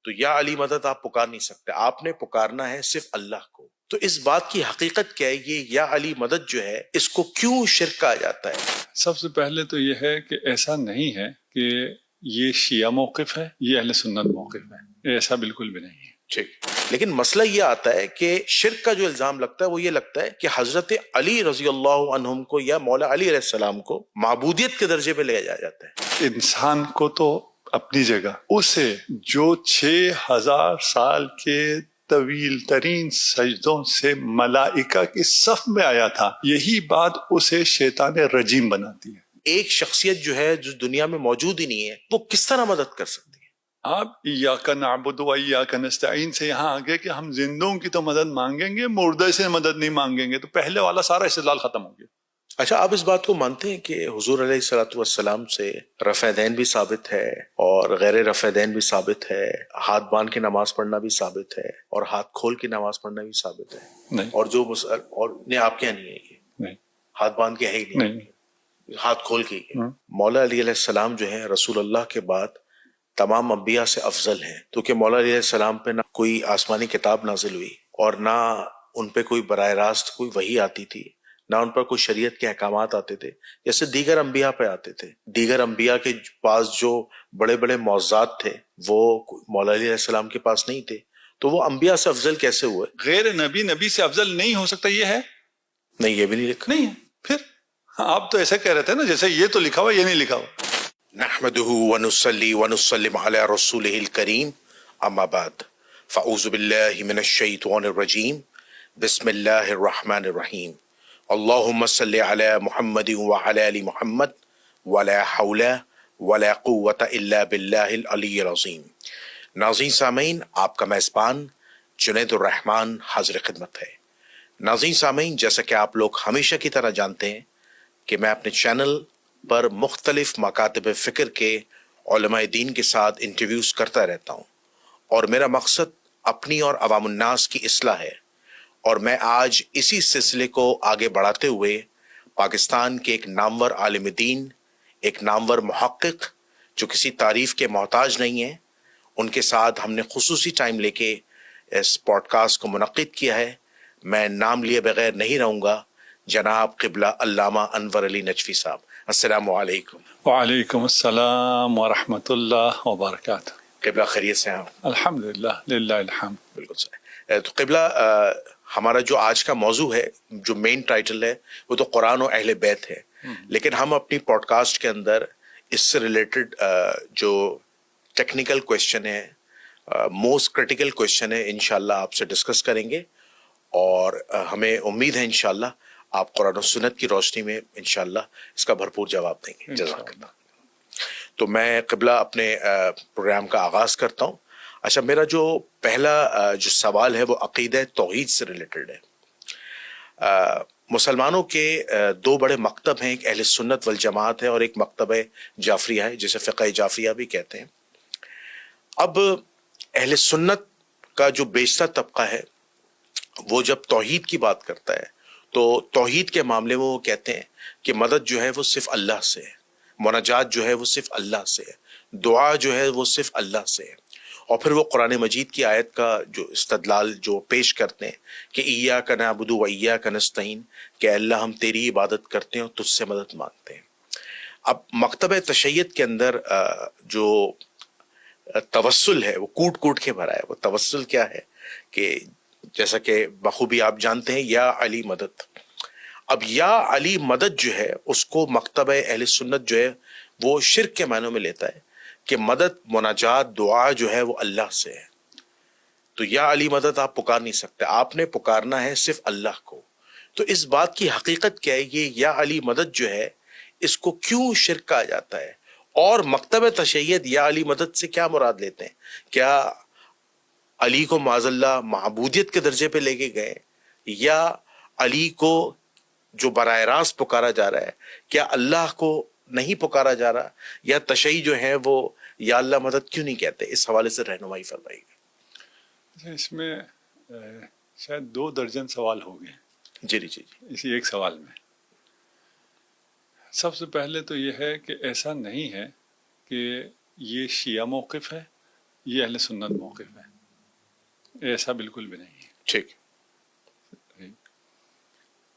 تو یا علی مدد آپ پکار نہیں سکتے، آپ نے پکارنا ہے صرف اللہ کو۔ تو اس بات کی حقیقت کیا ہے؟ یہ یا علی مدد جو ہے اس کو کیوں شرک کہا جاتا ہے؟ سب سے پہلے تو یہ ہے کہ ایسا نہیں ہے کہ یہ شیعہ موقف ہے، یہ اہل سنت موقف ہے، ایسا بالکل بھی نہیں ہے۔ ٹھیک، لیکن مسئلہ یہ آتا ہے کہ شرک کا جو الزام لگتا ہے وہ یہ لگتا ہے کہ حضرت علی رضی اللہ عنہم کو یا مولا علی علیہ السلام کو معبودیت کے درجے پہ لے جایا جاتا ہے۔ انسان کو تو اپنی جگہ، اسے جو 6000 سال کے طویل ترین سجدوں سے ملائکہ کی صف میں آیا تھا، یہی بات اسے شیطان رجیم بناتی ہے۔ ایک شخصیت جو ہے جو دنیا میں موجود ہی نہیں ہے، وہ کس طرح مدد کر سکتی ہے؟ آپ ایاک نعبد و ایاک نستعین سے یہاں آگے کہ ہم زندوں کی تو مدد مانگیں گے، مردے سے مدد نہیں مانگیں گے، تو پہلے والا سارا استدلال ختم ہو گیا۔ اچھا، آپ اس بات کو مانتے ہیں کہ حضور علیہ الصلوۃ والسلام سے رفع دین بھی ثابت ہے اور غیر رفع دین بھی ثابت ہے، ہاتھ باندھ کے نماز پڑھنا بھی ثابت ہے اور ہاتھ کھول کے نماز پڑھنا بھی ثابت ہے؟ نہیں، اور جو اور نہیں، آپ کیا نہیں ہے یہ نہیں، ہاتھ باندھ کے ہے ہی نہیں، ہاتھ کھول کے ہی ہے۔ مولا علی علیہ السلام جو ہے رسول اللہ کے بعد تمام انبیاء سے افضل ہیں، کیونکہ مولا علیہ السلام پہ نہ کوئی آسمانی کتاب نازل ہوئی اور نہ ان پہ کوئی براہ راست کوئی وحی آتی تھی، نہ ان پر کوئی شریعت کے احکامات آتے تھے جیسے دیگر انبیاء پہ آتے تھے۔ دیگر انبیاء کے پاس جو بڑے بڑے معجزات تھے وہ مولا علیہ السلام کے پاس نہیں تھے، تو وہ انبیاء سے افضل کیسے ہوئے؟ غیر نبی نبی سے افضل نہیں ہو سکتا، یہ ہے نہیں، یہ بھی نہیں لکھا۔ نہیں ہے۔ پھر آپ تو ایسا کہہ رہے تھے نا جیسے یہ تو لکھا ہوا یہ نہیں لکھا ہوا۔ نحمده ونصلي ونسلم على رسوله الكريم اما بعد فاعوذ بالله من الشيطان الرجيم بسم الله الرحمن الرحيم اللهم صل على محمد وعلى ال محمد ولا حول ولا قوة الا بالله العلي العظيم۔ ناظرین سامعین، آپ کا میزبان جنید الرحمن حاضر خدمت ہے۔ ناظرین سامعین، جیسا کہ آپ لوگ ہمیشہ کی طرح جانتے ہیں کہ میں اپنے چینل پر مختلف مکاتب فکر کے علماء دین کے ساتھ انٹرویوز کرتا رہتا ہوں، اور میرا مقصد اپنی اور عوام الناس کی اصلاح ہے، اور میں آج اسی سلسلے کو آگے بڑھاتے ہوئے پاکستان کے ایک نامور عالم دین، ایک نامور محقق جو کسی تعریف کے محتاج نہیں ہیں، ان کے ساتھ ہم نے خصوصی ٹائم لے کے اس پوڈ کاسٹ کو منعقد کیا ہے۔ میں نام لیے بغیر نہیں رہوں گا، جناب قبلہ علامہ انور علی نجفی صاحب، السلام علیکم۔ وعلیکم السلام ورحمۃ اللہ وبرکاتہ۔ قبلہ خیریت سے ہیں آپ؟ الحمدللہ، للہ الحمد۔ بالکل صحیح۔ تو قبلہ ہمارا جو آج کا موضوع ہے، جو مین ٹائٹل ہے، وہ تو قرآن و اہل بیت ہے، لیکن ہم اپنی پوڈ کاسٹ کے اندر اس سے ریلیٹڈ جو ٹیکنیکل کویشچن ہے، موسٹ کریٹیکل کویشچن ہے، انشاءاللہ آپ سے ڈسکس کریں گے، اور ہمیں امید ہے انشاءاللہ آپ قرآن و سنت کی روشنی میں انشاءاللہ اس کا بھرپور جواب دیں گے۔ جزاک اللہ۔ تو میں قبلہ اپنے پروگرام کا آغاز کرتا ہوں۔ اچھا، میرا جو پہلا جو سوال ہے وہ عقیدہ توحید سے ریلیٹڈ ہے۔ مسلمانوں کے دو بڑے مکتب ہیں، ایک اہل سنت والجماعت ہے اور ایک مکتب جعفریہ ہے، جسے فقہ جعفریہ بھی کہتے ہیں۔ اب اہل سنت کا جو بیشتر طبقہ ہے وہ جب توحید کی بات کرتا ہے تو توحید کے معاملے میں وہ کہتے ہیں کہ مدد جو ہے وہ صرف اللہ سے ہے، مناجات جو ہے وہ صرف اللہ سے ہے، دعا جو ہے وہ صرف اللہ سے ہے، اور پھر وہ قرآن مجید کی آیت کا جو استدلال جو پیش کرتے ہیں کہ ایاک نعبد و ایاک نستعین، کہ اللہ ہم تیری عبادت کرتے ہیں اور تجھ سے مدد مانگتے ہیں۔ اب مکتب تشیع کے اندر جو توسل ہے وہ کوٹ کوٹ کے بھرا ہے۔ وہ توسل کیا ہے کہ جیسا کہ بخوبی آپ جانتے ہیں، یا علی مدد۔ اب یا علی مدد جو ہے اس کو مکتب اہل سنت جو ہے وہ شرک کے معنوں میں لیتا ہے کہ مدد، مناجات، دعا جو ہے وہ اللہ سے ہے، تو یا علی مدد آپ پکار نہیں سکتے، آپ نے پکارنا ہے صرف اللہ کو۔ تو اس بات کی حقیقت کیا ہے؟ یہ یا علی مدد جو ہے اس کو کیوں شرک کہا جاتا ہے؟ اور مکتب تشیع یا علی مدد سے کیا مراد لیتے ہیں؟ کیا علی کو معاذ اللہ معبودیت کے درجے پہ لے کے گئے، یا علی کو جو براہ راست پکارا جا رہا ہے کیا اللہ کو نہیں پکارا جا رہا، یا تشیع جو ہے وہ یا اللہ مدد کیوں نہیں کہتے؟ اس حوالے سے رہنمائی فرمائیے گا۔ اس میں شاید 2 درجن سوال ہو گئے جی جی، اسی ایک سوال میں۔ سب سے پہلے تو یہ ہے کہ ایسا نہیں ہے کہ یہ شیعہ موقف ہے یہ اہل سنت موقف ہے، ایسا بالکل بھی نہیں ہے، ٹھیک،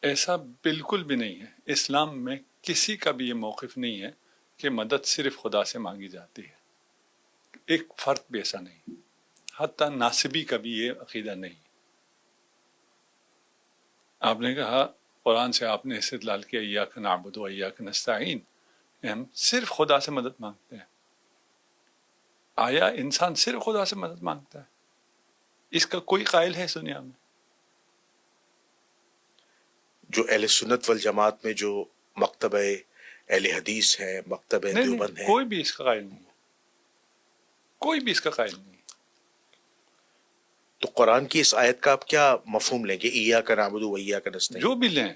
ایسا بالکل بھی نہیں ہے۔ اسلام میں کسی کا بھی یہ موقف نہیں ہے کہ مدد صرف خدا سے مانگی جاتی ہے، ایک فرد بھی ایسا نہیں، حتیٰ ناصبی کا بھی یہ عقیدہ نہیں۔ آپ نے کہا قرآن سے آپ نے استدلال کیا ایاک نعبد و ایاک نستعین، ہم صرف خدا سے مدد مانگتے ہیں۔ آیا انسان صرف خدا سے مدد مانگتا ہے؟ اس کا کوئی قائل ہے اس دنیا میں؟ جو اہل سنت والجماعت میں جو مکتبہ اہل حدیث ہے، مکتبہ نہیں دیوبند ہے، کوئی بھی اس کا قائل نہیں ہے، کوئی بھی اس کا قائل نہیں ہے۔ تو قرآن کی اس آیت کا آپ کیا مفہوم لیں گے؟ ایاک نعبد و ایاک نستعین، جو بھی لیں،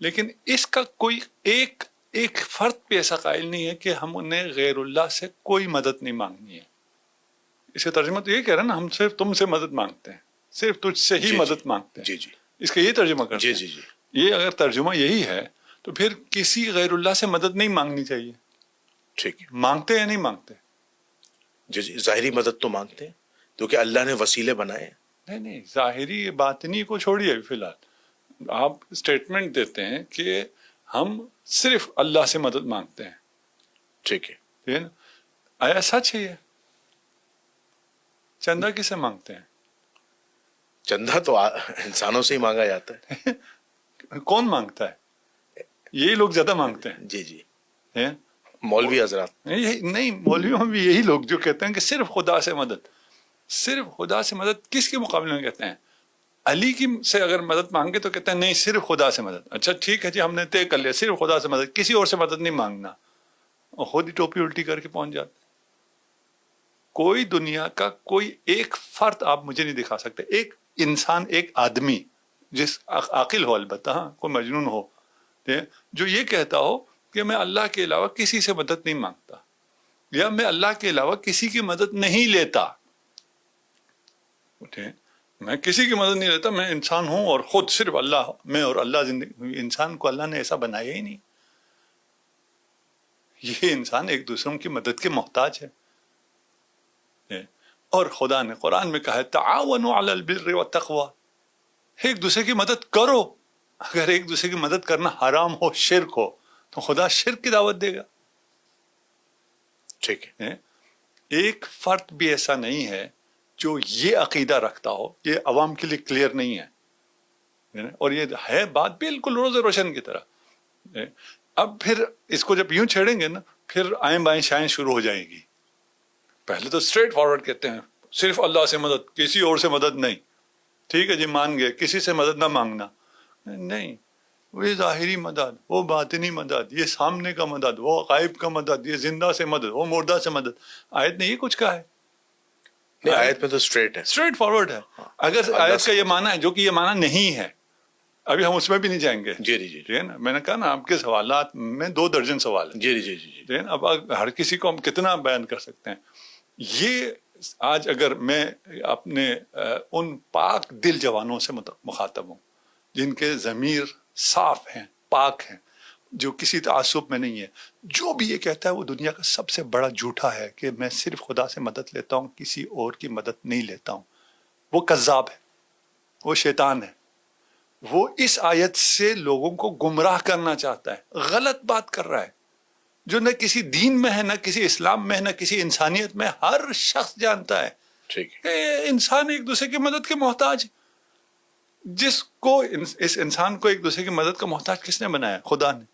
لیکن اس کا کوئی ایک فرد بھی ایسا قائل نہیں ہے کہ ہم انہیں غیر اللہ سے کوئی مدد نہیں مانگنی ہے۔ اس کا ترجمہ تو یہ کہہ رہا ہے نا، ہم صرف تم سے مدد مانگتے ہیں، صرف تجھ سے ہی جی مدد مانگتے ہیں، جی جی اس کا یہ ترجمہ کرتے جی ہیں۔ جی جی یہ اگر ترجمہ یہی ہے تو پھر کسی غیر اللہ سے مدد نہیں مانگنی چاہیے۔ ٹھیک ہے، مانگتے یا نہیں مانگتے؟ جی جی، ظاہری مدد تو مانگتے ہیں کیونکہ اللہ نے وسیلے بنائے ہیں۔ نہیں، ظاہری باطنی کو چھوڑیے فی الحال، آپ اسٹیٹمنٹ دیتے ہیں کہ ہم صرف اللہ سے مدد مانگتے ہیں، ٹھیک ہے، ٹھیک ہے نا؟ آیا سچ ہے یہ؟ چندہ کسے مانگتے ہیں؟ چندہ تو انسانوں سے ہی مانگا جاتا ہے۔ کون مانگتا ہے؟ یہی لوگ زیادہ مانگتے ہیں، جی جی، ہیں؟ مولوی حضرات، نہیں، مولویوں میں بھی یہی لوگ جو کہتے ہیں کہ صرف خدا سے مدد، صرف خدا سے مدد کس کے مقابلے میں کہتے ہیں؟ علی کی سے اگر مدد مانگے تو کہتے ہیں نہیں صرف خدا سے مدد۔ اچھا ٹھیک ہے جی، ہم نے طے کر لیا صرف خدا سے مدد، کسی اور سے مدد نہیں مانگنا، اور خود ہی ٹوپی الٹی کر کے پہنچ جاتے ہیں۔ کوئی دنیا کا کوئی ایک فرد آپ مجھے نہیں دکھا سکتے، ایک انسان، ایک آدمی جس عاقل ہو، البتہ ہاں کوئی مجنون ہو، جو یہ کہتا ہو کہ میں اللہ کے علاوہ کسی سے مدد نہیں مانگتا، یا میں اللہ کے علاوہ کسی کی مدد نہیں لیتا۔ میں کسی کی مدد نہیں لیتا، میں انسان ہوں اور خود صرف اللہ، میں اور اللہ زندگی۔ انسان کو اللہ نے ایسا بنایا ہی نہیں، یہ انسان ایک دوسروں کی مدد کے محتاج ہے۔ اور خدا نے قرآن میں کہا ہے تعاونوا علی البر والتقوی، ایک دوسرے کی مدد کرو۔ اگر ایک دوسرے کی مدد کرنا حرام ہو، شرک ہو، تو خدا شرک کی دعوت دے گا۔ ٹھیک ہے، ایک فرد بھی ایسا نہیں ہے جو یہ عقیدہ رکھتا ہو، یہ عوام کے لیے کلیئر نہیں ہے، اور یہ ہے بات بالکل روز روشن کی طرح۔ اب پھر اس کو جب یوں چھیڑیں گے نا، پھر آئیں بائیں شائیں شروع ہو جائیں گی۔ پہلے تو اسٹریٹ فارورڈ کہتے ہیں صرف اللہ سے مدد، کسی اور سے مدد نہیں۔ ٹھیک ہے جی، مان گئے، کسی سے مدد نہ مانگنا۔ نہیں، وہ ظاہری مدد، وہ باطنی مدد، یہ سامنے کا مدد، وہ غائب کا مدد، یہ زندہ سے مدد، وہ مردہ سے مدد، آیت نے یہ کچھ کہا ہے؟ نہیں، آیت میں تو اسٹریٹ ہے، اسٹریٹ فارورڈ ہے۔ اگر آیت کا یہ معنی ہے، جو کہ یہ معنی نہیں ہے، ابھی ہم اس میں بھی نہیں جائیں گے، جی جی جی ٹھیک ہے نا؟ میں نے کہا نا آپ کے سوالات میں 2 درجن سوال ہیں، جی جی جی جی، ٹھیک ہے نا؟ اب ہر کسی کو ہم کتنا بیان کر سکتے ہیں؟ یہ آج اگر میں اپنے ان پاک دل جوانوں سے مخاطب ہوں جن کے ضمیر صاف ہیں، پاک ہیں، جو کسی تعصب میں نہیں ہے، جو بھی یہ کہتا ہے وہ دنیا کا سب سے بڑا جھوٹا ہے کہ میں صرف خدا سے مدد لیتا ہوں، کسی اور کی مدد نہیں لیتا ہوں، وہ کذاب ہے، وہ شیطان ہے۔ وہ اس آیت سے لوگوں کو گمراہ کرنا چاہتا ہے، غلط بات کر رہا ہے، جو نہ کسی دین میں ہے، نہ کسی اسلام میں ہے، نہ کسی انسانیت میں۔ ہر شخص جانتا ہے ٹھیک ہے، کہ انسان ایک دوسرے کی مدد کے محتاج، جس کو اس انسان کو ایک دوسرے کی مدد کا محتاج کس نے بنایا؟ خدا نے۔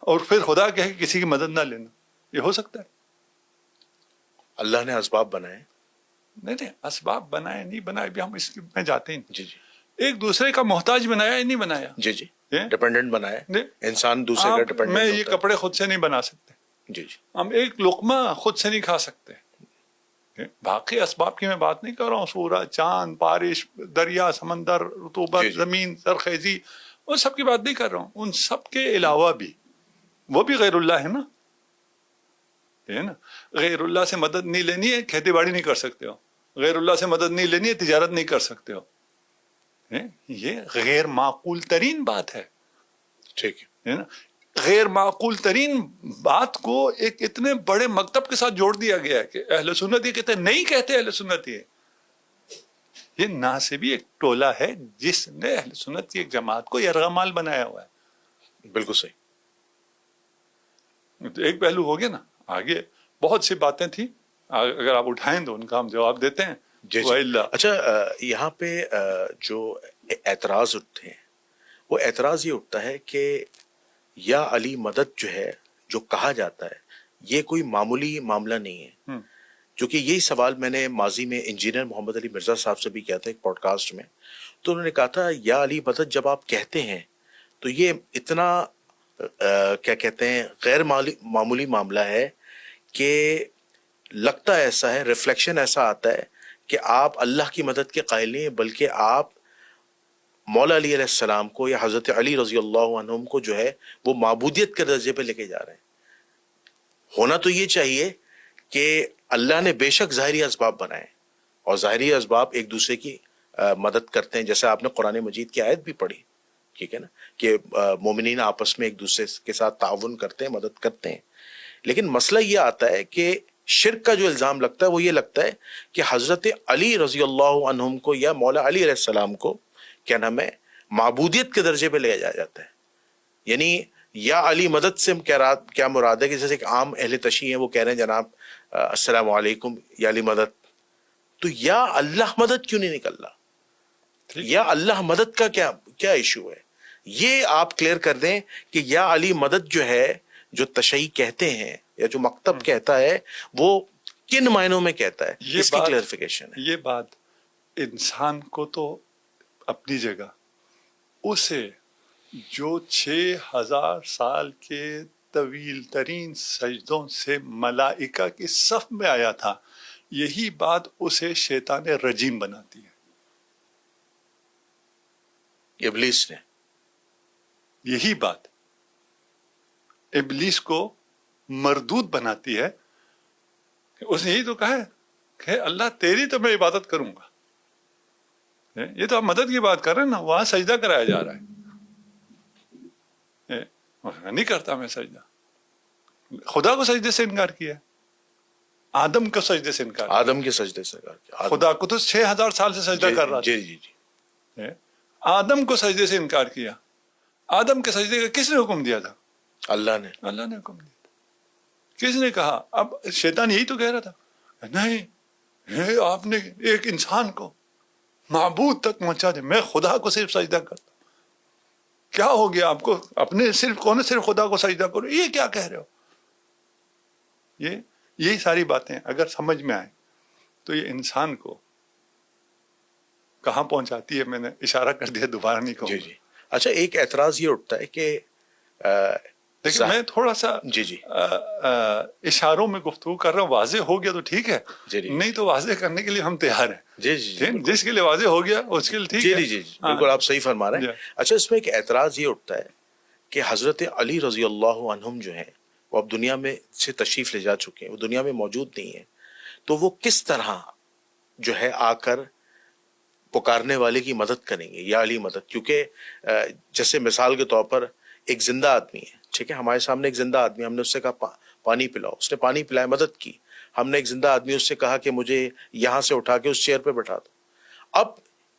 اور پھر خدا کہے کہ کسی کی مدد نہ لینا، یہ ہو سکتا ہے؟ اللہ نے اسباب بنائے، نہیں، اسباب بنائے نہیں بنائے بھی ہم اس میں جاتے ہیں۔ جی جی ایک دوسرے کا محتاج بنایا یا نہیں بنایا؟ جی جی، ہیں؟ ڈپینڈنٹ بنائے، نہیں، انسان دوسرے کا آپ ڈپینڈنٹ میں ہوتا یہ ہے۔ کپڑے خود سے نہیں بنا سکتے، جی جی ہم ایک لقمہ خود سے نہیں کھا سکتے۔ باقی اسباب کی میں بات نہیں کر رہا ہوں، سورج، چاند، بارش، دریا، سمندر، رطوبت، جی جی۔ زمین، سرخیزی، ان سب کی بات نہیں کر رہا ہوں۔ ان سب کے علاوہ بھی وہ بھی غیر اللہ ہے نا، ہے نا؟ غیر اللہ سے مدد نہیں لینی ہے، کھیتی باڑی نہیں کر سکتے ہو۔ غیر اللہ سے مدد نہیں لینی ہے، تجارت نہیں کر سکتے ہو۔ یہ غیر معقول ترین بات ہے ٹھیک ہے، ہے نا؟ غیر معقول ترین بات کو ایک اتنے بڑے مکتب کے ساتھ جوڑ دیا گیا ہے کہ اہل سنت یہ کہتے ہیں، نہیں کہتے اہل سنت یہ ناسبی ایک ٹولہ ہے جس نے اہل سنت کی ایک جماعت کو یرغمال بنایا ہوا ہے. بالکل صحیح. تو ایک پہلو ہو گیا نا. آگے بہت سی باتیں تھیں، اگر آپ اٹھائیں تو ان کا ہم جواب دیتے ہیں. جی اچھا، یہاں پہ جو اعتراض اٹھتے ہیں وہ اعتراض یہ اٹھتا ہے کہ یا علی مدد جو ہے جو کہا جاتا ہے یہ کوئی معمولی معاملہ نہیں ہے. کیونکہ یہی سوال میں نے ماضی میں انجینئر محمد علی مرزا صاحب سے بھی کیا تھا ایک پوڈ کاسٹ میں. تو انہوں نے کہا تھا یا علی مدد جب آپ کہتے ہیں تو یہ اتنا کیا کہتے ہیں غیر معمولی معاملہ ہے کہ لگتا ایسا ہے، ریفلیکشن ایسا آتا ہے کہ آپ اللہ کی مدد کے قائل نہیں ہیں بلکہ آپ مولا علی علیہ السلام کو یا حضرت علی رضی اللہ عنہم کو جو ہے وہ معبودیت کے درجے پہ لے کے جا رہے ہیں. ہونا تو یہ چاہیے کہ اللہ نے بے شک ظاہری اسباب بنائے اور ظاہری اسباب ایک دوسرے کی مدد کرتے ہیں، جیسے آپ نے قرآن مجید کی آیت بھی پڑھی، ٹھیک ہے نا، کہ مومنین آپس میں ایک دوسرے کے ساتھ تعاون کرتے ہیں، مدد کرتے ہیں. لیکن مسئلہ یہ آتا ہے کہ شرک کا جو الزام لگتا ہے وہ یہ لگتا ہے کہ حضرت علی رضی اللہ عنہم کو یا مولا علی علیہ السلام کو کیا نام ہے معبودیت کے درجے پہ لے جایا جاتا ہے. یعنی یا علی مدد سے کیا مراد ہے کہ جیسے ایک عام اہل تشیع ہیں وہ کہہ رہے ہیں جناب السلام علیکم یا علی مدد، تو یا اللہ مدد کیوں نہیں نکل رہا؟ یا اللہ مدد کا کیا ایشو ہے؟ یہ آپ کلیئر کر دیں کہ یا علی مدد جو ہے جو تشیع کہتے ہیں یا جو مکتب کہتا ہے وہ کن معنوں میں کہتا ہے، اس کی کلیئرفیکیشن ہے. یہ بات انسان کو تو اپنی جگہ، اسے جو 6000 سال کے طویل ترین سجدوں سے ملائکہ کی صف میں آیا تھا، یہی بات اسے شیطان رجیم بناتی ہے. ابلیس نے یہی بات ابلیس کو مردود بناتی ہے. اس نے یہی تو کہا ہے کہ اللہ تیری تو میں عبادت کروں گا. یہ تو آپ مدد کی بات کر رہے ہیں نا، وہاں سجدہ کرایا جا رہا ہے. نہیں کرتا میں سجدہ. خدا کو سجدے سے انکار کیا، آدم کو سجدے سے انکار کیا. آدم کے سجدے سے انکار کیا. خدا کو تو 6000 سال سے سجدہ کر رہا تھا. جی آدم کو سجدے سے انکار کیا. آدم کے سجدے کا کس نے حکم دیا تھا؟ اللہ نے حکم دیا تھا. کس نے کہا؟ اب شیطان یہی تو کہہ رہا تھا، نہیں آپ نے ایک انسان کو معبود تک پہنچا دے، میں خدا کو صرف سجدہ کرتا. کیا ہو گیا آپ کو؟ اپنے صرف خدا کو سجدہ کرو، یہ کیا کہہ رہے ہو؟ یہی ساری باتیں اگر سمجھ میں آئیں تو یہ انسان کو کہاں پہنچاتی ہے. میں نے اشارہ کر دیا، دوبارہ نہیں کہوں. جی اچھا، ایک اعتراض یہ اٹھتا ہے کہ لیکن میں تھوڑا سا اشاروں میں گفتگو کر رہا ہوں. واضح ہو گیا تو ٹھیک ہے، نہیں تو واضح کرنے کے لیے ہم تیار ہیں. جس کے لیے واضح ہو گیا اس کے لیے ٹھیک ہے. جی بالکل آپ صحیح فرما رہے ہیں. اچھا، اس میں ایک اعتراض یہ اٹھتا ہے کہ حضرت علی رضی اللہ عنہم جو ہیں وہ اب دنیا میں سے تشریف لے جا چکے ہیں، وہ دنیا میں موجود نہیں ہیں، تو وہ کس طرح جو ہے آ کر پکارنے والے کی مدد کریں گے یا علی مدد؟ کیونکہ جیسے مثال کے طور پر ایک زندہ آدمی ہے، ٹھیک ہے، ہمارے سامنے ایک زندہ آدمی، ہم نے اس سے کہا پانی پلاؤ، اس نے پانی پلایا، مدد کی. ہم نے ایک زندہ آدمی اس سے کہا کہ مجھے یہاں سے اٹھا کے اس چیئر پہ بٹھا دو. اب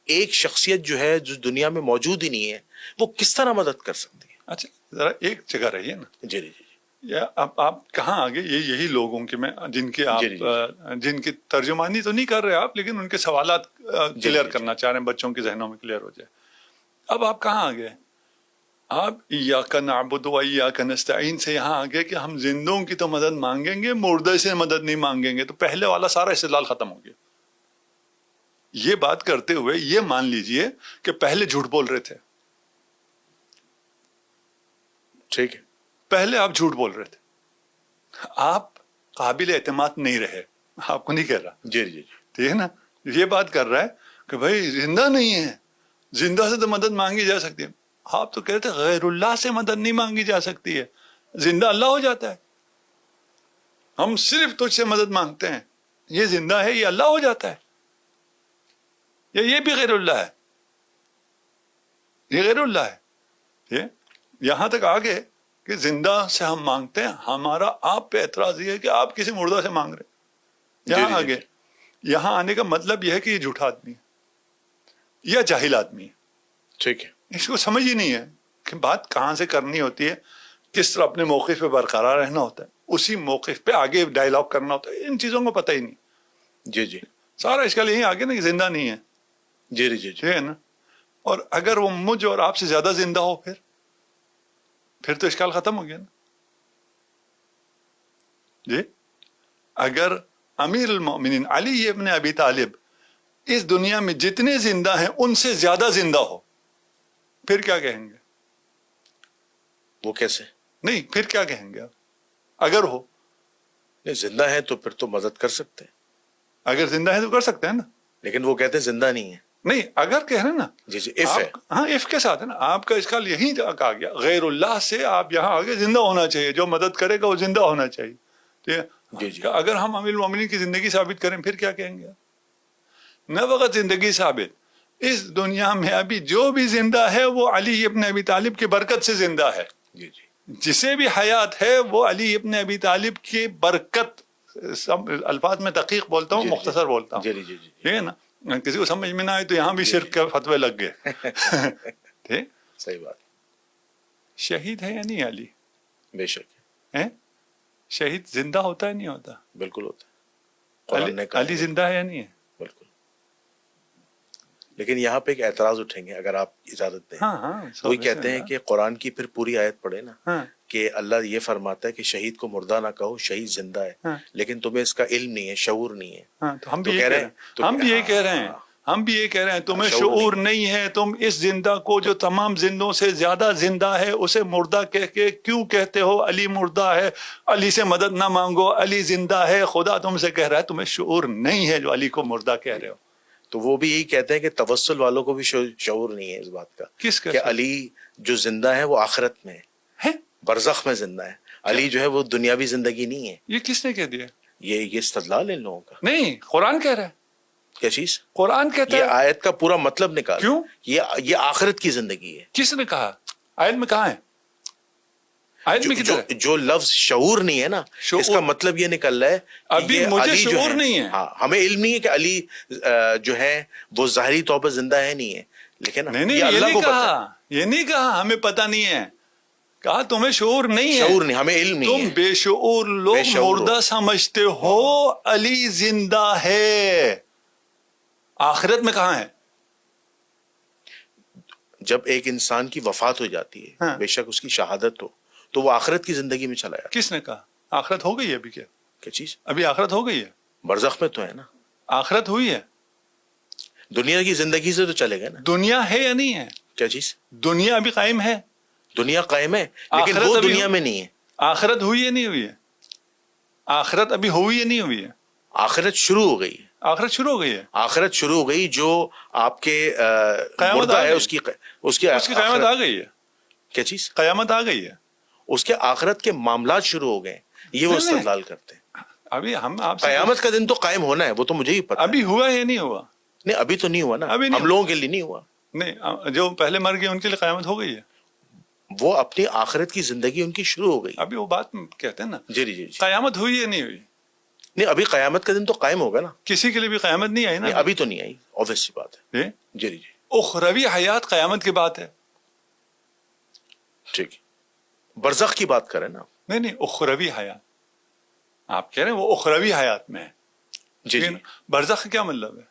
ایک شخصیت جو ہے جو دنیا میں موجود ہی نہیں ہے وہ کس طرح مدد کر سکتی ہے؟ اچھا ذرا ایک جگہ رہیے نا. جی اب آپ کہاں آگے یہی لوگوں کے میں جن کی ترجمانی تو نہیں کر رہے آپ، لیکن ان کے سوالات کلیئر کرنا چاہ رہے ہیں، بچوں کے ذہنوں میں کلیئر ہو جائے. اب آپ کہاں آگے؟ آپ ایاک نعبد و ایاک نستعین سے یہاں آگے کہ ہم زندوں کی تو مدد مانگیں گے، مردے سے مدد نہیں مانگیں گے. تو پہلے والا سارا استدلال ختم ہو گیا. یہ بات کرتے ہوئے یہ مان لیجئے کہ پہلے جھوٹ بول رہے تھے. ٹھیک ہے، پہلے آپ جھوٹ بول رہے تھے، آپ قابل اعتماد نہیں رہے. آپ کو نہیں کہہ رہا، جی ٹھیک ہے نا. یہ بات کر رہا ہے کہ بھائی زندہ نہیں ہے، زندہ سے تو مدد مانگی جا سکتی ہے. آپ تو کہتے ہیں غیر اللہ سے مدد نہیں مانگی جا سکتی ہے، زندہ اللہ ہو جاتا ہے. ہم صرف تجھ سے مدد مانگتے ہیں، یہ زندہ ہے، یہ اللہ ہو جاتا ہے. یہ بھی غیر اللہ ہے، یہ غیر اللہ ہے. یہاں تک آگے کہ زندہ سے ہم مانگتے ہیں. ہمارا آپ پہ اعتراض یہ ہے کہ آپ کسی مردہ سے مانگ رہے ہیں. یہاں آگے یہاں آنے کا مطلب یہ ہے کہ یہ جھوٹا آدمی ہے یا جاہل آدمی ہے. ٹھیک ہے. اس کو سمجھ ہی نہیں ہے کہ بات کہاں سے کرنی ہوتی ہے, کس طرح اپنے موقف پہ برقرار رہنا ہوتا ہے, اسی موقف پہ آگے ڈائلاگ کرنا ہوتا ہے. ان چیزوں کو پتہ ہی نہیں. جی جی سارا اشکال یہی آگے نا کہ زندہ نہیں ہے. جی جی جی ہے نا. اور اگر وہ مجھ اور آپ سے زیادہ زندہ ہو پھر تو اشکال ختم ہو گیا نا. جی اگر امیر المومنین علی ابن ابی طالب اس دنیا میں جتنے زندہ ہیں ان سے زیادہ زندہ ہو, پھر کیا کہیں گے؟ وہ کیسے؟ نہیں پھر کیا کہیں گے آپ اگر ہو؟ نہیں, زندہ ہے تو پھر تو مدد کر سکتے ہیں. اگر زندہ ہے تو کر سکتے ہیں نا. لیکن وہ کہتے ہیں زندہ نہیں ہے. نہیں اگر کہہ رہے ہیں نا. جی جی اف ہے. ہاں اف کے ساتھ ہے نا. آپ کا اشکال یہی کہا گیا غیر اللہ سے آپ یہاں آگے زندہ ہونا چاہیے, جو مدد کرے گا وہ زندہ ہونا چاہیے. جی جی اگر ہم امیر المومنین کی زندگی ثابت کریں پھر کیا کہیں گے؟ نہ وقت زندگی ثابت, اس دنیا میں ابھی جو بھی زندہ ہے وہ علی ابن ابی طالب کی برکت سے زندہ ہے. جی جی جسے بھی حیات ہے وہ علی ابن ابی طالب کی برکت. الفاظ میں دقیق بولتا ہوں, جی مختصر بولتا ہوں. جی جی جی جی ٹھیک ہے نا. کسی کو سمجھ میں نہ آئے تو یہاں بھی شرک کے فتوے لگ گئے. ٹھیک. صحیح بات. شہید ہے یا نہیں علی؟ بے شک ہے. شہید زندہ ہوتا ہے نہیں ہوتا؟ بالکل ہوتا ہے. قرآن نے کہا علی زندہ ہے یا نہیں ہے؟ بالکل. لیکن یہاں پہ ایک اعتراض اٹھیں گے اگر آپ اجازت دیں. ہاں ہاں. وہی کہتے ہیں کہ قرآن کی پھر پوری آیت پڑھے نا, ہاں کہ اللہ یہ فرماتا ہے کہ شہید کو مردہ نہ کہو, شہید زندہ ہے, ہاں لیکن تمہیں اس کا علم نہیں ہے, شعور نہیں ہے. ہاں. تو ہم بھی تو یہ کہہ کہہ رہے رہے ہیں, ہیں, ہم بھی یہ کہہ رہے ہیں, ہم بھی یہ کہہ رہے ہیں تمہیں شعور نہیں ہے. تم اس زندہ کو جو تمام زندوں سے زیادہ زندہ ہے اسے مردہ کہہ کے کیوں کہتے ہو علی مردہ ہے, علی سے مدد نہ مانگو, علی زندہ ہے. خدا تم سے کہہ رہا ہے تمہیں شعور نہیں ہے جو علی کو مردہ کہہ رہے ہو. تو وہ بھی یہی کہتے ہیں کہ توسل والوں کو بھی شعور نہیں ہے اس بات کا کس کا کہ علی جو زندہ ہے وہ آخرت میں ہے, برزخ میں زندہ ہے. علی جو ہے وہ دنیاوی زندگی نہیں ہے. یہ کس نے کہہ دیا؟ یہ استدلال ان لوگوں کا. نہیں, قرآن کہہ رہا ہے. کیا چیز؟ قرآن کہتا یہ ہے. آیت کا پورا مطلب نکال. کیوں؟ یہ آخرت کی زندگی ہے. کس نے کہا؟ آیت میں کہاں ہے؟ آیت میں کدھر ہے؟ جو لفظ شعور نہیں ہے نا, اس کا مطلب یہ نکل رہا ہے ابھی مجھے شعور نہیں ہے. ہاں, ہمیں علم نہیں ہے کہ علی جو ہے وہ ظاہری طور پر زندہ ہے نہیں ہے, لیکن نہیں, یہ اللہ کو پتہ ہے. یہ نہیں کہا ہمیں پتہ نہیں ہے, کہا تمہیں شعور نہیں ہے. شعور نہیں, ہمیں علم نہیں ہے. تم بے شعور لوگ مردہ سمجھتے ہو, علی زندہ ہے. آخرت میں کہاں ہے؟ جب ایک انسان کی وفات ہو جاتی ہے, بے شک اس کی شہادت ہو, تو وہ آخرت کی زندگی میں چلا جاتا. کس نے کہا آخرت ہو گئی ہے؟ ابھی کیا چیز؟ ابھی آخرت ہو گئی ہے. برزخ میں تو ہے نا. آخرت ہوئی ہے. دنیا کی زندگی سے تو چلے گئے نا. دنیا ہے یا نہیں ہے؟ کیا چیز؟ دنیا ابھی قائم ہے. دنیا قائم ہے لیکن وہ دنیا میں نہیں ہے. آخرت ہوئی یا نہیں ہوئی ہے؟ آخرت ابھی ہوئی یا نہیں ہوئی ہے؟ آخرت شروع ہو گئی. آخرت شروع ہو گئی ہے. آخرت شروع ہو گئی. جو آپ کے مردہ ہے اس کی قیامت آ گئی ہے. کیا چیز؟ قیامت آ گئی ہے. اس کے آخرت کے معاملات شروع ہو گئے, یہ وہ استدلال کرتے ہیں. ابھی ہم آپ قیامت کا دن تو قائم ہونا ہے, وہ تو مجھے ہی پتا. ابھی ہوا یا نہیں ہوا؟ نہیں ابھی تو نہیں ہوا نا, ہم لوگوں کے لیے نہیں ہوا. نہیں, جو پہلے مر گئے ان کے لیے قیامت ہو گئی ہے. وہ اپنی آخرت کی زندگی ان کی شروع ہو گئی. ابھی وہ بات کہتے ہیں نا. جی جی. قیامت ہوئی یا نہیں ہوئی؟ نہیں, ابھی قیامت کا دن تو قائم ہوگا نا. کسی کے لیے بھی قیامت نہیں آئی نا. ابھی تو نہیں آئی, obvious سی بات ہے. جی جی. اخروی حیات قیامت کی بات ہے. ٹھیک, برزخ کی بات کریں نا. نہیں, اخروی حیات آپ کہہ رہے ہیں وہ اخروی حیات میں ہے. جی جی. برزخ کا کیا مطلب ہے؟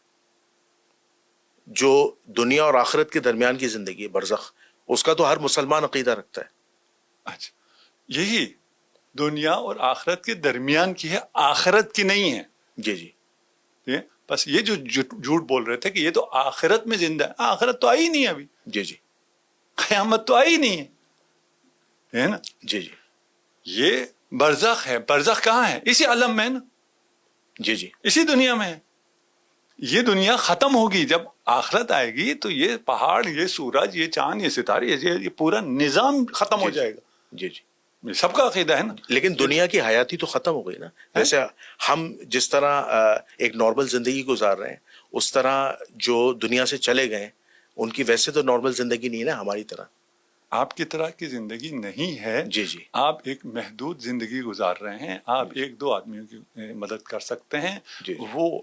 جو دنیا اور آخرت کے درمیان کی زندگی ہے برزخ, اس کا تو ہر مسلمان عقیدہ رکھتا ہے. اچھا, یہی دنیا اور آخرت کے درمیان کی ہے, آخرت کی نہیں ہے. جی جی. بس یہ جو جھوٹ بول رہے تھے کہ یہ تو آخرت میں زندہ ہے, آخرت تو آئی نہیں ابھی. جی جی. قیامت تو آئی نہیں ہے نا. جی جی. یہ برزخ ہے. برزخ کہاں ہے؟ اسی عالم میں ہے نا. جی جی. اسی دنیا میں ہے. یہ دنیا ختم ہوگی, جب آخرت آئے گی تو یہ پہاڑ, یہ سورج, یہ چاند, یہ ستارے, یہ پورا نظام ختم ہو جائے گا. جی جی. سب کا عقیدہ ہے نا. لیکن دنیا کی حیاتی تو ختم ہو گئی نا. جیسے ہم جس طرح ایک نارمل زندگی گزار رہے ہیں, اس طرح جو دنیا سے چلے گئے ان کی ویسے تو نارمل زندگی نہیں ہے نا ہماری طرح. آپ کی طرح کی زندگی نہیں ہے. جی جی آپ ایک محدود زندگی گزار رہے ہیں. آپ ایک دو آدمیوں کی مدد کر سکتے ہیں. جی جی وہ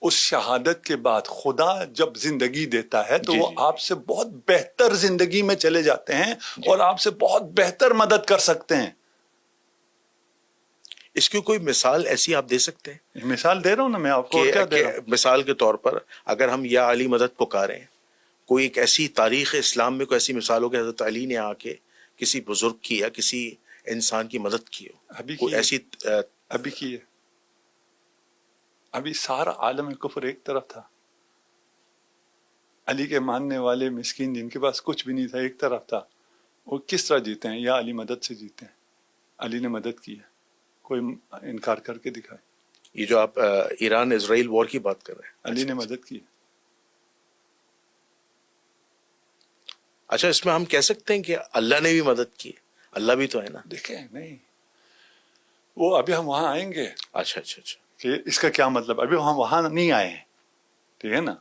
اس شہادت کے بعد خدا جب زندگی دیتا ہے تو جی وہ جی آپ سے بہت بہتر زندگی میں چلے جاتے ہیں جی. اور آپ سے بہت بہتر مدد کر سکتے ہیں. اس کی کوئی مثال ایسی آپ دے سکتے ہیں مثال دے رہا ہوں نا میں آپ کو. اور کیا دے کہ رہا ہوں؟ مثال کے طور پر اگر ہم یا علی مدد پکاریں، کوئی ایک ایسی تاریخ اسلام میں کوئی ایسی مثال ہو کہ حضرت علی نے آ کے کسی بزرگ کی یا کسی انسان کی مدد کی ہو، ابھی کوئی کی ہے. ایسی ابھی کی ہے. ابھی سارا عالم کفر ایک طرف تھا، علی کے ماننے والے مسکین جن کے پاس کچھ بھی نہیں تھا ایک طرف تھا. وہ کس طرح جیتے ہیں؟ یا علی مدد سے جیتے ہیں. علی نے مدد کی ہے. کوئی انکار کر کے دکھائے. یہ جو آپ ایران اسرائیل وار کی بات کر رہے ہیں، علی نے مدد کی ہے. اچھا اس میں ہم کہہ سکتے ہیں کہ اللہ نے بھی مدد کی ہے؟ اللہ بھی تو ہے نا. دیکھیں نہیں، وہ ابھی ہم وہاں آئیں گے اچھا اچھا اچھا کہ اس کا کیا مطلب. ابھی ہم وہاں نہیں آئے ہیں، ٹھیک ہے نا.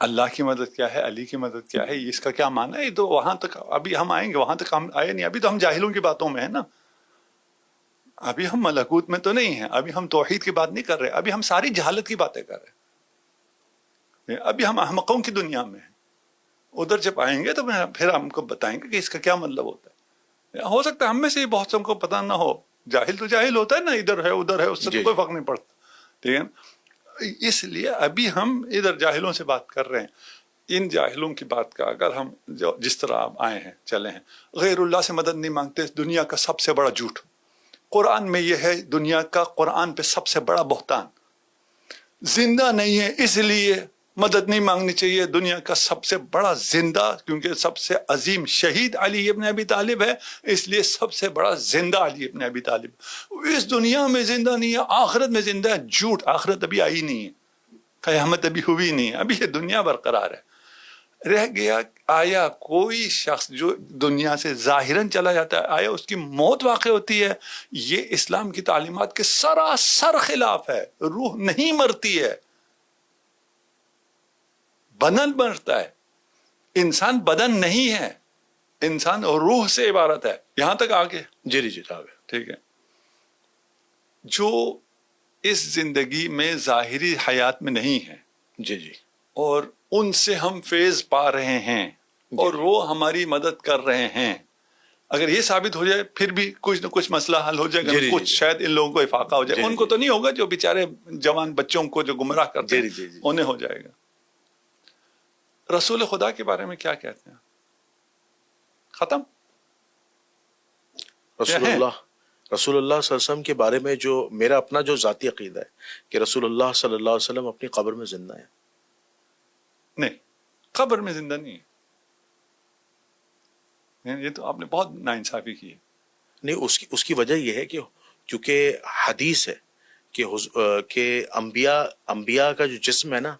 اللہ کی مدد کیا ہے، علی کی مدد کیا ہے، اس کا کیا معنی ہے. یہ تو وہاں تک ابھی ہم آئیں گے، وہاں تک ہم آئے نہیں. ابھی تو ہم جاہلوں کی باتوں میں ہیں نا. ابھی ہم ملکوت میں تو نہیں ہیں. ابھی ہم توحید کی بات نہیں کر رہے. ابھی ہم ساری جہالت کی باتیں کر رہے ہیں. ابھی ہم احمقوں کی دنیا میں ہیں. ادھر جب آئیں گے تو پھر ہم کو بتائیں گے کہ اس کا کیا مطلب ہوتا ہے. ہو سکتا ہے ہم میں سے بہت سے کو پتہ نہ ہو. جاہل تو جاہل ہوتا ہے نا، ادھر ہے ادھر ہے، اس سے تو کوئی فرق نہیں پڑتا. ٹھیک ہے. اس لیے ابھی ہم ادھر جاہلوں سے بات کر رہے ہیں. ان جاہلوں کی بات کا اگر ہم جس طرح آپ آئے ہیں چلے ہیں، غیر اللہ سے مدد نہیں مانگتے، دنیا کا سب سے بڑا جھوٹ. قرآن میں یہ ہے دنیا کا، قرآن پہ سب سے بڑا بہتان. زندہ نہیں ہے اس لیے مدد نہیں مانگنی چاہیے. دنیا کا سب سے بڑا زندہ، کیونکہ سب سے عظیم شہید علی ابن ابی طالب ہے، اس لیے سب سے بڑا زندہ علی ابن ابی طالب. اس دنیا میں زندہ نہیں ہے، آخرت میں زندہ ہے. جھوٹ. آخرت ابھی آئی نہیں ہے، قیامت ابھی ہوئی نہیں ہے. ابھی یہ دنیا برقرار ہے. رہ گیا آیا کوئی شخص جو دنیا سے ظاہراً چلا جاتا ہے، آیا اس کی موت واقع ہوتی ہے؟ یہ اسلام کی تعلیمات کے سراسر خلاف ہے. روح نہیں مرتی ہے، بدن مرتا ہے. انسان بدن نہیں ہے، انسان روح سے عبارت ہے. یہاں تک آگے جی جی جی آگے. ٹھیک ہے. جو اس زندگی میں ظاہری حیات میں نہیں ہے جی جی اور ان سے ہم فیض پا رہے ہیں اور وہ ہماری مدد کر رہے ہیں، اگر یہ ثابت ہو جائے پھر بھی کچھ نہ کچھ مسئلہ حل ہو جائے گا. کچھ شاید ان لوگوں کو افاقہ ہو جائے. ان کو تو نہیں ہوگا، جو بیچارے جوان بچوں کو جو گمراہ کرتے ہیں انہیں ہو جائے گا. رسول خدا کے بارے میں کیا کہتے ہیں؟ ختم. رسول اللہ صلی اللہ علیہ وسلم کے بارے میں جو میرا اپنا جو ذاتی عقیدہ ہے کہ رسول اللہ صلی اللہ علیہ وسلم اپنی قبر میں زندہ ہے. نہیں، قبر میں زندہ نہیں ہے. یہ تو آپ نے بہت ناانصافی کی ہے. نہیں، اس کی وجہ یہ ہے کہ کیونکہ حدیث ہے کہ انبیاء کا جو جسم ہے نا،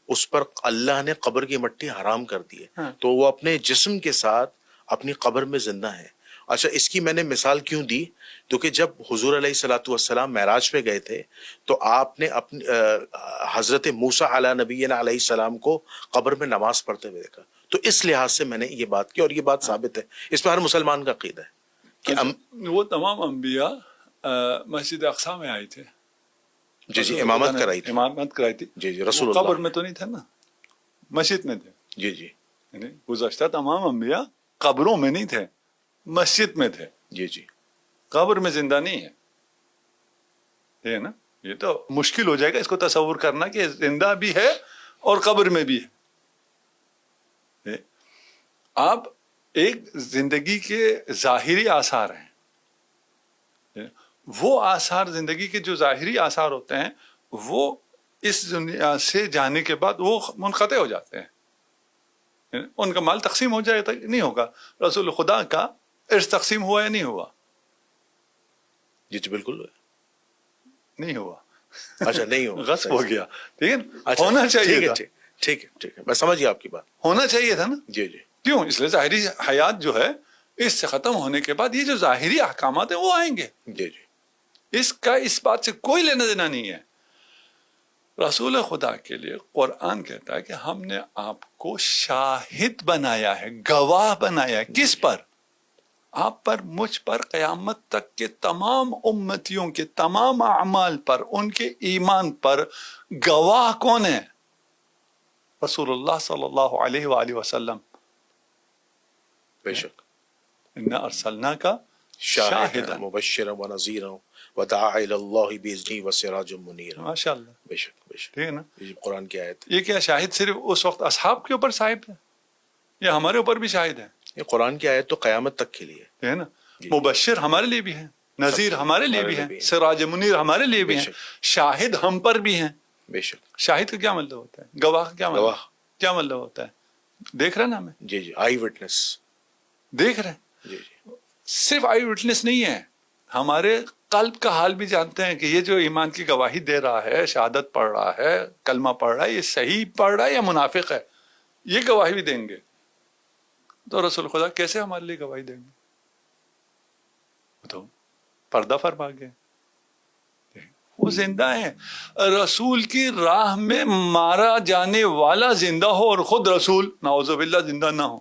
اس پر اللہ نے قبر کی مٹی حرام کر دی ہے. تو وہ اپنے جسم کے ساتھ اپنی قبر میں زندہ ہے. اچھا اس کی میں نے مثال کیوں دی؟ کیونکہ جب حضور علیہ الصلوۃ والسلام معراج پہ گئے تھے تو آپ نے اپنے حضرت موسیٰ علیہ نبینا علیہ السلام کو قبر میں نماز پڑھتے ہوئے دیکھا. تو اس لحاظ سے میں نے یہ بات کی اور یہ بات ثابت ہے. اس پر ہر مسلمان کا عقیدہ ہے کہ وہ تمام انبیاء مسجد اقصی میں آئے تھے. جی جی امامت کرائی تھی. امامت کرائی تھی. جی جی رسول قبر اللہ میں تو نہیں تھے نا، مسجد میں تھے. جی جی یعنی گزشتہ تمام انبیاء قبروں میں نہیں تھے، مسجد میں تھے. جی جی قبر میں زندہ نہیں ہے. یہ نا، یہ تو مشکل ہو جائے گا اس کو تصور کرنا کہ زندہ بھی ہے اور قبر میں بھی ہے. آپ ایک زندگی کے ظاہری آثار ہیں. وہ آثار زندگی کے جو ظاہری آثار ہوتے ہیں وہ اس دنیا سے جانے کے بعد وہ منقطع ہو جاتے ہیں. ان کا مال تقسیم ہو جائے تو نہیں ہوگا. رسول خدا کا ارث تقسیم ہوا یا نہیں ہوا؟ جی جی بالکل نہیں ہوا. اچھا نہیں ہوا، غصب ہو گیا. ٹھیک ہے، اچھا ہونا چاہیے تھا. ٹھیک ہے میں سمجھ گیا آپ کی بات. ہونا چاہیے تھا نا. جی جی کیوں؟ اس لیے ظاہری حیات جو ہے اس سے ختم ہونے کے بعد یہ جو ظاہری احکامات ہیں وہ آئیں گے. جی جی اس بات سے کوئی لینا دینا نہیں ہے. رسول خدا کے لیے قرآن کہتا ہے کہ ہم نے آپ کو شاہد بنایا ہے، گواہ بنایا ہے. کس پر؟ آپ پر، مجھ پر، قیامت تک کے تمام امتیوں کے تمام اعمال پر، ان کے ایمان پر گواہ کون ہے؟ رسول اللہ صلی اللہ علیہ وآلہ وسلم. بے شک. انا ارسلناک شاہدا شاہدا. مبشرا ونذیرا وداعیا الی اللہ باذنہ وسراجا منیرا. ماشاء اللہ. بے شک بے شک. ٹھیک ہے نا؟ یہ قرآن کی آیت. یہ کیا شاہد صرف اس وقت اصحاب کے اوپر صاحب ہے، یا ہمارے اوپر بھی شاہد ہے؟ یہ قرآن کی آیت تو قیامت تک کے لیے. ہے نا؟ مبشر ہمارے لیے بھی ہے، نذیر ہمارے لیے بھی ہے، سراج منیر ہمارے لیے بھی ہے، شاہد ہم پر بھی ہیں. بے شک. شاہد کا کیا مطلب ہوتا ہے؟ گواہ کا کیا مطلب؟ گواہ. کیا مطلب ہوتا ہے؟ دیکھ رہے نا ہمیں؟ جی جی. آئی وٹنس. دیکھ رہے ہیں. جی جی. صرف آئی وٹنس نہیں ہے، ہمارے قلب کا حال بھی جانتے ہیں کہ یہ جو ایمان کی گواہی دے رہا ہے، شہادت پڑھ رہا ہے، کلمہ پڑھ رہا ہے، یہ صحیح پڑھ رہا ہے یا منافق ہے، یہ گواہی بھی دیں گے. تو رسول خدا کیسے ہمارے لیے گواہی دیں گے؟ تو پردہ فرما گئے. وہ زندہ ہیں. رسول کی راہ میں مارا جانے والا زندہ ہو اور خود رسول نعوذ باللہ زندہ نہ ہو،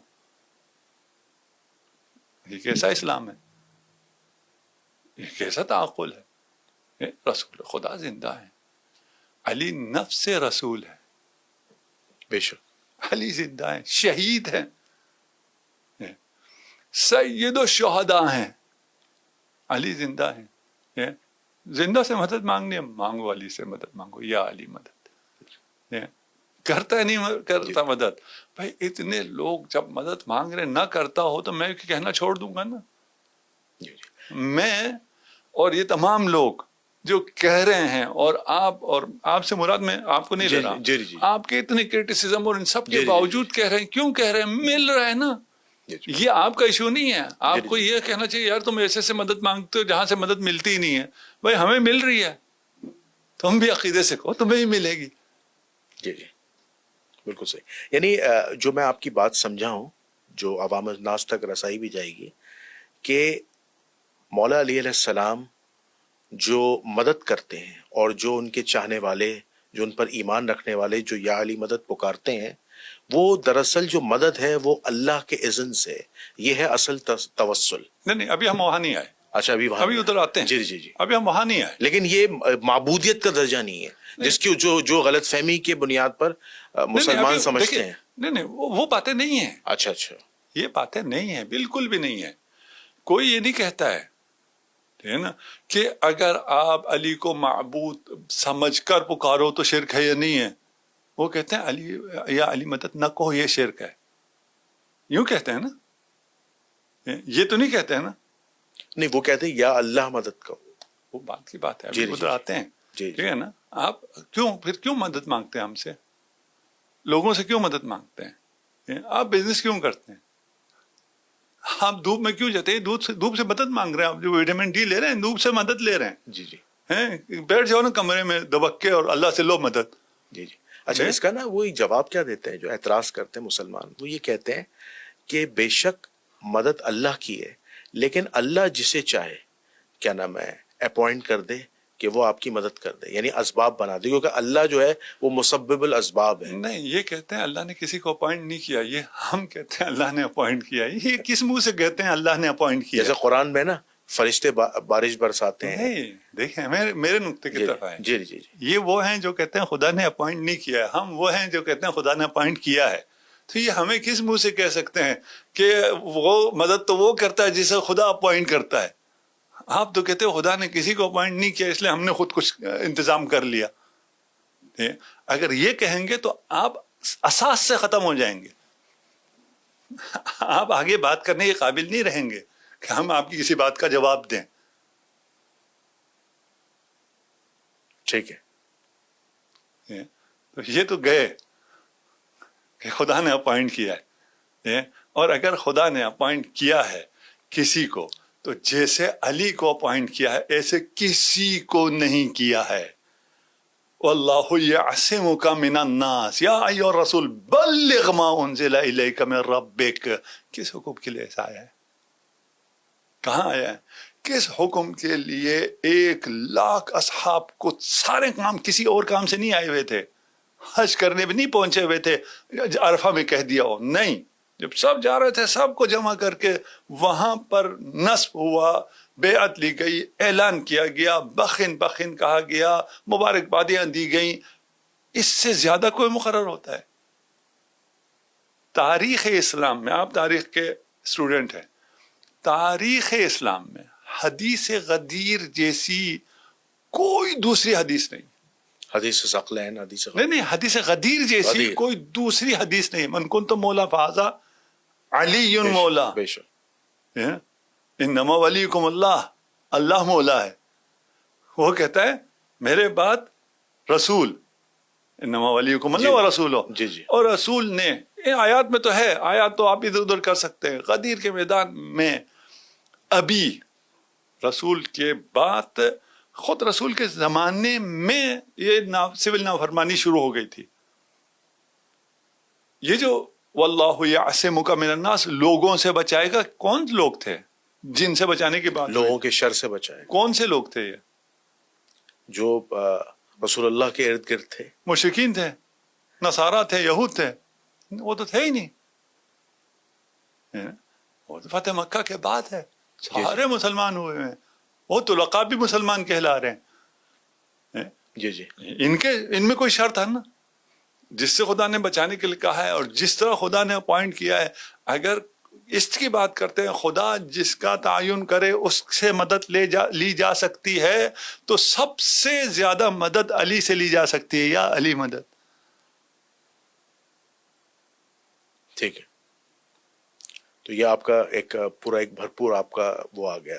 یہ کیسا اسلام ہے؟ یہ کیسا تعقل ہے؟ رسول خدا زندہ ہے. علی نفس رسول ہے. بے شک. علی زندہ ہے، شہید ہے، سید الشہداء ہیں. علی زندہ ہے. زندہ سے مدد مانگنی ہے، مانگو علی سے مدد مانگو، یا علی مدد. کرتا نہیں کرتا مدد. بھائی اتنے لوگ جب مدد مانگ رہے نہ کرتا ہو تو میں کہنا چھوڑ دوں گا نا؟ جی جی. میں اور یہ تمام لوگ جو کہہ رہے ہیں، اور آپ سے مراد میں آپ کو نہیں لے رہا، جی جی. آپ کے اتنے کرٹیسزم اور ان سب کے جی جی. باوجود کہہ رہے ہیں. کیوں کہہ رہے ہیں؟ مل رہا ہے نا. یہ آپ کا ایشو نہیں ہے. آپ کو یہ کہنا چاہیے یار تم ایسے سے مدد مانگتے ہو جہاں سے مدد ملتی ہی نہیں ہے. بھائی ہمیں مل رہی ہے، تم بھی عقیدے سے کہو تمہیں ہی ملے گی. جی جی بالکل صحیح. یعنی جو میں آپ کی بات سمجھا ہوں، جو عوام الناس تک رسائی بھی جائے گی، کہ مولا علی علیہ السلام جو مدد کرتے ہیں اور جو ان کے چاہنے والے، جو ان پر ایمان رکھنے والے جو یا علی مدد پکارتے ہیں، وہ دراصل جو مدد ہے وہ اللہ کے اذن سے. یہ ہے اصل توسل. نہیں ابھی ہم وہاں نہیں آئے. اچھا ابھی ادھر آتے ہیں. جی جی جی. ابھی ہم وہاں نہیں آئے. لیکن یہ معبودیت کا درجہ نہیں ہے جس کی جو غلط فہمی کے بنیاد پر مسلمان سمجھتے ہیں. نہیں وہ باتیں نہیں ہیں. اچھا اچھا. یہ باتیں نہیں ہیں، بالکل بھی نہیں ہیں. کوئی یہ نہیں کہتا ہے نا کہ اگر آپ علی کو معبود سمجھ کر پکارو تو شرک ہے یا نہیں ہے. وہ کہتے ہیں علی یا علی مدد نہ کہو یہ شرک ہے. یوں کہتے ہیں نا، یہ تو نہیں کہتے ہیں نا. نہیں وہ کہتے ہیں یا اللہ مدد کرو. وہ بات کی بات ہے. جی ادھر آتے ہیں. جی ٹھیک ہے نا. آپ کیوں مدد مانگتے ہیں ہم سے؟ لوگوں سے کیوں مدد مانگتے ہیں؟ آپ بزنس کیوں کرتے ہیں؟ آپ دھوپ میں کیوں جاتے ہیں؟ دھوپ سے مدد مانگ رہے ہیں. آپ جو وٹامن ڈی لے رہے ہیں دھوپ سے مدد لے رہے ہیں. جی جی. بیٹھ جاؤ نا کمرے میں دبک کے اور اللہ سے لو مدد. جی جی. اچھا اس کا نا وہی جواب کیا دیتے ہیں جو اعتراض کرتے ہیں مسلمان؟ وہ یہ کہتے ہیں کہ بے شک مدد اللہ کی ہے، لیکن اللہ جسے چاہے کیا نام ہے اپوائنٹ کر دے کہ وہ آپ کی مدد کر دے، یعنی اسباب بنا دے، کیونکہ اللہ جو ہے وہ مسبب الاسباب ہے. نہیں یہ کہتے ہیں اللہ نے کسی کو اپوائنٹ نہیں کیا، یہ ہم کہتے ہیں اللہ نے اپوائنٹ کیا. یہ کس منہ سے کہتے ہیں اللہ نے اپوائنٹ کیا؟ جیسے قرآن میں نا فرشتے بارش برساتے ہیں. دیکھیں میرے نقطے کی طرف آئے. جی جی جی. یہ وہ ہیں جو کہتے ہیں خدا نے اپوائنٹ نہیں کیا ہے، ہم وہ ہیں جو کہتے ہیں خدا نے اپوائنٹ کیا ہے. تو یہ ہمیں کس منہ سے کہہ سکتے ہیں کہ وہ مدد تو وہ کرتا ہے جسے خدا اپوائنٹ کرتا ہے. آپ تو کہتے ہیں خدا نے کسی کو اپوائنٹ نہیں کیا اس لیے ہم نے خود کچھ انتظام کر لیا. اگر یہ کہیں گے تو آپ اساس سے ختم ہو جائیں گے. آپ آگے بات کرنے کے قابل نہیں رہیں گے کہ ہم آپ کی کسی بات کا جواب دیں. ٹھیک ہے. تو یہ تو گئے کہ خدا نے اپوائنٹ کیا ہے. اور اگر خدا نے اپوائنٹ کیا ہے کسی کو تو جیسے علی کو اپوائنٹ کیا ہے ایسے کسی کو نہیں کیا ہے. واللہ یعصمک من الناس یا ایھا الرسول بلغ ما انزل الیک من ربک. کس حکم کے لیے ایسا آیا ہے؟ کہاں آیا ہے کس حکم کے لیے 1,00,000 اصحاب کو سارے کام کسی اور کام سے نہیں آئے ہوئے تھے, حج کرنے بھی نہیں پہنچے ہوئے تھے, عرفہ میں کہہ دیا ہو, نہیں, جب سب جا رہے تھے سب کو جمع کر کے وہاں پر نصب ہوا, بیعت لی گئی, اعلان کیا گیا, بخن بخن کہا گیا, مبارکبادیاں دی گئیں. اس سے زیادہ کوئی مقرر ہوتا ہے؟ تاریخ اسلام میں, آپ تاریخ کے اسٹوڈنٹ ہیں, تاریخ اسلام میں حدیث غدیر جیسی کوئی دوسری حدیث نہیں. حدیث ثقلین, حدیث نہیں, حدیث غدیر جیسی غدیر. کوئی دوسری حدیث نہیں. من کنت مولا فہذا علی مولا, بے شک. انما ولیکم اللہ, اللہ مولا ہے. وہ کہتا ہے میرے بعد رسول, انما ولیکم اللہ و رسول ہو. جی جی. اور رسول نے آیات میں تو ہے, آیات تو آپ ادھر ادھر کر سکتے ہیں. غدیر کے میدان میں ابھی رسول کے بعد خود رسول کے زمانے میں یہ سول نافرمانی شروع ہو گئی تھی. یہ جو واللہ یعصمک من الناس, لوگوں سے بچائے گا, کون لوگ تھے جن سے بچانے کی بات؟ لوگوں کے شر سے بچائے. کون سے لوگ تھے یہ؟ جو رسول اللہ کے ارد گرد تھے. مشرکین تھے, نصارہ تھے, یہود تھے, وہ تو تھے ہی نہیں. وہ تو فتح مکہ کے بعد ہے, سارے مسلمان ہوئے ہیں, وہ تو لقب بھی مسلمان کہلا رہے ہیں. جی جی. ان میں کوئی شر تھا نا, جس سے خدا نے بچانے کے لیے کہا ہے, اور جس طرح خدا نے اپوائنٹ کیا ہے. اگر اس کی بات کرتے ہیں, خدا جس کا تعین کرے اس سے مدد لی جا سکتی ہے, تو سب سے زیادہ مدد علی سے لی جا سکتی ہے. یا علی مدد. ٹھیک ہے, تو یہ آپ کا ایک پورا ایک بھرپور آپ کا وہ آ گیا,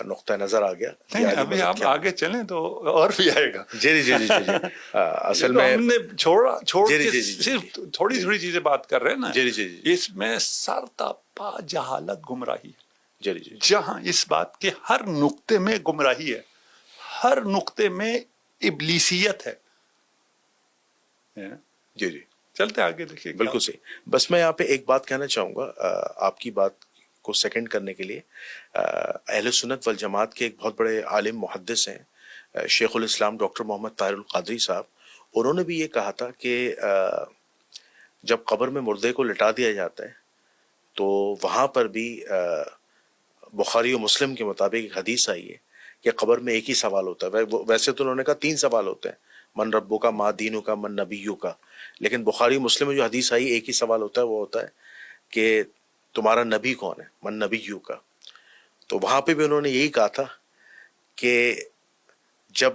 نقطہ نظر آ گیا. ابھی آپ آگے چلیں تو اور بھی آئے گا. جی جی جی جی جی. اصل میں ہم نے چھوڑ کے صرف تھوڑی تھوڑی چیزیں بات کر رہے ہیں نا. جی جی جی. اس میں سر تاپا جہالت گمراہی ہے. جی جی. جہاں اس بات کے ہر نقطے میں گمراہی ہے, ہر نقطے میں ابلیسیت ہے. جی جی. چلتے آگے دیکھیے. بالکل صحیح. بس میں یہاں پہ ایک بات کہنا چاہوں گا آپ کی بات کو سیکنڈ کرنے کے لیے. اہل سنت والجماعت کے ایک بہت بڑے عالم محدث ہیں شیخ الاسلام ڈاکٹر محمد طاہر القادری صاحب. انہوں نے بھی یہ کہا تھا کہ جب قبر میں مردے کو لٹا دیا جاتا ہے تو وہاں پر بھی بخاری و مسلم کے مطابق ایک حدیث آئی ہے کہ قبر میں ایک ہی سوال ہوتا ہے. ویسے تو انہوں نے کہا 3 سوال ہوتے ہیں, من ربو کا, ما دینو کا, من نبیو کا, لیکن بخاری مسلم میں جو حدیث آئی ایک ہی سوال ہوتا ہے, وہ ہوتا ہے کہ تمہارا نبی کون ہے, من نبیو کا. تو وہاں پہ بھی انہوں نے یہی کہا تھا کہ جب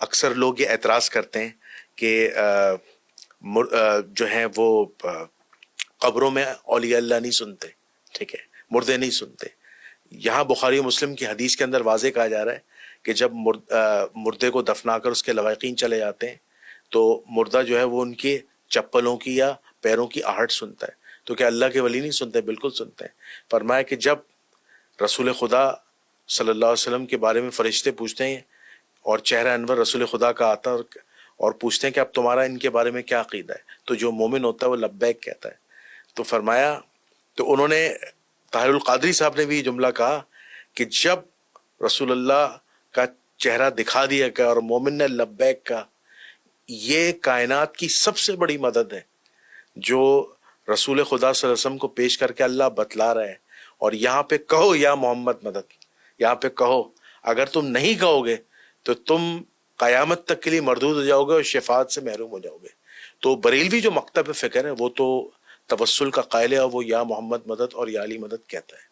اکثر لوگ یہ اعتراض کرتے ہیں کہ جو ہیں وہ قبروں میں اولیاء اللہ نہیں سنتے, ٹھیک ہے, مردے نہیں سنتے. یہاں بخاری و مسلم کی حدیث کے اندر واضح کہا جا رہا ہے کہ جب مردے کو دفنا کر اس کے لواحقین چلے جاتے ہیں تو مردہ جو ہے وہ ان کے چپلوں کی یا پیروں کی آہٹ سنتا ہے. تو کیا اللہ کے ولی نہیں سنتے؟ بالکل سنتے ہیں. فرمایا کہ جب رسول خدا صلی اللہ علیہ وسلم کے بارے میں فرشتے پوچھتے ہیں اور چہرہ انور رسول خدا کا آتا اور پوچھتے ہیں کہ اب تمہارا ان کے بارے میں کیا عقیدہ ہے, تو جو مومن ہوتا ہے وہ لبیک کہتا ہے. تو فرمایا, تو انہوں نے طاہر القادری صاحب نے بھی یہ جملہ کہا کہ جب رسول اللہ کا چہرہ دکھا دیا گیا اور مومن نے لبیک کہا, یہ کائنات کی سب سے بڑی مدد ہے جو رسول خدا صلی اللہ علیہ وسلم کو پیش کر کے اللہ بتلا رہا ہے. اور یہاں پہ کہو یا محمد مدد, یہاں پہ کہو. اگر تم نہیں کہو گے تو تم قیامت تک کے لیے مردود ہو جاؤ گے اور شفاعت سے محروم ہو جاؤ گے. تو بریلوی جو مکتب فکر ہے وہ تو توسل کا قائل ہے, اور وہ یا محمد مدد اور یا علی مدد کہتا ہے.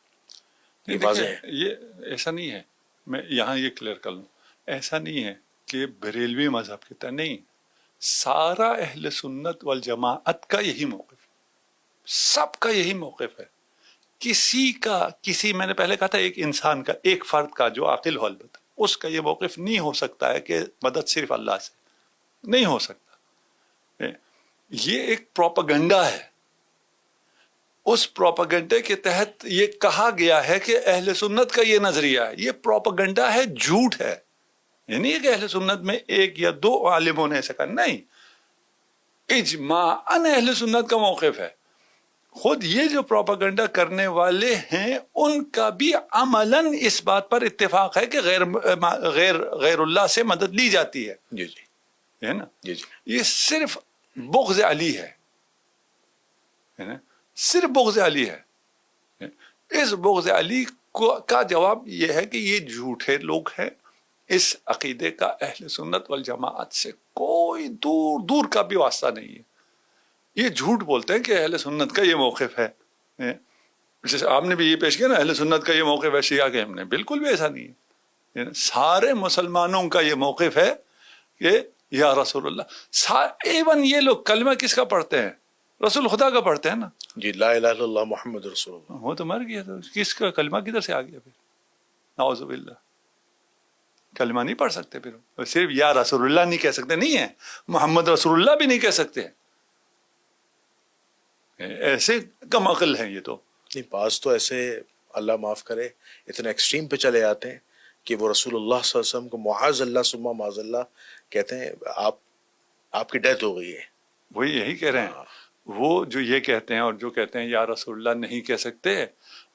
یہ واضح ہے. یہ ایسا نہیں ہے, میں یہاں یہ کلیئر کر لوں, ایسا نہیں ہے کہ بریلوی مذہب کہتا ہے, نہیں, سارا اہل سنت والجماعت کا یہی موقف, سب کا یہی موقف ہے. کسی میں نے پہلے کہا تھا ایک انسان کا, ایک فرد کا جو عاقل ہو, البتہ اس کا یہ موقف نہیں ہو سکتا ہے کہ مدد صرف اللہ سے, نہیں ہو سکتا. یہ ایک پروپیگنڈا ہے. اس پروپیگنڈے کے تحت یہ کہا گیا ہے کہ اہل سنت کا یہ نظریہ ہے. یہ پروپیگنڈا ہے, جھوٹ ہے. یہ نہیں ہے کہ اہل سنت میں 1 یا 2 عالموں نے ایسا کہا, نہیں, اجماعاً اہل سنت کا موقف ہے. خود یہ جو پروپیگنڈا کرنے والے ہیں ان کا بھی عملاً اس بات پر اتفاق ہے کہ غیر اللہ سے مدد لی جاتی ہے. جی جی ہے نا. جی جی یہ صرف بغض علی ہے نا؟ صرف بغض علی ہے. اس بغض علی کا جواب یہ ہے کہ یہ جھوٹے لوگ ہیں. اس عقیدے کا اہل سنت والجماعت سے کوئی دور دور کا بھی واسطہ نہیں ہے. یہ جھوٹ بولتے ہیں کہ اہل سنت کا یہ موقف ہے. جیسے آپ نے بھی یہ پیش کیا نا اہل سنت کا یہ موقف ہے شیعہ کے، ہم نے بالکل بھی ایسا نہیں ہے. سارے مسلمانوں کا یہ موقف ہے کہ یا رسول اللہ. ایون یہ لوگ کلمہ کس کا پڑھتے ہیں؟ رسول خدا کا پڑھتے ہیں نا. جی لا الہ الا اللہ محمد رسول اللہ. وہ تو مر گیا تو کس کا کلمہ کدھر سے آ گیا پھر؟ نعوذ باللہ. کلمہ نہیں پڑھ سکتے پھر. صرف یا رسول اللہ نہیں کہہ سکتے، نہیں ہے محمد رسول اللہ بھی نہیں کہہ سکتے. ایسے کم عقل ہیں یہ تو. نہیں بعض تو ایسے اللہ معاف کرے اتنے ایکسٹریم پہ چلے جاتے ہیں کہ وہ رسول اللہ صلی اللہ علیہ وسلم کو معاذ اللہ ثم معاذ اللہ کہتے ہیں آپ کی ڈیتھ ہو گئی ہے. وہی یہی کہہ رہے ہیں. وہ جو یہ کہتے ہیں اور جو کہتے ہیں یا رسول اللہ نہیں کہہ سکتے،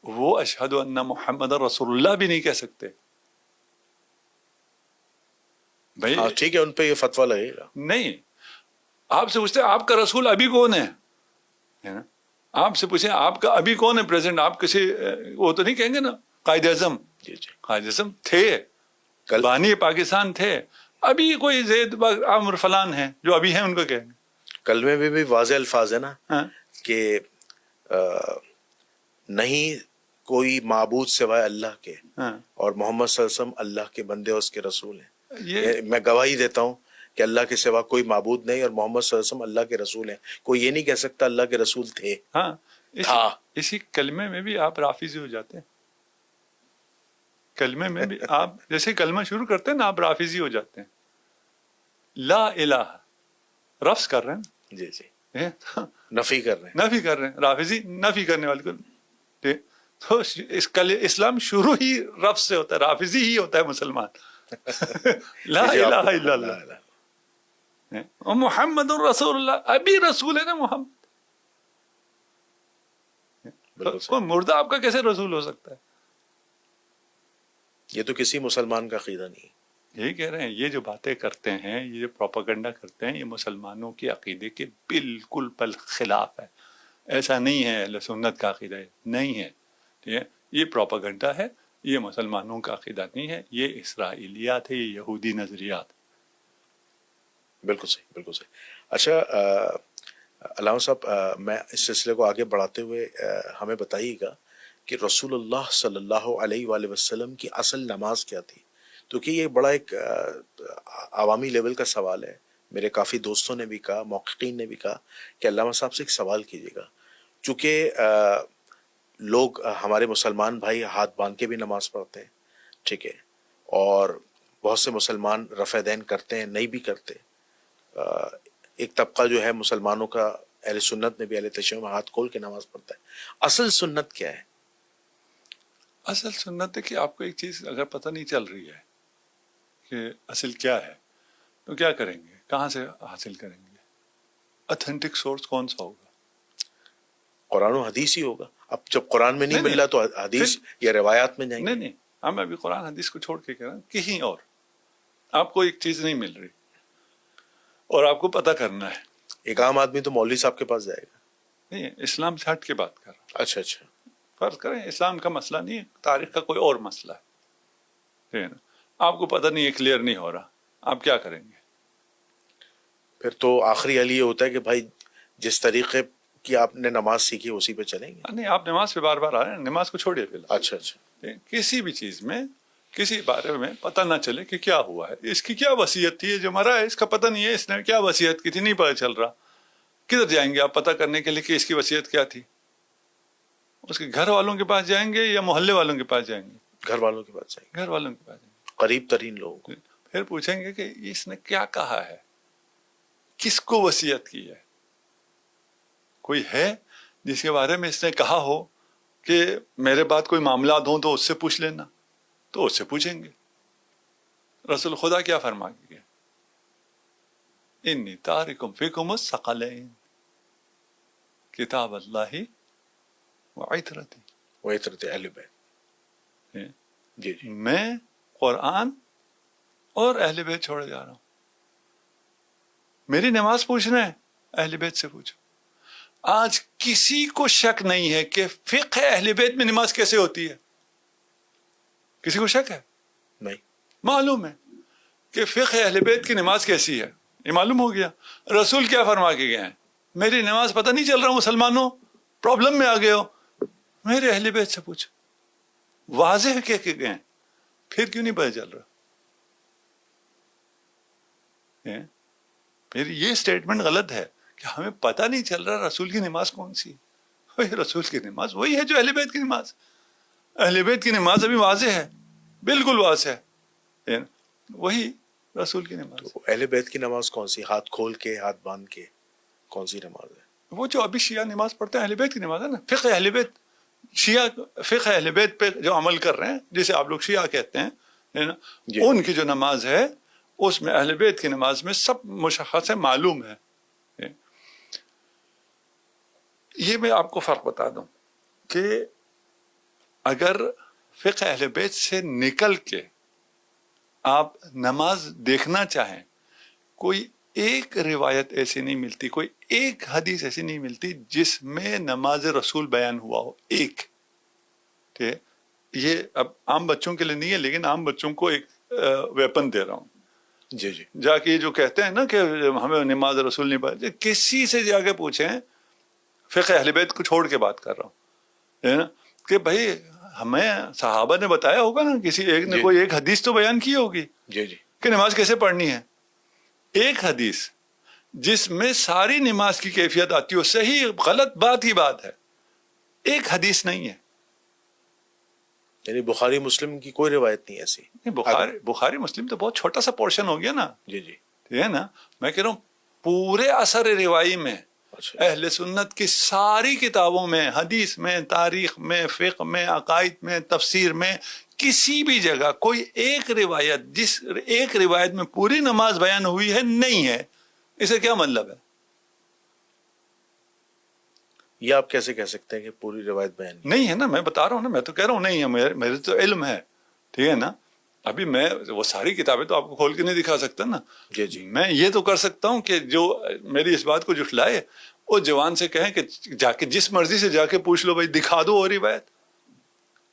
وہ اشہد ان محمد رسول اللہ بھی نہیں کہہ سکتے. بھائی ٹھیک ہے ان پہ یہ فتویٰ لگے گا. نہیں، آپ سے پوچھتے ہیں آپ کا رسول ابھی کون ہے نا؟ آپ سے پوچھیں آپ کا ابھی کون ہے پریزنٹ، آپ کسی وہ تو نہیں کہیں گے نا قائد اعظم. جی جی قائد اعظم تھے، بانی پاکستان تھے. ابھی کوئی زید عمر فلان ہیں جو ابھی ہیں، ان کو کہیں گے. کلمے میں بھی واضح الفاظ ہے نا ہاں. کہ نہیں کوئی معبود سوائے اللہ کے ہاں. اور محمد صلی اللہ علیہ وسلم اللہ کے بندے اور اس کے رسول ہیں. یہ میں گواہی دیتا ہوں کہ اللہ کے سوا کوئی معبود نہیں اور محمد صلی اللہ علیہ وسلم اللہ کے رسول ہیں. کوئی یہ نہیں کہہ سکتا اللہ کے رسول تھے. ہاں تھا. اسی کلمے میں بھی آپ رافضی ہو جاتے ہیں. کلمے میں بھی آپ جیسے کلمہ شروع کرتے ہیں نا آپ رافضی ہو جاتے ہیں. لا الہ رفض کر رہے ہیں، جی جی نفی کر رہے ہیں. نفی کر رہے ہیں. رافضی نفی کرنے والے کو تو اسلام شروع ہی رفض سے ہوتا ہے. رافضی ہی ہوتا ہے مسلمان. لا الہ الا اللہ اور محمد الرسول اللہ. ابھی رسول ہے نا محمد. کوئی مردہ آپ کا کیسے رسول ہو سکتا ہے؟ یہ تو کسی مسلمان کا عقیدہ نہیں. یہی کہہ رہے ہیں یہ جو باتیں کرتے ہیں، یہ جو پروپیگنڈا کرتے ہیں، یہ مسلمانوں کے عقیدے کے بالکل خلاف ہے. ایسا نہیں ہے اہل سنت کا عقیدہ نہیں ہے. ٹھیک ہے، یہ پروپیگنڈا ہے، یہ مسلمانوں کا عقیدہ نہیں ہے. یہ اسرائیلیات ہے، یہ یہودی نظریات. بالکل صحیح بالکل صحیح. اچھا علامہ صاحب میں اس سلسلے کو آگے بڑھاتے ہوئے ہمیں بتائیے گا کہ رسول اللہ صلی اللہ علیہ وآلہ وسلم کی اصل نماز کیا تھی؟ تو کہ یہ بڑا ایک عوامی لیول کا سوال ہے. میرے کافی دوستوں نے بھی کہا، محققین نے بھی کہا کہ علامہ صاحب سے ایک سوال کیجیے گا. چونکہ لوگ ہمارے مسلمان بھائی ہاتھ باندھ کے بھی نماز پڑھتے ہیں، ٹھیک ہے، اور بہت سے مسلمان رفع دین کرتے ہیں، نہیں بھی کرتے. ایک طبقہ جو ہے مسلمانوں کا اہل سنت میں بھی اہل تشیع میں ہاتھ کھول کے نماز پڑھتا ہے. اصل سنت کیا ہے؟ اصل سنت ہے کہ آپ کو ایک چیز اگر پتہ نہیں چل رہی ہے کہ اصل کیا ہے تو کیا کریں گے؟ کہاں سے حاصل کریں گے؟ اتھینٹک سورس کون سا ہوگا؟ قرآن و حدیث ہی ہوگا. اب جب قرآن میں نہیں مل رہا تو حدیث یا روایات میں جائیں گے. نہیں، ہم ابھی قرآن حدیث کو چھوڑ کے کہہ رہے ہیں کہیں اور آپ کو ایک چیز نہیں مل رہی اور آپ کو پتہ کرنا ہے. ایک عام آدمی تو مولوی صاحب کے پاس جائے گا. نہیں، اسلام سے ہٹ کے بات کر رہا ہوں. اچھا اچھا. فرض کریں اسلام کا مسئلہ نہیں ہے، تاریخ کا کوئی اور مسئلہ ہے، آپ کو پتہ نہیں ہے، کلیئر نہیں ہو رہا، آپ کیا کریں گے؟ پھر تو آخری حل یہ ہوتا ہے کہ بھائی جس طریقے کی آپ نے نماز سیکھی اسی پہ چلیں گے. نہیں، آپ نماز پہ بار بار آ رہے ہیں، نماز کو چھوڑیے فی الحال. اچھا اچھا. کسی بھی چیز میں کسی بارے میں پتہ نہ چلے کہ کیا ہوا ہے، اس کی کیا وصیت تھی، جو مرا ہے اس کا پتہ نہیں ہے، اس نے کیا وصیت کی تھی نہیں پتہ چل رہا. کدھر جائیں گے آپ پتہ کرنے کے لیے کہ اس کی وصیت کیا تھی؟ اس کے گھر والوں کے پاس جائیں گے یا محلے والوں کے پاس جائیں گے؟ گھر والوں کے پاس جائیں گے. گھر والوں کے پاس جائیں گے، قریب ترین لوگوں کو. پھر پوچھیں گے کہ اس نے کیا کہا ہے، کس کو وصیت کی ہے. کوئی ہے جس کے بارے میں اس نے کہا ہو کہ میرے بعد کوئی معاملات ہوں تو اس سے پوچھ لینا، تو اس سے پوچھیں گے. رسول خدا کیا فرما گئے؟ انی تارکم فیکم الثقلین، کتاب اللہ وعترتی، وعترت اہل بیت. جی جی. میں قرآن اور اہل بیت چھوڑے جا رہا ہوں. میری نماز پوچھنا ہے اہل بیت سے پوچھو. آج کسی کو شک نہیں ہے کہ فقہ اہل بیت میں نماز کیسے ہوتی ہے. کسی کو شک ہے؟ نہیں. معلوم ہے کہ فقہ اہل بیت کی نماز کیسی ہے، یہ معلوم ہو گیا. رسول کیا فرما کے گئے ہیں. میری نماز پتہ نہیں چل رہا مسلمانوں، پرابلم میں آ گئے ہو، میرے اہل بیت سے پوچھو. واضح کہہ کے گئے ہیں، پھر کیوں نہیں پتہ چل رہا؟ پھر یہ سٹیٹمنٹ غلط ہے کہ ہمیں پتہ نہیں چل رہا رسول کی نماز کون سی ہے. رسول کی نماز وہی ہے جو اہل بیت کی نماز. اہل بیت کی نماز ابھی واضح ہے، بالکل واضح ہے، وہی رسول کی نماز. تو اہل بیت کی نماز کون سی؟ ہاتھ کھول کے، ہاتھ باندھ کے، کون سی نماز ہے؟ وہ جو ابھی شیعہ نماز پڑھتے ہیں اہل بیت کی نماز ہے نا. فقہ اہل بیت، شیعہ فقہ اہل بیت پہ جو عمل کر رہے ہیں جسے آپ لوگ شیعہ کہتے ہیں نا، ان کی جو نماز ہے اس میں اہل بیت کی نماز میں سب مشخص ہے، معلوم ہے. یہ میں آپ کو فرق بتا دوں کہ اگر فقہ اہل بیت سے نکل کے آپ نماز دیکھنا چاہیں، کوئی ایک روایت ایسی نہیں ملتی، کوئی ایک حدیث ایسی نہیں ملتی جس میں نماز رسول بیان ہوا ہو. ایک ٹھیک. یہ اب عام بچوں کے لیے نہیں ہے، لیکن عام بچوں کو ایک ویپن دے رہا ہوں. جی جی. جا کے جو کہتے ہیں نا کہ ہمیں نماز رسول نہیں پڑھی، کسی سے جا کے پوچھیں، فقہ اہل بیت کو چھوڑ کے بات کر رہا ہوں، ہے نا، کہ بھائی ہمیں صحابہ نے بتایا ہوگا نا، کسی ایک نے کوئی ایک حدیث تو بیان کی ہوگی جی جی کہ نماز کیسے پڑھنی ہے. ایک حدیث جس میں ساری نماز کی کیفیت آتی ہو، صحیح غلط بات ہی بات ہے، ایک حدیث نہیں ہے. یعنی بخاری مسلم کی کوئی روایت نہیں ایسی؟ بخاری مسلم تو بہت چھوٹا سا پورشن ہو گیا نا. جی جی. ٹھیک ہے نا. میں کہہ رہا ہوں پورے اثر روائی میں اہل سنت کی ساری کتابوں میں، حدیث میں، تاریخ میں، فقہ میں، عقائد میں، تفسیر میں، کسی بھی جگہ کوئی ایک روایت، جس ایک روایت میں پوری نماز بیان ہوئی ہے، نہیں ہے. اسے کیا مطلب ہے؟ یہ آپ کیسے کہہ سکتے ہیں کہ پوری روایت بیان نہیں ہے نا. میں بتا رہا ہوں نا، میں تو کہہ رہا ہوں نہیں ہے، میرے تو علم ہے. ٹھیک ہے نا. ابھی میں وہ ساری کتابیں تو آپ کو کھول کے نہیں دکھا سکتا نا. جی جی. میں یہ تو کر سکتا ہوں کہ جو میری اس بات کو جھٹلائے وہ جوان سے کہیں کہ جا کے جس مرضی سے جا کے پوچھ لو، بھائی دکھا دو وہ روایت،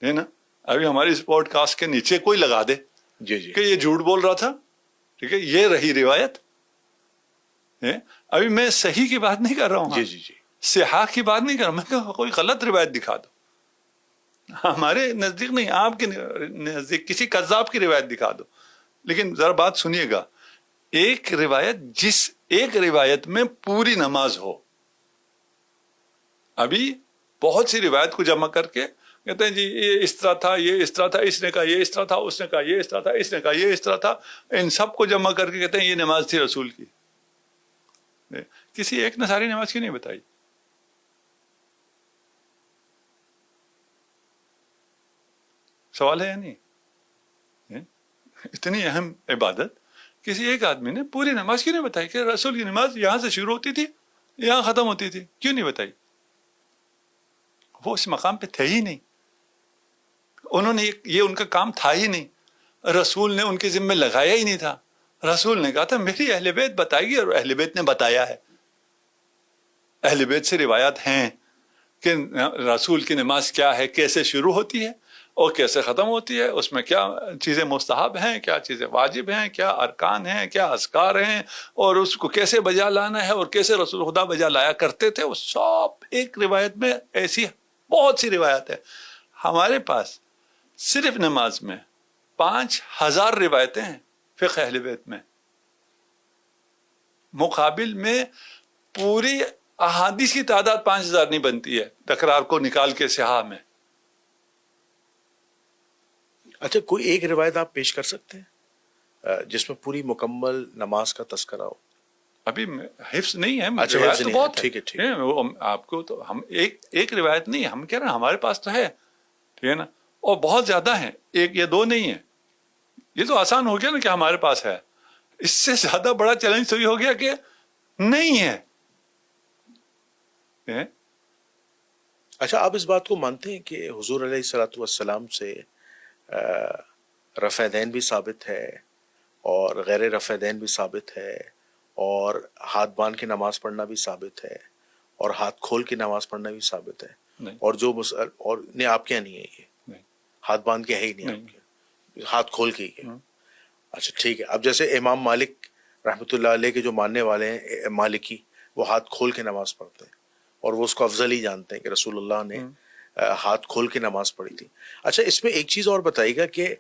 ہے نا. ابھی ہماری اس پوڈ کاسٹ کے نیچے کوئی لگا دے جی جی کہ یہ جھوٹ بول رہا تھا، ٹھیک ہے، یہ رہی روایت. ابھی میں صحیح کی بات نہیں کر رہا ہوں، جی جی جی، صحاح کی بات نہیں کر رہا. میں کہ کوئی غلط روایت دکھا دو. ہمارے نزدیک نہیں، آپ کے نزدیک کسی قذاب کی روایت دکھا دو. لیکن ذرا بات سنیے گا. ایک روایت، جس ایک روایت میں پوری نماز ہو. ابھی بہت سی روایت کو جمع کر کے کہتے ہیں جی یہ اس طرح تھا، یہ اس طرح تھا، اس نے کہا یہ اس طرح تھا، اس نے کہا یہ اس طرح تھا، اس نے کہا یہ اس طرح تھا. ان سب کو جمع کر کے کہتے ہیں یہ نماز تھی رسول کی. کسی ایک نے ساری نماز کیوں نہیں بتائی؟ سوال ہے یا نہیں؟ اتنی اہم عبادت کسی ایک آدمی نے پوری نماز کیوں نہیں بتائی کہ رسول کی نماز یہاں سے شروع ہوتی تھی، یہاں ختم ہوتی تھی؟ کیوں نہیں بتائی؟ وہ اس مقام پہ تھے ہی نہیں، انہوں نے یہ ان کا کام تھا ہی نہیں، رسول نے ان کے ذمہ لگایا ہی نہیں تھا. رسول نے کہا تھا میری اہل بیت بتائے گی، اور اہل بیت نے بتایا ہے. اہل بیت سے روایات ہیں کہ رسول کی نماز کیا ہے، کیسے شروع ہوتی ہے اور کیسے ختم ہوتی ہے، اس میں کیا چیزیں مستحب ہیں، کیا چیزیں واجب ہیں، کیا ارکان ہیں، کیا اذکار ہیں، اور اس کو کیسے بجا لانا ہے، اور کیسے رسول خدا بجا لایا کرتے تھے. وہ سب ایک روایت میں ایسی بہت سی روایت ہے. ہمارے پاس صرف نماز میں 5000 روایتیں ہیں فقہ اہل بیت میں، مقابل میں پوری احادیث کی تعداد 5000 نہیں بنتی ہے تکرار کو نکال کے صحاح میں. اچھا، کوئی ایک روایت آپ پیش کر سکتے ہیں جس میں پوری مکمل نماز کا تذکرہ ہو؟ ابھی حفظ نہیں ہے. اچھا، روایت حفظ تو نہیں بہت ہے. ٹھیک ہے، ٹھیک ہے. آپ کو تو ہم ایک روایت نہیں ہے، ہم کہہ رہے ہیں ہمارے پاس تو ہے، ٹھیک ہے نا، اور بہت زیادہ ہیں، ایک یا دو نہیں ہے. یہ تو آسان ہو گیا نا کہ ہمارے پاس ہے. اس سے زیادہ بڑا چیلنج تو یہ ہو گیا کہ نہیں ہے. اچھا، آپ اس بات کو مانتے ہیں کہ حضور علیہ الصلوۃ والسلام سے رفع دین بھی ثابت ہے اور غیر رفع دین بھی ثابت ہے اور ہاتھ باندھ کے نماز پڑھنا بھی ثابت ہے اور ہاتھ کھول کے نماز پڑھنا بھی ثابت ہے؟ نہیں اور جو اور نہیں، آپ کیا نہیں ہے یہ نہیں ہاتھ باندھ کے ہے ہی نہیں نہیں آپ کے، ہاتھ کھول کے ہی ہے؟ اچھا ٹھیک ہے. اب جیسے امام مالک رحمۃ اللہ علیہ کے جو ماننے والے ہیں مالکی، وہ ہاتھ کھول کے نماز پڑھتے ہیں اور وہ اس کو افضل ہی جانتے ہیں کہ رسول اللہ نے ہاتھ کھول کے نماز پڑھی تھی. اچھا، اس میں ایک چیز اور بتائیے گا کہ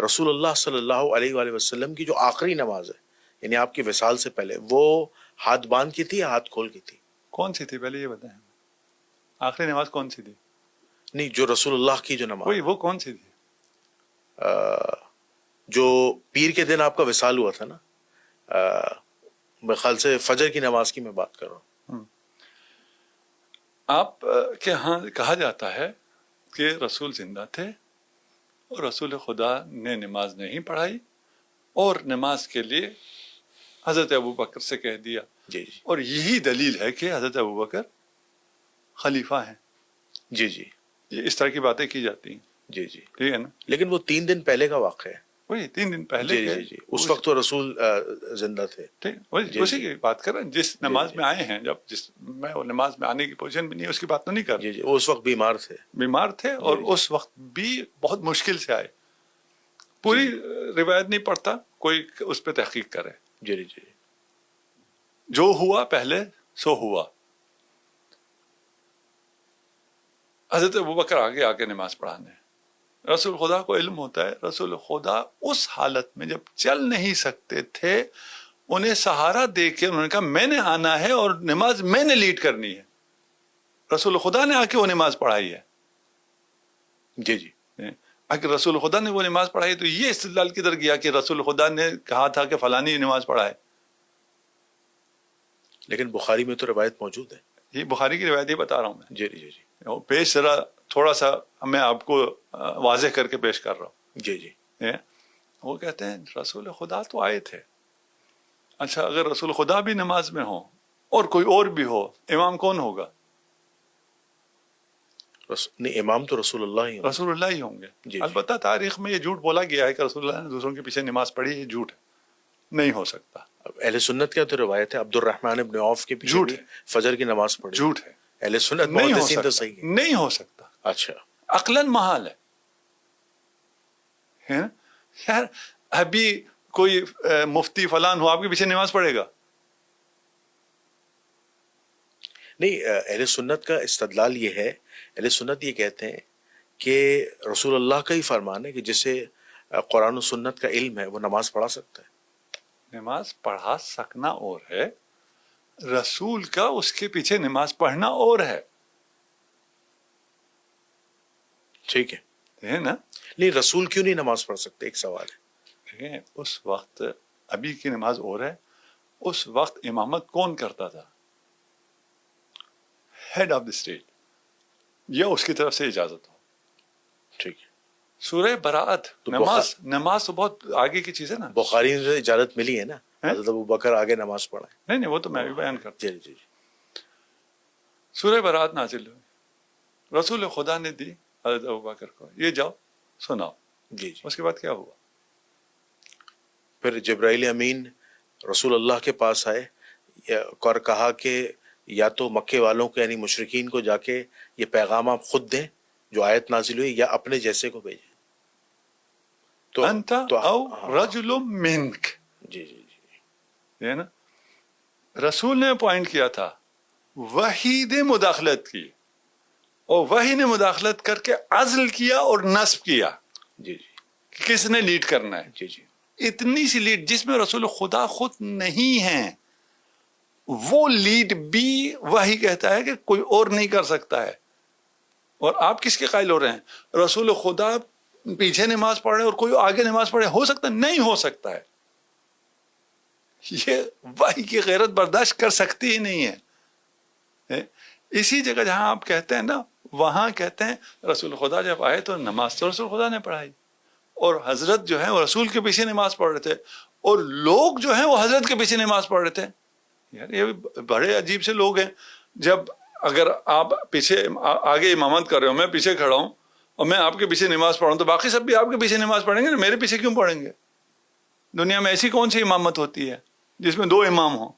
رسول اللہ صلی اللہ علیہ وآلہ وسلم کی جو آخری نماز ہے، یعنی آپ کی وصال سے پہلے، وہ ہاتھ باندھ کی تھی یا ہاتھ کھول کی تھی؟ کون سی تھی پہلے یہ بتائیں، آخری نماز کون سی تھی؟ نہیں، جو رسول اللہ کی جو نماز، وہی وہ کون سی تھی؟ جو پیر کے دن آپ کا وصال ہوا تھا نا، میرے خیال سے فجر کی نماز کی میں بات کر رہا ہوں. آپ کے ہاں کہا جاتا ہے کہ رسول زندہ تھے اور رسول خدا نے نماز نہیں پڑھائی اور نماز کے لیے حضرت ابو بکر سے کہہ دیا. جی جی اور یہی دلیل ہے کہ حضرت ابو بکر خلیفہ ہیں. جی جی یہ اس طرح کی باتیں کی جاتی ہیں. جی جی ٹھیک ہے نا؟ لیکن وہ 3 دن پہلے کا واقعہ ہے. وہی 3 دن پہلے جی کے جی جی اس وقت تو رسول زندہ تھے. اسی کی بات کر رہے ہیں. جس نماز میں آئے ہیں، جس میں وہ نماز میں آنے کی پوزیشن بھی نہیں، اس کی بات تو نہیں کر رہے. جی جی وہ اس وقت بیمار تھے. بیمار تھے اور اس وقت بھی بہت مشکل سے آئے. پوری روایت نہیں پڑھتا، کوئی اس پہ تحقیق کرے. جی جی جی جو ہوا پہلے سو ہوا. حضرت ابوبکر آگے آ کے نماز پڑھانے. رسول خدا کو علم ہوتا ہے. رسول خدا اس حالت میں جب چل نہیں سکتے تھے، انہیں سہارا دے کے انہوں نے کہا میں نے آنا ہے اور نماز میں نے لیڈ کرنی ہے. رسول خدا نے آ کے وہ نماز پڑھائی ہے. جی جی اگر رسول خدا نے وہ نماز پڑھائی تو یہ استدلال کدھر گیا کہ رسول خدا نے کہا تھا کہ فلانی نماز پڑھائے؟ لیکن بخاری میں تو روایت موجود ہے. یہ بخاری کی روایت ہی بتا رہا ہوں میں. جی جی جی پیش ذرا تھوڑا سا میں آپ کو واضح کر کے پیش کر رہا ہوں. جی جی وہ کہتے ہیں رسول خدا تو آئے تھے. اچھا، اگر رسول خدا بھی نماز میں ہو اور کوئی اور بھی ہو، امام کون ہوگا؟ نہیں، امام تو رسول اللہ ہی رسول اللہ ہی ہوں گے. جی البتہ تاریخ میں یہ جھوٹ بولا گیا ہے کہ رسول اللہ نے دوسروں کے پیچھے نماز پڑھی. یہ جھوٹ ہے، نہیں ہو سکتا. اہل سنت کا تو روایت ہے عبد الرحمن ابن عوف کے پیچھے بھی فجر کی نماز پڑھی. جھوٹ ہے، اہل سنت نہیں ہو محدثین تو سکتا. صحیح ہے. نہیں ہو سکتا. اچھا، عقلاً محال ہے نا؟ خیر، ابھی کوئی مفتی فلان ہو آپ کے پیچھے نماز پڑھے گا؟ نہیں، اہل سنت کا استدلال یہ ہے، اہل سنت یہ کہتے ہیں کہ رسول اللہ کا ہی فرمان ہے کہ جسے قرآن و سنت کا علم ہے وہ نماز پڑھا سکتا ہے. نماز پڑھا سکنا اور ہے، رسول کا اس کے پیچھے نماز پڑھنا اور ہے. ٹھیک ہے نا؟ نہیں، رسول کیوں نہیں نماز پڑھ سکتے؟ ایک سوال ہے. دیکھیں، اس وقت ابھی کی نماز اور ہے. اس وقت امامت کون کرتا تھا؟ ہیڈ آف دی اسٹیٹ، یا اس کی طرف سے اجازت ہو. ٹھیک ہے. سورہ براءت، نماز تو بہت آگے کی چیز ہے نا. بخاری سے اجازت ملی ہے نا، حضرت ابو بکر آگے نماز پڑھائے. نہیں وہ تو میں بھی بیان کرتا. جی جی سورہ براءت نازل ہوئی، رسول خدا نے دی حضرت ابو بکر کو، یہ جاؤ سناؤ. جی جی اس کے بعد کیا ہوا؟ پھر جبرائیل امین رسول اللہ کے پاس آئے اور کہا کہ یا تو مکے والوں کو یعنی مشرکین کو جا کے یہ پیغام آپ خود دیں جو آیت نازل ہوئی، یا اپنے جیسے کو بھیجیں. انت او رجل منک. جی جی جی ہے نا؟ رسول نے پوائنٹ کیا تھا، وحی نے مداخلت کی اور وحی نے مداخلت کر کے عزل کیا اور نصب کیا. جی جی کہ کس نے لیڈ کرنا ہے. جی جی اتنی سی لیڈ جس میں رسول خدا خود نہیں ہیں، وہ لیڈ بھی وحی کہتا ہے کہ کوئی اور نہیں کر سکتا ہے. اور آپ کس کے قائل ہو رہے ہیں؟ رسول خدا پیچھے نماز پڑھ رہے اور کوئی آگے نماز پڑھے. ہو سکتا نہیں ہو سکتا ہے. یہ وحی کی غیرت برداشت کر سکتی ہی نہیں ہے. اسی جگہ جہاں آپ کہتے ہیں نا، وہاں کہتے ہیں رسول خدا جب آئے تو نماز تو رسول خدا نے پڑھائی، اور حضرت جو ہے وہ رسول کے پیچھے نماز پڑھ رہے تھے، اور لوگ جو ہیں وہ حضرت کے پیچھے نماز پڑھ رہے تھے. یار یہ بڑے عجیب سے لوگ ہیں. جب اگر آپ پیچھے آگے امامت کر رہے ہو، میں پیچھے کھڑا ہوں اور میں آپ کے پیچھے نماز پڑھوں تو باقی سب بھی آپ کے پیچھے نماز پڑھیں گے، میرے پیچھے کیوں پڑھیں گے؟ دنیا میں ایسی کون سی امامت ہوتی ہے جس میں 2 امام ہوں؟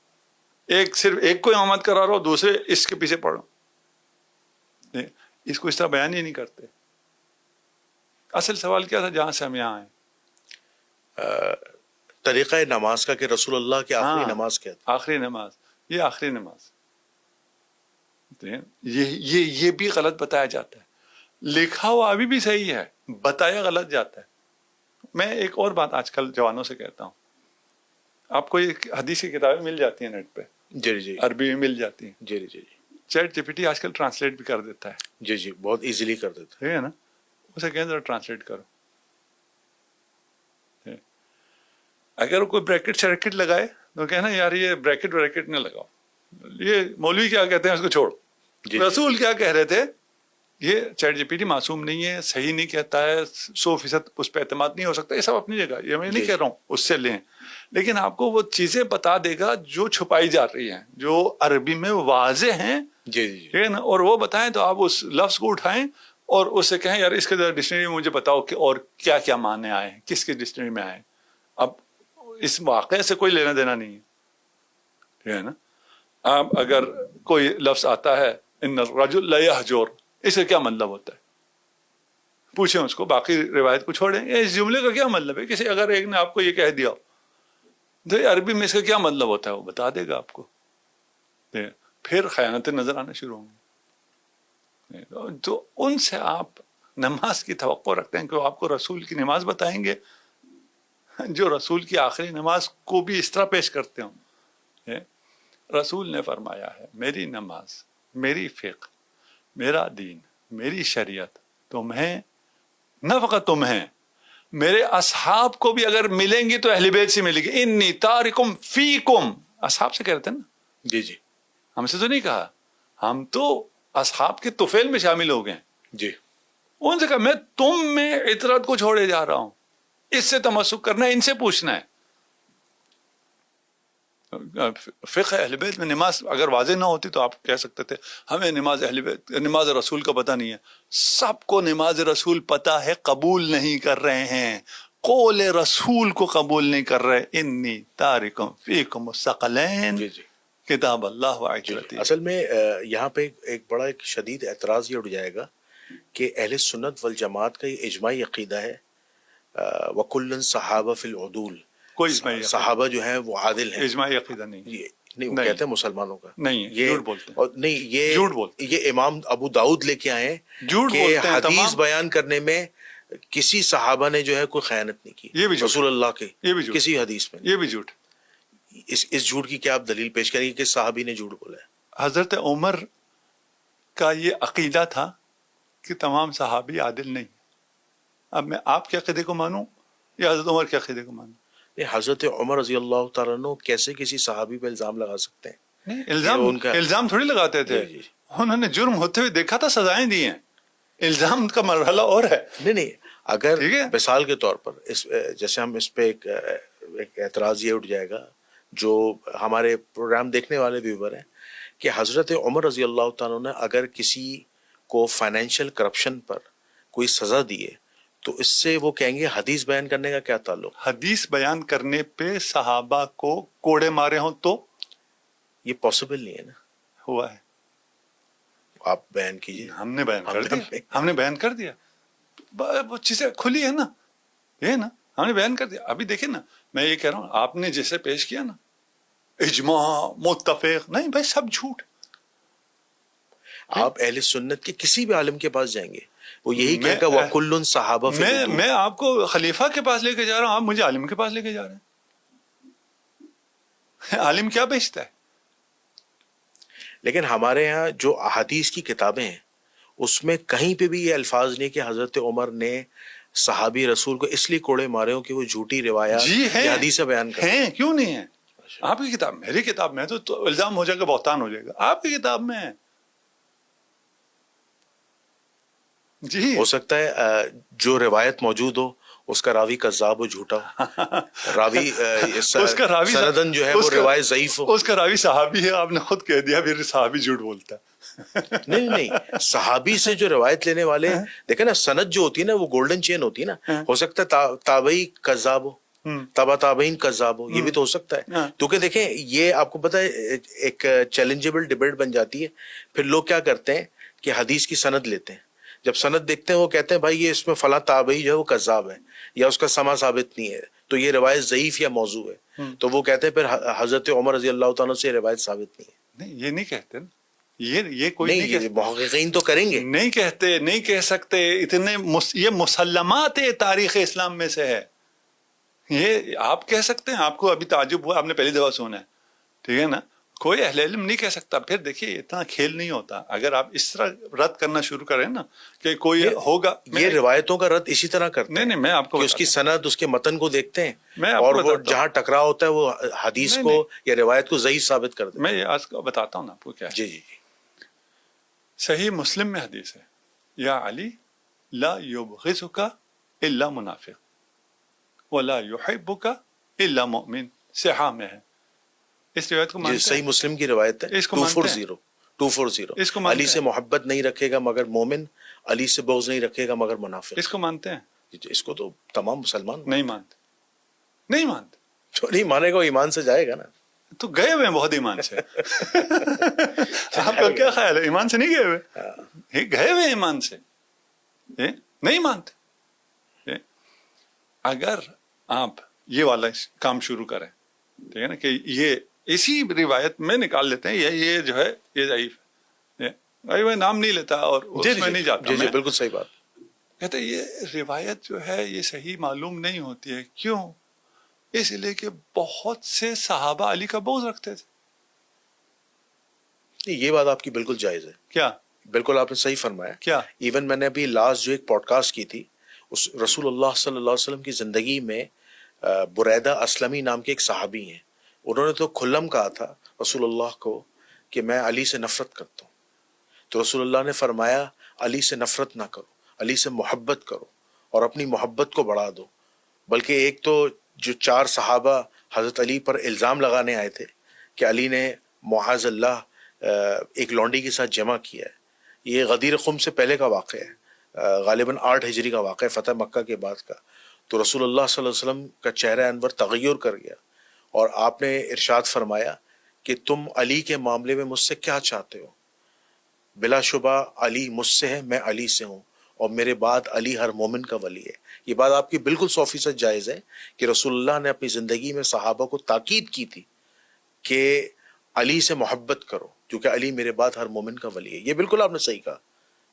ایک صرف ایک کو امامت کرا رہا ہو، دوسرے اس کے پیچھے پڑھو. اس کو اس طرح بیان ہی نہیں کرتے. اصل سوال کیا تھا جہاں سے ہم یہاں آئے؟ طریقہ نماز کا کہ رسول اللہ کی آخری نماز کیا تھی؟ آخری نماز، یہ آخری نماز. یہ بھی غلط بتایا جاتا ہے. لکھا ہوا ابھی بھی صحیح ہے، بتایا غلط جاتا ہے. میں ایک اور بات آج کل جوانوں سے کہتا ہوں، آپ کو یہ حدیث کی کتابیں مل جاتی ہیں نیٹ پہ، جی جی عربی میں مل جاتی ہیں. جی جی جی چیٹ جی پی ٹی آج کل ٹرانسلیٹ بھی کر دیتا ہے. جی جی بہت ایزیلی کر دیتا ٹھیک ہے نا، اسے کہیں ذرا ٹرانسلیٹ کرو. اگر کوئی بریکٹ شریکٹ لگائے تو کہنا یار یہ بریکٹ وریکٹ نہ لگاؤ، یہ مولوی کیا کہتے ہیں اس کو چھوڑ. جی رسول کیا کہہ رہے تھے؟ یہ چیٹ جی پی ٹی معصوم نہیں ہے، صحیح نہیں کہتا ہے، 100% اس پہ اعتماد نہیں ہو سکتا، یہ سب اپنی جگہ، یہ میں نہیں کہہ رہا ہوں اس سے لیں، لیکن آپ کو وہ چیزیں بتا دے گا جو چھپائی جا رہی ہیں، جو عربی میں واضح ہیں. جی جی ٹھیک ہے نا، اور وہ بتائیں تو آپ اس لفظ کو اٹھائیں اور اس سے کہیں یار اس کے ڈکشنری میں مجھے بتاؤ کہ اور کیا کیا معنی آئے ہیں، کس کے ڈکشنری میں آئے. اب اس واقعے سے کوئی لینا دینا نہیں ہے. ٹھیک ہے نا. آپ اگر کوئی لفظ آتا ہے ان الرجل لا یہجر، اس کا کیا مطلب ہوتا ہے؟ پوچھیں اس کو، باقی روایت کو چھوڑیں. اس جملے کا کیا مطلب ہے؟ کسی اگر ایک نے آپ کو یہ کہہ دیا تو عربی میں اس کا کیا مطلب ہوتا ہے وہ بتا دے گا آپ کو. پھر خیانتیں نظر آنا شروع ہوں گی. تو ان سے آپ نماز کی توقع رکھتے ہیں کہ وہ آپ کو رسول کی نماز بتائیں گے، جو رسول کی آخری نماز کو بھی اس طرح پیش کرتے ہوں. رسول نے فرمایا ہے میری نماز، میری فقہ، میرا دین، میری شریعت تمہیں، نہ فقط تمہیں، میرے اصحاب کو بھی اگر ملیں گی تو اہل بیت سے ملے گی. انی تارکم فیکم، اصحاب سے کہہ رہے تھے نا. جی جی ہم سے تو نہیں کہا، ہم تو اصحاب کے طفیل میں شامل ہو گئے. جی ان سے کہا میں تم میں عطرت کو چھوڑے جا رہا ہوں، اس سے تمسک کرنا ہے، ان سے پوچھنا ہے. فقہ اہل بیت میں نماز اگر واضح نہ ہوتی تو آپ کہہ سکتے تھے ہمیں نماز اہل بیت، نماز رسول کا پتہ نہیں ہے. سب کو نماز رسول پتہ ہے، قبول نہیں کر رہے ہیں، قول رسول کو قبول نہیں کر رہے. انی تارکم فیکم الثقلین جی جی کتاب اللہ و عترتی. اصل میں یہاں پہ ایک بڑا ایک شدید اعتراض یہ اٹھ جائے گا کہ اہل سنت والجماعت کا یہ اجماعی عقیدہ ہے وَكُلًّا صحابہ فی العدول، کوئی اجماعی صحابہ جو ہیں وہ عادل ہیں. اجماعی عقیدہ نہیں، یہ نہیں وہ کہتے ہیں مسلمانوں کا نہیں ہے، یہ جھوٹ بولتے ہیں. اور نہیں یہ جھوٹ بولتے یہ امام ابو داؤد لے کے آئے ہیں جھوٹ کہ بولتے ہیں حدیث تمام. بیان کرنے میں کسی صحابہ نے جو ہے کوئی خیانت نہیں کی، یہ بھی جھوٹ، رسول اللہ کے یہ بھی جھوٹ، کسی حدیث میں. یہ بھی جھوٹ. اس جھوٹ کی کیا آپ دلیل پیش کریں گے کہ صحابی نے جھوٹ بولا ہے؟ حضرت عمر کا یہ عقیدہ تھا کہ تمام صحابی عادل نہیں. اب میں آپ کے عقیدے کو مانوں یا حضرت عمر کے عقیدے کو مانوں؟ حضرت عمر رضی اللہ تعالیٰ عنہ کیسے کسی صحابی پہ الزام لگا سکتے ہیں؟ نہیں، الزام تھوڑی لگاتے تھے. جی جی. انہوں نے جرم ہوتے ہوئے دیکھا تھا، سزائیں دی ہیں. الزام کا مرحلہ اور ہے. نہیں اگر ٹھیک ہے، مثال کے طور پر جیسے ہم اس پہ ایک اعتراض یہ اٹھ جائے گا جو ہمارے پروگرام دیکھنے والے ویور ہیں کہ حضرت عمر رضی اللہ تعالیٰ نے اگر کسی کو فائنینشیل کرپشن پر کوئی سزا دیے تو اس سے وہ کہیں گے حدیث بیان کرنے کا کیا تعلق؟ حدیث بیان کرنے پہ صحابہ کو کوڑے مارے ہوں تو یہ پاسبل نہیں ہے نا. ہوا ہے. آپ بیان کیجئے. ہم نے بیان کر دیا، ہم نے بیان کر دیا. وہ چیزیں کھلی ہے نا، یہ نا ہم نے بیان کر دیا. ابھی دیکھیں نا، میں یہ کہہ رہا ہوں آپ نے جیسے پیش کیا نا اجماع متفق، نہیں بھائی سب جھوٹ. آپ اہل سنت کے کسی بھی عالم کے پاس جائیں گے وہ یہی کہے گا وَكُلٌّ صحابہ فی العدول. میں آپ کو خلیفہ کے پاس لے کے جا رہا ہوں، آپ مجھے عالم کے پاس لے کے جا رہے ہیں. عالم کیا بیچتا ہے؟ لیکن ہمارے ہاں جو احادیث کی کتابیں ہیں اس میں کہیں پہ بھی یہ الفاظ نہیں کہ حضرت عمر نے صحابی رسول کو اس لیے کوڑے مارے ہوں کہ وہ جھوٹی روایات جی یا حدیثیں بیان کرتے ہیں. کیوں نہیں ہے؟ آپ کی کتاب، میری کتاب میں تو الزام ہو جائے گا، بہتان ہو جائے گا. آپ کی کتاب میں ہے. جی ہو سکتا ہے جو روایت موجود ہو اس کا راوی کذاب و جھوٹا ہو، راوی اس کا راوی سندن جو ہے وہ روایت ضعیف ہو. اس کا راوی صحابی ہے، آپ نے خود کہہ دیا پھر صحابی جھوٹ بولتا ہے. نہیں نہیں، صحابی سے جو روایت لینے والے دیکھیں نا، سند جو ہوتی ہے نا وہ گولڈن چین ہوتی ہے نا. ہو سکتا ہے تابعی کذاب ہو، تابع تابعین کذاب ہو، یہ بھی تو ہو سکتا ہے. کیونکہ دیکھیں یہ آپ کو پتہ ہے ایک چیلنجیبل ڈیبیٹ بن جاتی ہے. پھر لوگ کیا کرتے ہیں کہ حدیث کی سند لیتے ہیں، جب سند دیکھتے ہیں وہ کہتے ہیں بھائی یہ اس میں فلاں تابعی جو ہے وہ کذاب ہے یا اس کا سما ثابت نہیں ہے، تو یہ روایت ضعیف یا موضوع ہے. تو وہ کہتے ہیں پھر حضرت عمر رضی اللہ تعالیٰ سے یہ روایت ثابت نہیں ہے. نہیں، یہ نہیں کہتے نا، یہ کوئی نہیں، یہ محققین تو کریں گے. نہیں کہتے، نہیں کہہ سکتے اتنے. یہ مسلمات تاریخ اسلام میں سے ہے. یہ آپ کہہ سکتے ہیں، آپ کو ابھی تعجب ہوا، آپ نے پہلی دفعہ سنا ہے، ٹھیک ہے نا. کوئی اہل علم نہیں کہہ سکتا. پھر دیکھیے اتنا کھیل نہیں ہوتا. اگر آپ اس طرح رد کرنا شروع کریں نا کہ کوئی ہوگا، یہ روایتوں کا رد اسی طرح کرتے ہیں. نہیں میں آپ کو کہ اس کی سند، اس کے متن کو دیکھتے ہیں میں آپ اور کو وہ جہاں ٹکراؤ ہوتا ہے وہ حدیث کو یا روایت کو ضعیف ثابت کر دیتے ہیں. میں یہ آج بتاتا ہوں نا آپ کو کیا ہے. جی جی جی. صحیح مسلم میں حدیث ہے، یا علی لا یبغضک الا منافق ولا یحبک الا مؤمن. صحاح میں ہے. اس روایت کو مانتے ہیں؟ صحیح مسلم کی روایت ہے 240 علی سے محبت نہیں رکھے گا مگر مومن، علی سے بغض نہیں رکھے گا مگر منافق. اس کو مانتے ہیں؟ اس کو تو تمام مسلمان نہیں مانتے. نہیں مانتے. جو نہیں مانے گا وہ ایمان سے جائے گا نا. تو گئے ہوئے ہیں بہت ایمان سے. آپ کا کیا خیال ہے، ایمان سے نہیں گئے ہوئے؟ گئے ہوئے ایمان سے. نہیں مانتے. اگر آپ یہ والا کام شروع کریں، ٹھیک ہے نا، کہ یہ اسی روایت میں نکال لیتے ہیں یہ جو ہے یہ ضعیف ہے، میں نام نہیں لیتا اور اس میں نہیں جاتا. جی بالکل صحیح بات. کہتے یہ روایت جو ہے یہ صحیح معلوم نہیں ہوتی ہے. کیوں؟ اس لیے کہ بہت سے صحابہ علی کا بغض رکھتے تھے. یہ بات آپ کی بالکل جائز ہے. کیا؟ بالکل آپ نے صحیح فرمایا. کیا؟ ایون میں نے ابھی لاسٹ جو ایک پوڈ کاسٹ کی تھی، اس رسول اللہ صلی اللہ علیہ وسلم کی زندگی میں بریدہ اسلمی نام کے ایک صحابی ہیں، انہوں نے تو کھلم کہا تھا رسول اللہ کو کہ میں علی سے نفرت کرتا ہوں. تو رسول اللہ نے فرمایا علی سے نفرت نہ کرو، علی سے محبت کرو اور اپنی محبت کو بڑھا دو. بلکہ ایک تو جو 4 صحابہ حضرت علی پر الزام لگانے آئے تھے کہ علی نے معاذ اللہ ایک لونڈی کے ساتھ جمع کیا ہے، یہ غدیر خم سے پہلے کا واقعہ ہے، غالباً 8 ہجری کا واقعہ ہے، فتح مکہ کے بعد کا. تو رسول اللہ صلی اللہ علیہ وسلم کا چہرہ انور تغیر کر گیا اور آپ نے ارشاد فرمایا کہ تم علی کے معاملے میں مجھ سے کیا چاہتے ہو؟ بلا شبہ علی مجھ سے ہے، میں علی سے ہوں، اور میرے بعد علی ہر مومن کا ولی ہے. یہ بات آپ کی بالکل 100% جائز ہے کہ رسول اللہ نے اپنی زندگی میں صحابہ کو تاکید کی تھی کہ علی سے محبت کرو کیونکہ علی میرے بعد ہر مومن کا ولی ہے. یہ بالکل آپ نے صحیح کہا.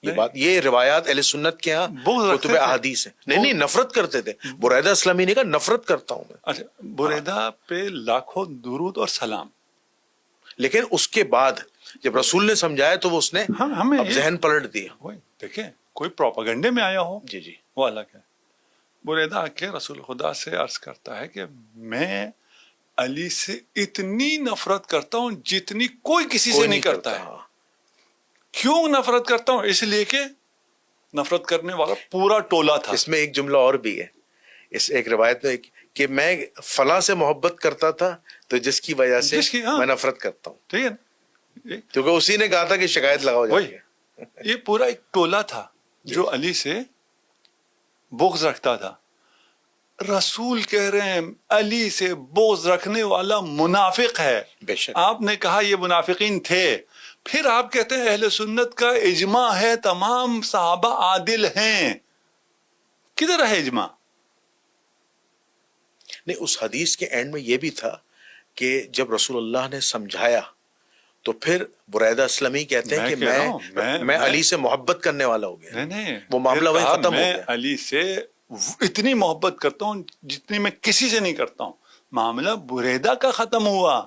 یہ بات، یہ روایات اہل سنت کے ہاں کتب احادیث ہیں. نہیں نفرت کرتے تھے. بریدہ اسلامی نے کہا نفرت کرتا ہوں میں. اچھا، بریدہ پہ لاکھوں درود اور سلام، لیکن اس کے بعد جب رسول نے سمجھایا تو وہ اس نے اب ذہن پلٹ دیا. دیکھیں کوئی پروپیگنڈے میں آیا ہو جی جی وہ الگ ہے. بریدہ آ کے رسول خدا سے عرض کرتا ہے کہ میں علی سے اتنی نفرت کرتا ہوں جتنی کوئی کسی سے نہیں کرتا ہے. کیوں نفرت کرتا ہوں؟ اس لیے کہ نفرت کرنے والا پورا ٹولہ تھا. اس میں ایک جملہ اور بھی ہے، اس ایک روایت میں کہ میں فلاں سے محبت کرتا تھا تو جس کی وجہ سے میں نفرت کرتا ہوں. ٹھیک ہے، کیونکہ اسی نے کہا تھا کہ شکایت لگاؤ جائے. یہ پورا ایک ٹولہ تھا جو علی سے بغض رکھتا تھا. رسول کہہ رہے ہیں علی سے بغض رکھنے والا منافق ہے. بے شک. آپ نے کہا یہ منافقین تھے، پھر آپ کہتے ہیں اہل سنت کا اجماع ہے تمام صحابہ عادل ہیں. کدھر ہے اجماع؟ نہیں، اس حدیث کے اینڈ میں یہ بھی تھا کہ جب رسول اللہ نے سمجھایا تو پھر بریدہ اسلمی کہتے ہیں کہ میں علی سے محبت کرنے والا ہو گیا. نہیں، وہ معاملہ وہیں ختم ہو گیا. میں علی سے اتنی محبت کرتا ہوں جتنی میں کسی سے نہیں کرتا ہوں. معاملہ بریدہ کا ختم ہوا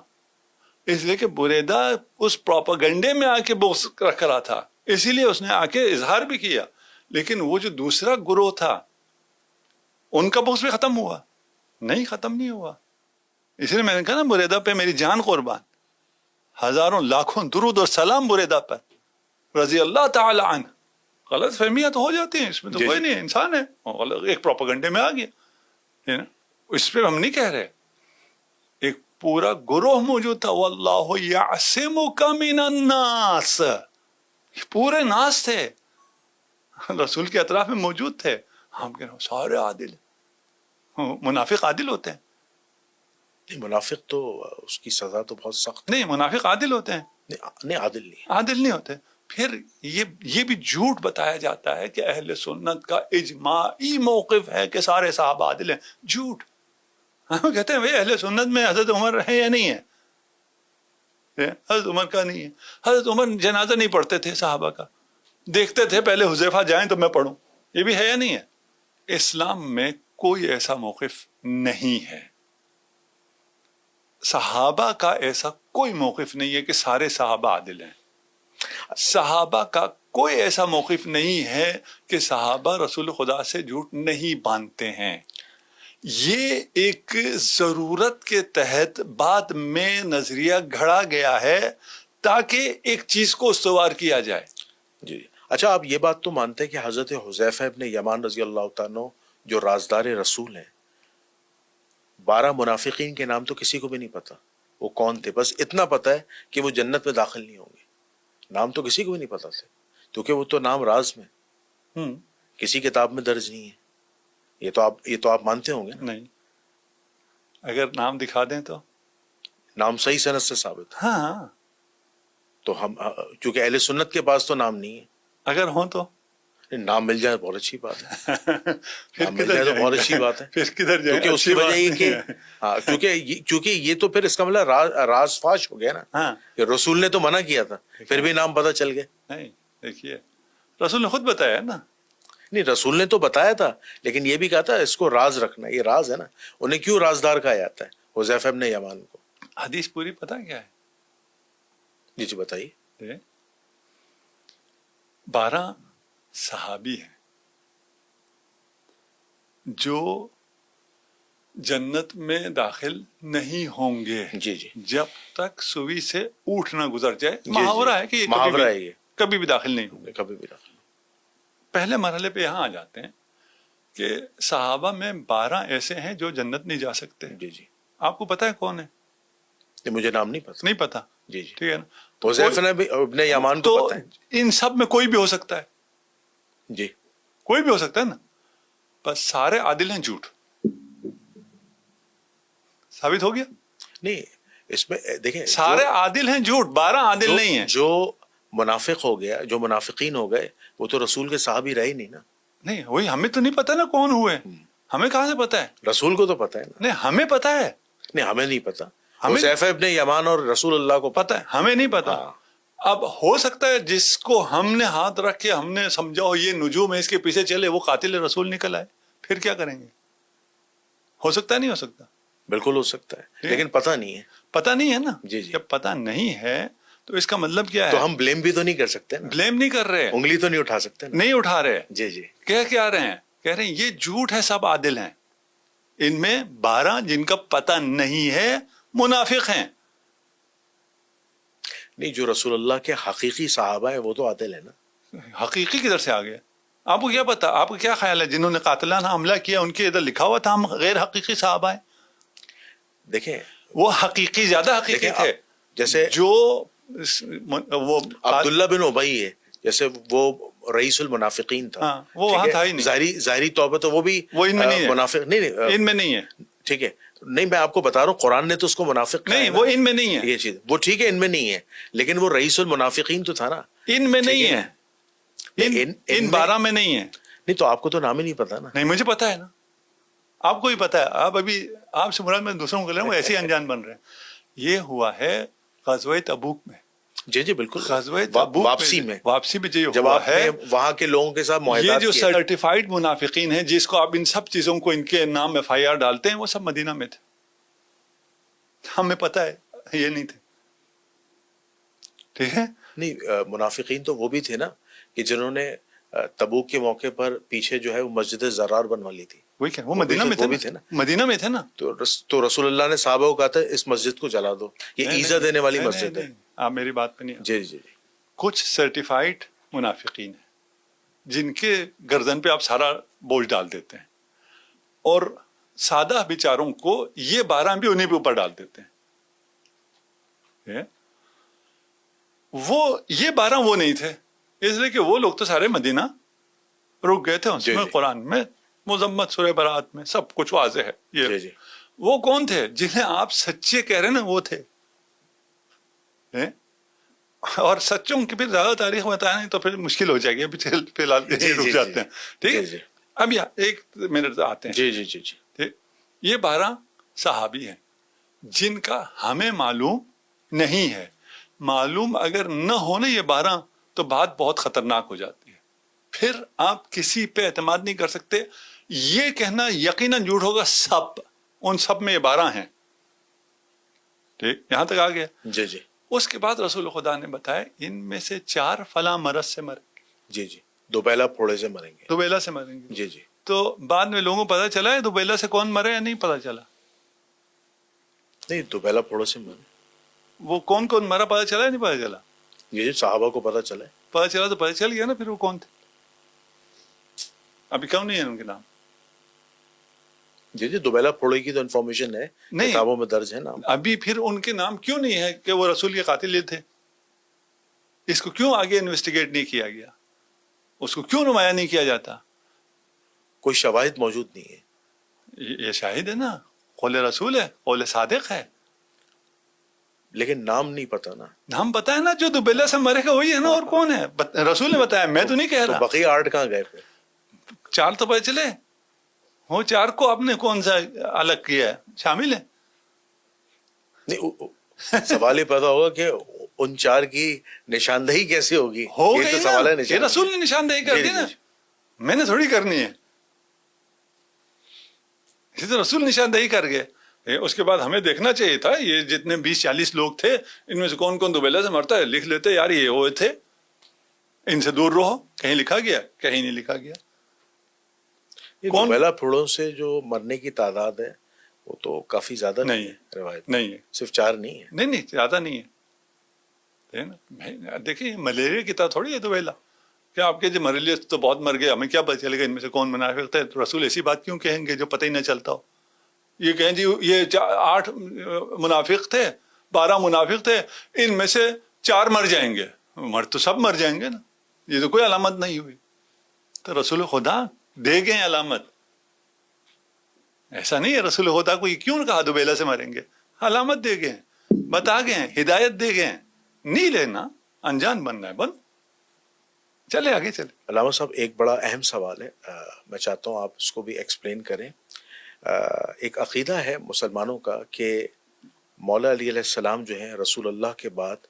اس لیے کہ بریدہ اس پروپیگنڈے میں آ کے بغض رکھ رہا تھا، اسی لیے اس نے آ کے اظہار بھی کیا. لیکن وہ جو دوسرا گروہ تھا ان کا بغض بھی ختم ہوا؟ نہیں، ختم نہیں ہوا. اس لیے میں نے کہا نا بریدہ پہ میری جان قربان، ہزاروں لاکھوں درود اور سلام بریدہ پر رضی اللہ تعالی عنہ. غلط فہمیاں تو ہو جاتی ہیں، اس میں تو کوئی نہیں، انسان ہے، ایک پروپیگنڈے میں آ گیا ہے نا، اس پہ ہم نہیں کہہ رہے. ایک پورا گروہ موجود تھا، واللہ یعصمک من الناس، پورے ناس تھے رسول کے اطراف میں موجود تھے. ہم کہہ رہے ہیں سارے عادل ہیں. منافق عادل ہوتے ہیں؟ نہیں، منافق تو اس کی سزا تو بہت سخت نہیں، منافق عادل ہوتے ہیں؟ نہیں، عادل نہیں. عادل نہیں ہوتے. پھر یہ بھی جھوٹ بتایا جاتا ہے کہ اہل سنت کا اجماعی موقف ہے کہ سارے صحابہ عادل ہیں. جھوٹ. ہم کہتے ہیں بھائی اہل سنت میں حضرت عمر ہے یا نہیں ہے؟ حضرت عمر کا نہیں ہے. حضرت عمر جنازہ نہیں پڑھتے تھے صحابہ کا، دیکھتے تھے پہلے حذیفہ جائیں تو میں پڑھوں. یہ بھی ہے یا نہیں ہے؟ اسلام میں کوئی ایسا موقف نہیں ہے. صحابہ کا ایسا کوئی موقف نہیں ہے کہ سارے صحابہ عادل ہیں. صحابہ کا کوئی ایسا موقف نہیں ہے کہ صحابہ رسول خدا سے جھوٹ نہیں باندھتے ہیں. یہ ایک ضرورت کے تحت بعد میں نظریہ گھڑا گیا ہے تاکہ ایک چیز کو استوار کیا جائے. جی. اچھا، آپ یہ بات تو مانتے ہیں کہ حضرت حذیفہ ابن یمان رضی اللہ تعالیٰ عنہ جو رازدار رسول ہیں، 12 منافقین کے نام تو کسی کو بھی نہیں پتا وہ کون تھے. بس اتنا پتا ہے کہ وہ جنت میں داخل نہیں ہوں گے. نام تو کسی کو بھی نہیں پتا تھے کیونکہ وہ تو نام راز میں کسی کتاب میں درج نہیں ہے. یہ تو آپ مانتے ہوں گے نا؟ نہیں، اگر نام دکھا دیں تو نام صحیح سند سے ثابت ہے. ہاں، تو ہم کیونکہ اہل سنت کے پاس تو نام نہیں ہے. اگر ہوں تو نام مل جائے بہت اچھی بات ہے. پھر نام مل جائے تو بہت اچھی بات ہے. پھر کدھر جائیں؟ کیونکہ اس کی وجہ یہ کہ ہاں، کیونکہ یہ تو پھر اس کا مطلب راز فاش ہو گیا نا. ہاں، کہ رسول نے تو منع کیا تھا، پھر بھی نام پتہ چل گیا. نہیں، دیکھیے رسول نے خود بتایا نا. نہیں، رسول نے تو بتایا تھا لیکن یہ بھی کہا تھا اس کو راز رکھنا. یہ راز ہے نا. انہیں کیوں رازدار کہا جاتا ہے حذیفہ ابن یمان کو؟ حدیث پوری پتہ کیا ہے؟ جی جی بتائیے. 12 صحابی ہیں جو جنت میں داخل نہیں ہوں گے جی جی جب تک سوئی سے اونٹ نہ گزر جائے. جی. محاورہ ہے کہ یہ محاورہ ہے، یہ کبھی بھی داخل نہیں ہوں گے. کبھی بھی داخل. پہلے مرحلے پہ یہاں آ جاتے ہیں کہ صحابہ میں 12 ایسے ہیں جو جنت نہیں جا سکتے. جی جی. آپ کو پتا ہے کون ہے؟ مجھے نام نہیں پتا. نہیں پتا. جی جی. ٹھیک ہے نا. حذیفہ ابن یمان کو تو پتا ہے. ان سب میں کوئی بھی ہو سکتا ہے. جی. کوئی بھی ہو سکتا ہے نا. بس سارے عادل ہیں. جھوٹ ثابت ہو گیا. نہیں، اس میں دیکھیں سارے عادل ہیں. جھوٹ 12 عادل نہیں ہیں. جو منافق ہو گیا، جو منافقین ہو گئے، وہ تو رسول کے صحابی رہے نہیں نا. نہیں، وہی ہمیں تو نہیں پتا نا کون ہوئے. ہمیں کہاں سے پتا ہے؟ رسول کو تو پتا ہے نا. نہیں، ہمیں پتا ہے. نہیں، ہمیں نہیں پتا. ہمیں حذیفہ ابن یمان اور رسول اللہ کو پتا ہے، ہمیں نہیں پتا. اب ہو سکتا ہے جس کو ہم نے ہاتھ رکھ کے ہم نے سمجھا ہو یہ نجوم ہے اس کے پیچھے چلے، وہ قاتل رسول نکل آئے. پھر کیا کریں گے؟ ہو سکتا ہے، نہیں ہو سکتا؟ بالکل ہو سکتا ہے لیکن پتہ نہیں ہے. پتا نہیں ہے نا. جی جی. جب پتا نہیں ہے تو اس کا مطلب کیا ہے؟ تو ہم بلیم بھی تو نہیں کر سکتے نا. بلیم نہیں کر رہے، انگلی تو نہیں اٹھا سکتے نا. نہیں اٹھا رہے. جی جی. کہہ کے آ رہے ہیں، کہہ رہے ہیں یہ جھوٹ ہے، سب عادل ہیں. ان میں 12 جن کا پتہ نہیں ہے منافق ہیں. نہیں، جو رسول اللہ کے حقیقی صحابہ ہیں وہ تو عادل ہیں نا. حقیقی کدھر سے آ گیا؟ آپ کو کیا پتا؟ آپ کو کیا خیال ہے جنہوں نے قاتلانہ حملہ کیا ان کے ادھر لکھا ہوا تھا ہم غیر حقیقی صحابہ ہیں؟ دیکھیں وہ حقیقی زیادہ حقیقی تھے. جیسے جو وہ عبداللہ بن ابی ہے، جیسے وہ رئیس المنافقین تھا. ہاں، وہ وہاں تھا ہی نہیں. ظاہری طور پر تو وہ بھی ان میں نہیں ہے. منافق نہیں. ان میں نہیں ہے. ٹھیک ہے. نہیں، میں آپ کو بتا رہا ہوں قرآن نے تو اس کو منافق نہیں، وہ ان میں نہیں ہے. یہ چیز وہ ٹھیک ہے، ان میں نہیں ہے لیکن وہ رئیس المنافقین تو تھا نا. ان میں نہیں ہے. ان 12 میں نہیں ہے. نہیں تو آپ کو تو نام ہی نہیں پتا نا. نہیں، مجھے پتا ہے نا. آپ کو ہی پتا ہے. آپ ابھی آپ سے مراد میں دوسروں کو لے رہا ہوں، ایسے ہی انجان بن رہے ہیں. یہ ہوا ہے غزوہ تبوک میں. جی جی بالکل. غزوہ تبوک واپسی میں جو جب ہوا آپ ہے وہاں کے لوگوں کے ساتھ معاہدات یہ جو کیے. سرٹیفائیڈ منافقین ہیں جس کو آپ ان سب چیزوں کو ان کے نام FIR ڈالتے ہیں، وہ سب مدینہ میں تھے. ہمیں پتا ہے یہ نہیں تھے. ٹھیک ہے. نہیں، منافقین تو وہ بھی تھے نا کہ جنہوں نے تبوک کے موقع پر پیچھے جو ہے وہ مسجد زرار بنوا لی تھی. وہی کیا وہ مدینہ میں تھے نا. مدینہ میں تھے نا. تو رسول اللہ نے صحابہ کو کہا تھا اس مسجد کو جلا دو، یہ ایزا دینے والی مسجد ہے. آپ میری بات پہ نہیں. جی جی. کچھ سرٹیفائیڈ منافقین ہیں جن کے گردن پہ آپ سارا بوجھ ڈال دیتے ہیں، اور سادہ بیچاروں کو یہ 12 بھی انہیں پہ اوپر ڈال دیتے ہیں. وہ یہ 12 وہ نہیں تھے، اس لیے کہ وہ لوگ تو سارے مدینہ رک گئے تھے اس میں. قرآن میں مذمت سورہ برات میں سب کچھ واضح ہے. یہ وہ کون تھے جنہیں آپ سچے کہہ رہے ہیں نا، وہ تھے. اور سچوں کی پھر زیادہ تاریخ بتانا تو پھر مشکل ہو جائے گی. ابھی فی الحال رک جاتے ہیں. ٹھیک ہے، اب ایک منٹ آتے ہیں. جی. یہ 12 صحابی ہیں جن کا ہمیں معلوم نہیں ہے. معلوم اگر نہ ہونے یہ 12 تو بات بہت خطرناک ہو جاتی ہے. پھر آپ کسی پہ اعتماد نہیں کر سکتے. یہ کہنا یقیناً جھوٹ ہوگا. سب ان سب میں یہ 12 ہیں. ٹھیک، یہاں تک آ گیا. جی. اس کے بعد رسول خدا نے بتایا ان میں سے 4 فلاں مرض سے مریں گے. جی. دوبیلا پھوڑے سے مریں گے. دوبیلا سے مریں گے. جی. تو بعد میں لوگوں کو پتا چلا ہے دوبیلا سے کون مرے یا نہیں پتا چلا؟ نہیں، دوبیلا پھوڑے سے مرے. وہ کون کون مرا پتا چلا یا نہیں پتا چلا؟ جی صحابہ کو پتا چلا ہے. پتا چلا تو پتا چل گیا نا. پھر وہ کون تھے؟ ابھی کیوں نہیں ہے ان کے نام؟ جی دوبیلا پھوڑے کی تو انفارمیشن ہے، کتابوں میں درج ہے نام. ابھی پھر ان کے نام کیوں نہیں ہے کہ وہ رسول کے قاتل تھے؟ اس کو کیوں آگے انویسٹیگیٹ نہیں کیا گیا؟ اس کو کیوں نمایاں نہیں کیا جاتا؟ کوئی شواہد موجود نہیں ہے. یہ شاہد ہے نا، قول رسول ہے، قول صادق ہے. لیکن نام نہیں پتا نا. نام پتا ہے نا، جو دوبیلا سے مرے گا وہی ہے نا. اور کون ہے؟ رسول نے بتایا، میں تو نہیں کہہ رہا. بقیہ 8 کہاں گئے پھر؟ 4 تو پتہ چلے. وہ 4 کو آپ نے کون سا الگ کیا ہے؟ شامل ہے. نہیں، سوال یہ پیدا ہوگا کہ ان 4 کی نشاندہی کیسے ہوگی؟ یہ تو سوال ہے. یہ رسول نے نشاندہی کر دی نا، میں نے تھوڑی کرنی ہے. یہ تو رسول نشاندہی کر گئے. اس کے بعد ہمیں دیکھنا چاہیے تھا یہ جتنے 20-40 لوگ تھے ان میں سے کون کون دوبیلا سے مرتا ہے. لکھ لیتے یار یہ وہ تھے، ان سے دور رہو. کہیں لکھا گیا؟ کہیں نہیں لکھا گیا. دوبیلا پھوڑوں سے جو مرنے کی تعداد ہے وہ تو کافی زیادہ نہیں ہے. روایت نہیں ہے، صرف 4 نہیں ہے. نہیں زیادہ نہیں ہے. دیکھیں ملیریا کی طرح تھوڑی ہے دوبیلا. کیا آپ کے جو ملیریا تو بہت مر گئے، ہمیں کیا پتہ چلے گا ان میں سے کون منافق تھے؟ تو رسول ایسی بات کیوں کہیں گے جو پتہ ہی نہ چلتا ہو؟ یہ کہیں جی یہ 8 منافق تھے، 12 منافق تھے، ان میں سے 4 مر جائیں گے. مر تو سب مر جائیں گے نا. یہ تو کوئی علامت نہیں ہوئی. تو رسول خدا دے گئے علامت. ایسا نہیں ہے رسول خدا کو یہ کیوں کہا دوبیلا سے مریں گے. علامت دے گئے، بتا گئے، ہدایت دے گئے. نہیں لینا، انجان بننا ہے بن. چلے آگے چلے. علامہ صاحب ایک بڑا اہم سوال ہے، میں چاہتا ہوں آپ اس کو بھی ایکسپلین کریں. ایک عقیدہ ہے مسلمانوں کا کہ مولا علی علیہ السلام جو ہیں رسول اللہ کے بعد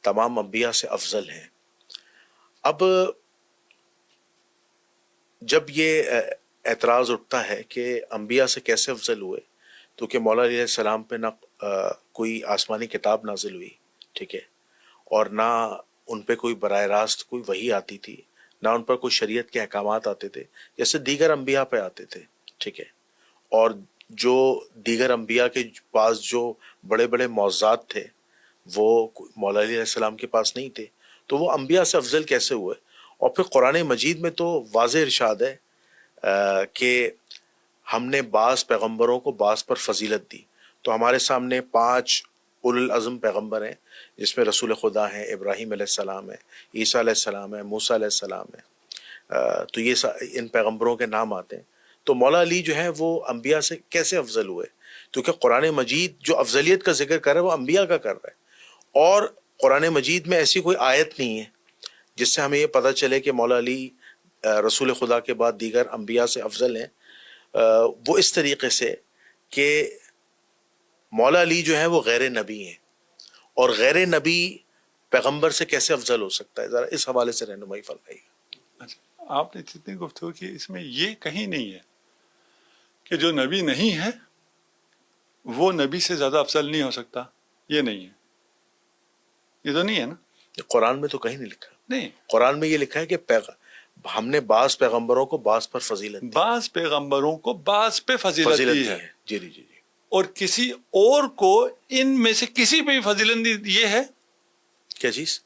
تمام انبیاء سے افضل ہیں. اب جب یہ اعتراض اٹھتا ہے کہ انبیاء سے کیسے افضل ہوئے، تو کہ مولا علیہ السلام پہ نہ کوئی آسمانی کتاب نازل ہوئی، ٹھیک ہے، اور نہ ان پہ کوئی براہ راست کوئی وحی آتی تھی، نہ ان پر کوئی شریعت کے احکامات آتے تھے جیسے دیگر انبیاء پہ آتے تھے، ٹھیک ہے، اور جو دیگر انبیاء کے پاس جو بڑے بڑے معجزات تھے وہ مولا علیہ السلام کے پاس نہیں تھے، تو وہ انبیاء سے افضل کیسے ہوئے؟ اور پھر قرآن مجید میں تو واضح ارشاد ہے کہ ہم نے بعض پیغمبروں کو بعض پر فضیلت دی. تو ہمارے سامنے 5 اولو العزم پیغمبر ہیں جس میں رسول خدا ہیں، ابراہیم علیہ السلام ہے، عیسیٰ علیہ السلام ہے، موسیٰ علیہ السلام ہے. تو یہ ان پیغمبروں کے نام آتے ہیں. تو مولا علی جو ہے وہ انبیاء سے کیسے افضل ہوئے؟ کیونکہ قرآن مجید جو افضلیت کا ذکر کر رہا ہے وہ انبیاء کا کر رہا ہے، اور قرآن مجید میں ایسی کوئی آیت نہیں ہے جس سے ہمیں یہ پتہ چلے کہ مولا علی رسول خدا کے بعد دیگر انبیاء سے افضل ہیں. وہ اس طریقے سے کہ مولا علی جو ہے وہ غیر نبی ہیں، اور غیر نبی پیغمبر سے کیسے افضل ہو سکتا ہے؟ ذرا اس حوالے سے رہنمائی فرمائیے. آپ نے جتنی گفتگو کی اس میں یہ کہیں نہیں ہے کہ جو نبی نہیں ہے وہ نبی سے زیادہ افضل نہیں ہو سکتا. یہ نہیں ہے، یہ تو نہیں ہے نا. قرآن میں تو کہیں نہیں لکھا. نہیں، قرآن میں یہ لکھا ہے کہ ہم نے بعض پیغمبروں کو بعض پر فضیلت دی. بعض پیغمبروں کو بعض پہ فضیلت دی ہے. جی جی جی. اور کسی اور کو ان میں سے کسی پہ بھی فضیلت دی. یہ ہے کیا چیز؟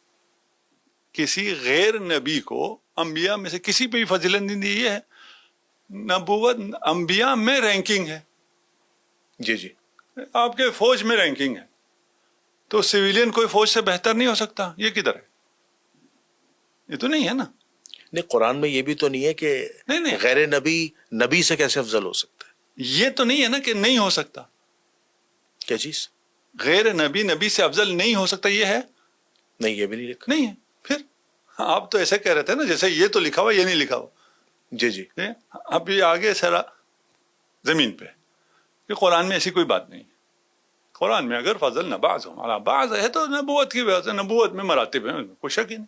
کسی غیر نبی کو انبیاء میں سے کسی پہ بھی فضیلت نہیں دی. یہ ہے نبوت انبیاء میں رینکنگ ہے. جی جی. آپ کے فوج میں رینکنگ ہے تو سویلین کوئی فوج سے بہتر نہیں ہو سکتا. یہ کدھر ہے؟ یہ تو نہیں ہے نا. نہیں قرآن میں یہ بھی تو نہیں ہے کہ نہیں غیر نبی نبی سے کیسے افضل ہو سکتا ہے. یہ تو نہیں ہے نا کہ نہیں ہو سکتا. کیا چیز؟ غیر نبی نبی سے افضل نہیں ہو سکتا. یہ ہے نہیں یہ بھی نہیں لکھا. نہیں ہے. پھر آپ تو ایسے کہہ رہے تھے نا جیسے یہ تو لکھا ہوا یہ نہیں لکھا ہوا. جی جی. اب یہ آگے سرا زمین پہ کہ قرآن میں ایسی کوئی بات نہیں. قرآن میں اگر فضل نبعض ہو بعض ہے تو نبوت کی وجہ سے نبوت میں مراتب ہیں کوئی شک ہی نہیں.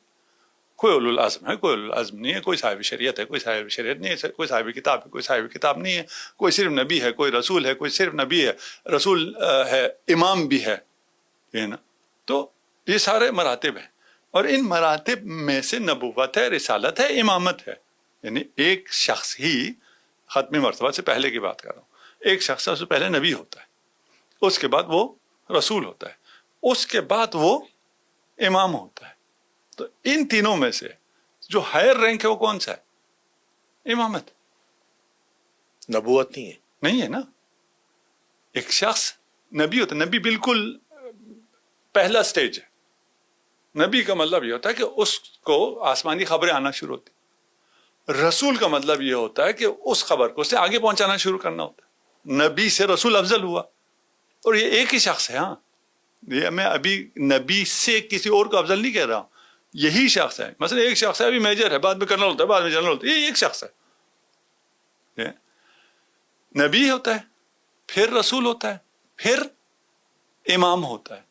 کوئی اولو العزم ہے کوئی اولو العزم نہیں ہے. کوئی صاحب شریعت ہے کوئی صاحب شریعت نہیں ہے. کوئی صاحب کتاب ہے کوئی صاحب کتاب نہیں ہے. کوئی صرف نبی ہے کوئی رسول ہے. کوئی صرف نبی ہے رسول ہے امام بھی ہے. یہ نا تو یہ سارے مراتب ہیں اور ان مراتب میں سے نبوت ہے رسالت ہے امامت ہے. یعنی ایک شخص ہی ختم مرتبہ سے پہلے کی بات کر رہا ہوں. ایک شخص سے پہلے نبی ہوتا ہے اس کے بعد وہ رسول ہوتا ہے اس کے بعد وہ امام ہوتا ہے. تو ان تینوں میں سے جو ہائر رینک ہے وہ کون سا ہے؟ امامت. نبوت نہیں ہے. نہیں ہے نا. ایک شخص نبی ہوتا ہے. نبی بالکل پہلا سٹیج ہے. نبی کا مطلب یہ ہوتا ہے کہ اس کو آسمانی خبریں آنا شروع ہوتی. رسول کا مطلب یہ ہوتا ہے کہ اس خبر کو اس سے آگے پہنچانا شروع کرنا ہوتا ہے. نبی سے رسول افضل ہوا اور یہ ایک ہی شخص ہے. ہاں یہ میں ابھی نبی سے کسی اور کو افضل نہیں کہہ رہا ہوں. یہی شخص ہے. مثلا ایک شخص ہے ابھی میجر ہے بعد میں کرنل ہوتا ہے بعد میں جنرل ہوتا ہے. یہ ایک شخص ہے. نبی ہوتا ہے پھر رسول ہوتا ہے پھر امام ہوتا ہے.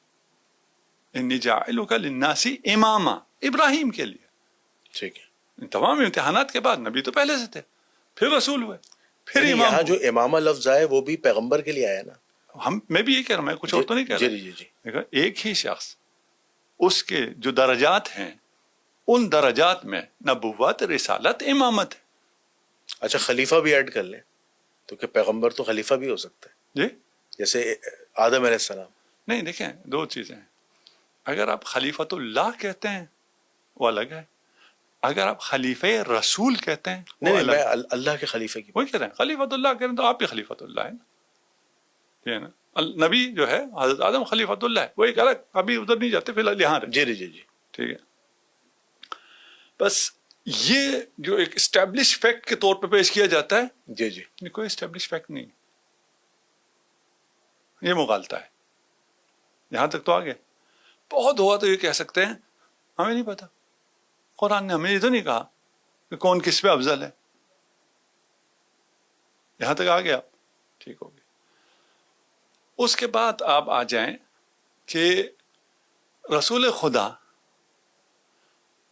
انی جاعلک للناس اماما ابراہیم کے لیے. ٹھیک ہے. تمام امتحانات کے بعد نبی تو پہلے سے تھے پھر رسول ہوئے پھر یعنی امام یہاں ہوئے. جو امامہ لفظ آئے وہ بھی پیغمبر کے لیے آیا نا. میں بھی یہ کہہ رہا ہوں میں کچھ اور تو نہیں کہہ رہا. جی جی جی. دیکھو ایک ہی شخص اس کے جو درجات ہیں ان درجات میں نبوت رسالت امامت ہے. اچھا خلیفہ بھی ایڈ کر لیں تو کہ پیغمبر تو خلیفہ بھی ہو سکتا ہے جی جیسے آدم علیہ السلام. نہیں دیکھیں دو چیزیں ہیں. اگر آپ خلیفۃ اللہ کہتے ہیں وہ الگ ہے. اگر آپ خلیفہ رسول کہتے ہیں وہ نہیں الگ میں ہے. اللہ کے خلیفہ کی. وہی کہہ رہے ہیں خلیفۃ اللہ کہہ رہے ہیں تو آپ بھی خلیفۃ اللہ ہے نا. ٹھیک ہے نا. نبی جو ہے حضرت آدم خلیفۃ اللہ ہے وہ ایک الگ. ابھی ادھر نہیں جاتے فی الحال یہاں رہے. جی جی جی جی. ٹھیک ہے. بس یہ جو ایک اسٹیبلش فیکٹ کے طور پہ پیش کیا جاتا ہے جی جی. یہ کوئی اسٹیبلش فیکٹ نہیں. یہ مغالطہ ہے. یہاں تک تو آگے بہت ہوا تو یہ کہہ سکتے ہیں ہمیں نہیں پتا. قرآن نے ہمیں یہ تو نہیں کہا کہ کون کس پہ افضل ہے. یہاں تک آ گیا ٹھیک ہو گیا. اس کے بعد آپ آ جائیں کہ رسول خدا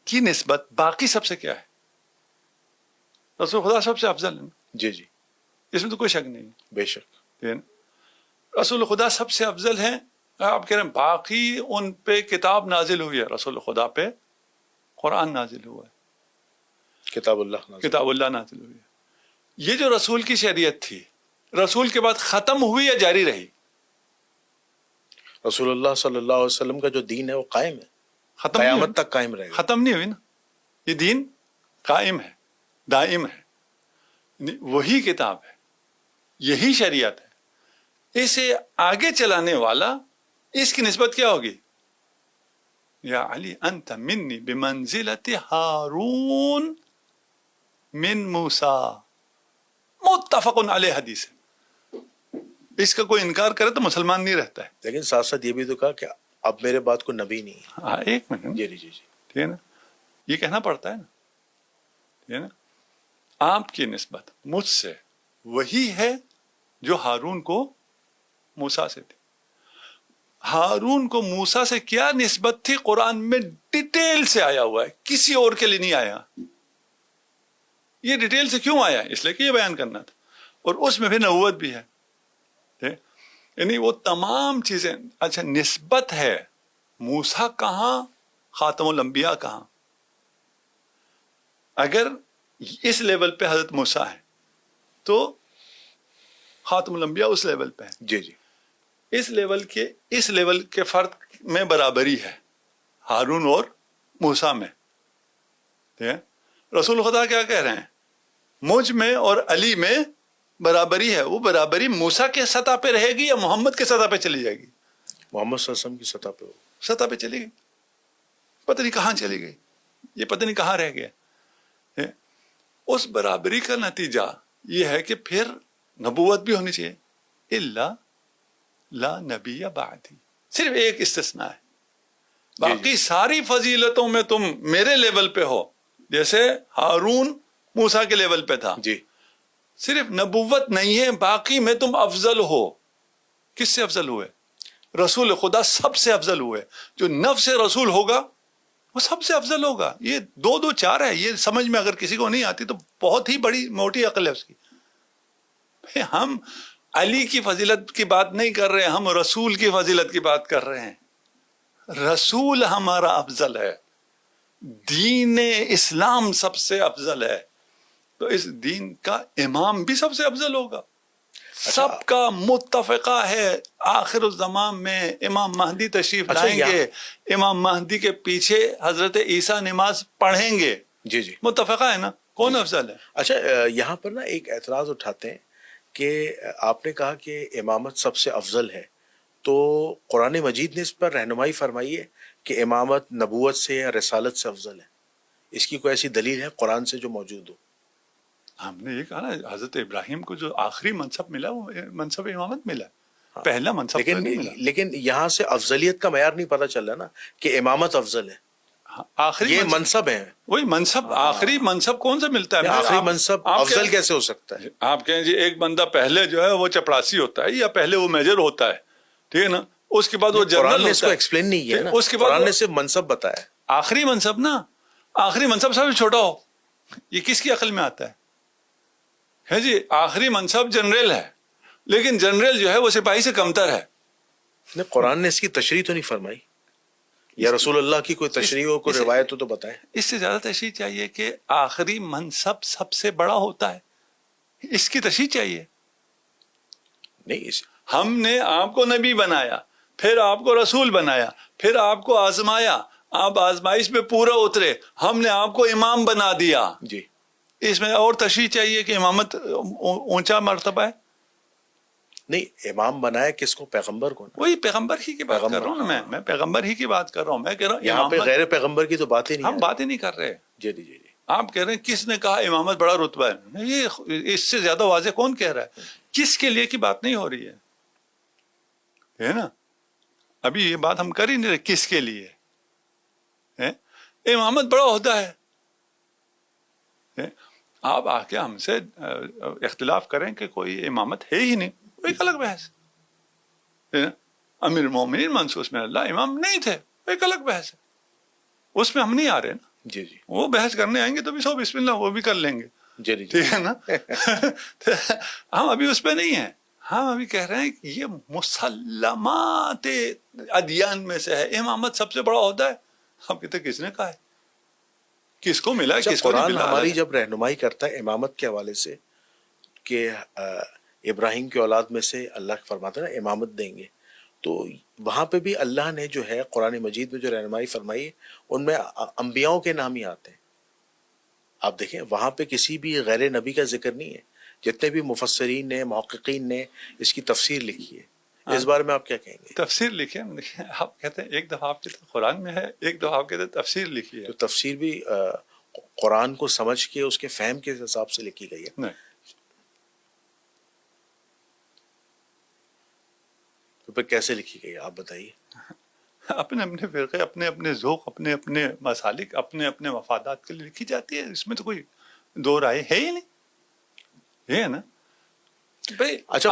کی نسبت باقی سب سے کیا ہے. رسول خدا سب سے افضل ہے. جی جی. اس میں تو کوئی شک نہیں. بے شک. رسول خدا سب سے افضل ہیں. آپ کہہ رہے ہیں باقی ان پہ کتاب نازل ہوئی ہے. رسول خدا پہ قرآن نازل ہوا ہے. کتاب اللہ نازل. کتاب اللہ نازل ہوئی ہے. یہ جو رسول کی شریعت تھی رسول کے بعد ختم ہوئی یا جاری رہی؟ رسول اللہ صلی اللہ علیہ وسلم کا جو دین ہے وہ قائم ہے. ختم قیامت تک قائم رہے گا. ختم نہیں ہوئی نا. یہ دین قائم ہے دائم ہے. وہی کتاب ہے یہی شریعت ہے. اسے آگے چلانے والا اس کی نسبت کیا ہوگی؟ یا علی انت منی بمنزلت ہارون من موسیٰ. متفق علیہ حدیث ہے. اس کا کوئی انکار کرے تو مسلمان نہیں رہتا ہے. لیکن ساتھ ساتھ یہ بھی تو کہا کہ اب میرے بعد کوئی نبی نہیں ہے. ہاں ایک منٹ. جی جی جی. ٹھیک ہے نا. یہ کہنا پڑتا ہے نا. ٹھیک ہے نا. آپ کی نسبت مجھ سے وہی ہے جو ہارون کو موسیٰ سے تھی. ہارون کو موسیٰ سے کیا نسبت تھی قرآن میں ڈیٹیل سے آیا ہوا ہے. کسی اور کے لیے نہیں آیا. یہ ڈیٹیل سے کیوں آیا؟ اس لیے کہ یہ بیان کرنا تھا. اور اس میں بھی نبوت بھی ہے. یعنی وہ تمام چیزیں. اچھا نسبت ہے. موسیٰ کہاں خاتم الانبیاء کہاں؟ اگر اس لیول پہ حضرت موسیٰ ہے تو خاتم الانبیاء اس لیول پہ ہے. جی جی. اس لیول کے فرق میں برابری ہے ہارون اور موسیٰ میں. ٹھیک ہے. رسول خدا کیا کہہ رہے ہیں؟ مجھ میں اور علی میں برابری ہے. وہ برابری موسیٰ کے سطح پہ رہے گی یا محمد کے سطح پہ چلی جائے گی؟ محمد صلی اللہ علیہ وسلم کی سطح پہ سطح پہ چلی گئی. پتہ نہیں کہاں چلی گئی، یہ پتہ نہیں کہاں رہ گیا. اس برابری کا نتیجہ یہ ہے کہ پھر نبوت بھی ہونی چاہیے. الا لا نبی بعدی، صرف ایک استثناء ہے. باقی ساری فضیلتوں میں تم میرے لیول پہ ہو، جیسے ہارون موسیٰ کے لیول پہ تھا. جی. صرف نبوت نہیں ہے، باقی میں تم افضل ہو. کس سے افضل ہوئے؟ رسول خدا سب سے افضل ہوئے. جو نفس رسول ہوگا وہ سب سے افضل ہوگا. یہ 2 2 4 ہے، یہ سمجھ میں اگر کسی کو نہیں آتی تو بہت ہی بڑی موٹی عقل ہے اس کی. ہم علی کی فضیلت کی بات نہیں کر رہے ہیں، ہم رسول کی فضیلت کی بات کر رہے ہیں. رسول ہمارا افضل ہے، دین اسلام سب سے افضل ہے، تو اس دین کا امام بھی سب سے افضل ہوگا. سب کا متفقہ ہے آخر الزمان میں امام مہدی تشریف لائیں گے، امام مہدی کے پیچھے حضرت عیسیٰ نماز پڑھیں گے. جی جی متفقہ ہے نا، کون افضل ہے؟ اچھا، یہاں پر نا ایک اعتراض اٹھاتے ہیں کہ آپ نے کہا کہ امامت سب سے افضل ہے، تو قرآن مجید نے اس پر رہنمائی فرمائی ہے کہ امامت نبوت سے یا رسالت سے افضل ہے. اس کی کوئی ایسی دلیل ہے قرآن سے جو موجود ہو؟ ہم نے یہ کہا نا، حضرت ابراہیم کو جو آخری منصب ملا وہ منصب امامت ملا، پہلا منصب تو نہیں ملا. لیکن یہاں سے افضلیت کا معیار نہیں پتہ چل رہا نا کہ امامت افضل ہے. آخری یہ منصب ہے، وہی منصب. آخری منصب کون سا ملتا ہے؟ آخری منصب افضل کیسے ہو سکتا ہے؟ آپ کہیں جی ایک بندہ پہلے جو ہے وہ چپڑاسی ہوتا ہے یا پہلے وہ میجر ہوتا ہے، ٹھیک ہے نا، اس کے بعد وہ جنرل قرآن نے اس ہوتا کو ہے. ایکسپلین نہیں کیا نا، اس کے بعد قرآن نے صرف منصب بتایا. آخری منصب نا، آخری منصب سب سے چھوٹا ہو، یہ کس کی عقل میں آتا ہے جی؟ آخری منصب جنرل ہے، لیکن جنرل جو ہے وہ سپاہی سے کمتر ہے. قرآن نے اس کی تشریح تو نہیں فرمائی، یا رسول اللہ کی کوئی تشریح ہو، کوئی روایت ہو تو بتائیں. اس سے زیادہ تشریح چاہیے کہ آخری منصب سب سے بڑا ہوتا ہے، اس کی تشریح چاہیے. نہیں، ہم نے آپ کو نبی بنایا، پھر آپ کو رسول بنایا، پھر آپ کو آزمایا، آپ آزمائش میں پورا اترے، ہم نے آپ کو امام بنا دیا. جی. اس میں اور تشریح چاہیے کہ امامت اونچا مرتبہ ہے. نہیں، امام بنایا کس کو؟ پیغمبر کو. وہی پیغمبر ہی کی بات کر رہا ہوں نا، میں پیغمبر ہی کی بات کر رہا ہوں. میں کہہ رہا ہوں یہاں پہ غیر پیغمبر کی تو بات ہی نہیں، ہم بات ہی نہیں کر رہے. جی جی جی. آپ کہہ رہے ہیں کس نے کہا امامت بڑا رتبہ ہے؟ یہ اس سے زیادہ واضح کون کہہ رہا ہے؟ کس کے لیے کی بات نہیں ہو رہی ہے نا. ابھی یہ بات ہم کر ہی نہیں رہے کس کے لیے. امامت بڑا عہدہ ہے. آپ آ کے ہم سے اختلاف کریں کہ کوئی امامت ہے ہی نہیں، ایک الگ بحث. امیر المومنین منصوص میں اللہ امام نہیں تھے، ایک الگ بحث ہے، اس میں ہم نہیں آ رہے نا. جی جی. وہ بحث کرنے آئیں گے تو بھی سو بسم اللہ وہ بھی کر لیں گے. جی جی. ٹھیک ہے نا. ہم ابھی اس پہ نہیں ہیں، ہم ابھی کہہ رہے ہیں کہ یہ مسلمات ادیان میں سے ہے، امامت سب سے بڑا عہدہ ہے. ہم کہتے کس نے کہا ہے، کس کو ملا، کس کو نہیں قرآن ملا. ہماری جب رہنمائی کرتا ہے امامت کے حوالے سے کہ ابراہیم کی اولاد میں سے اللہ فرماتا ہے نا امامت دیں گے، تو وہاں پہ بھی اللہ نے جو ہے قرآن مجید میں جو رہنمائی فرمائی ہے ان میں انبیاؤں کے نام ہی آتے ہیں. آپ دیکھیں وہاں پہ کسی بھی غیر نبی کا ذکر نہیں ہے. جتنے بھی مفسرین نے، محققین نے اس کی تفسیر لکھی ہے. اس بارے میں آپ کیا کہیں گے؟ تفسیر لکھی ہے، آپ کہتے ہیں ایک دفعہ آپ کہتے ہیں قرآن میں ہے، ایک دفعہ آپ کہتے ہیں تفسیر لکھی ہے. تو تفسیر بھی قرآن کو سمجھ کے اس کے فہم کے حساب سے لکھی گئی ہے. نہیں، تو پھر کیسے لکھی گئی ہے آپ بتائیے. اپنے اپنے فرقے، اپنے اپنے ذوق، اپنے اپنے مسالک، اپنے اپنے مفادات کے لیے لکھی جاتی ہے. اس میں تو کوئی دو رائے ہے ہی نہیں. یہ ہے نا بھائی. اچھا،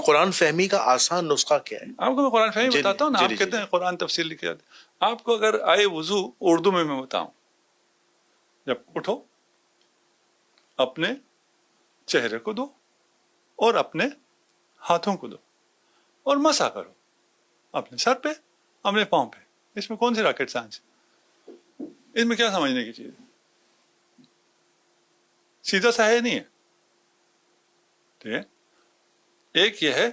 قرآن فہمی کا آسان نسخہ کیا ہے؟ آپ کو میں قرآن فہمی بتاتا ہوں نا. آپ کہتے ہیں قرآن تفسیر لکھی جاتی ہے. آپ کو اگر آئے وضو اردو میں بتاؤں، جب اٹھو اپنے چہرے کو دو اور اپنے ہاتھوں کو دو اور مسح کرو اپنے سر پہ، اپنے پاؤں پہ. اس میں کون سی راکٹ سائنس؟ اس میں کیا سمجھنے کی چیز ہے؟ سیدھا سا ہے نہیں ہے. ٹھیک ہے. ایک یہ ہے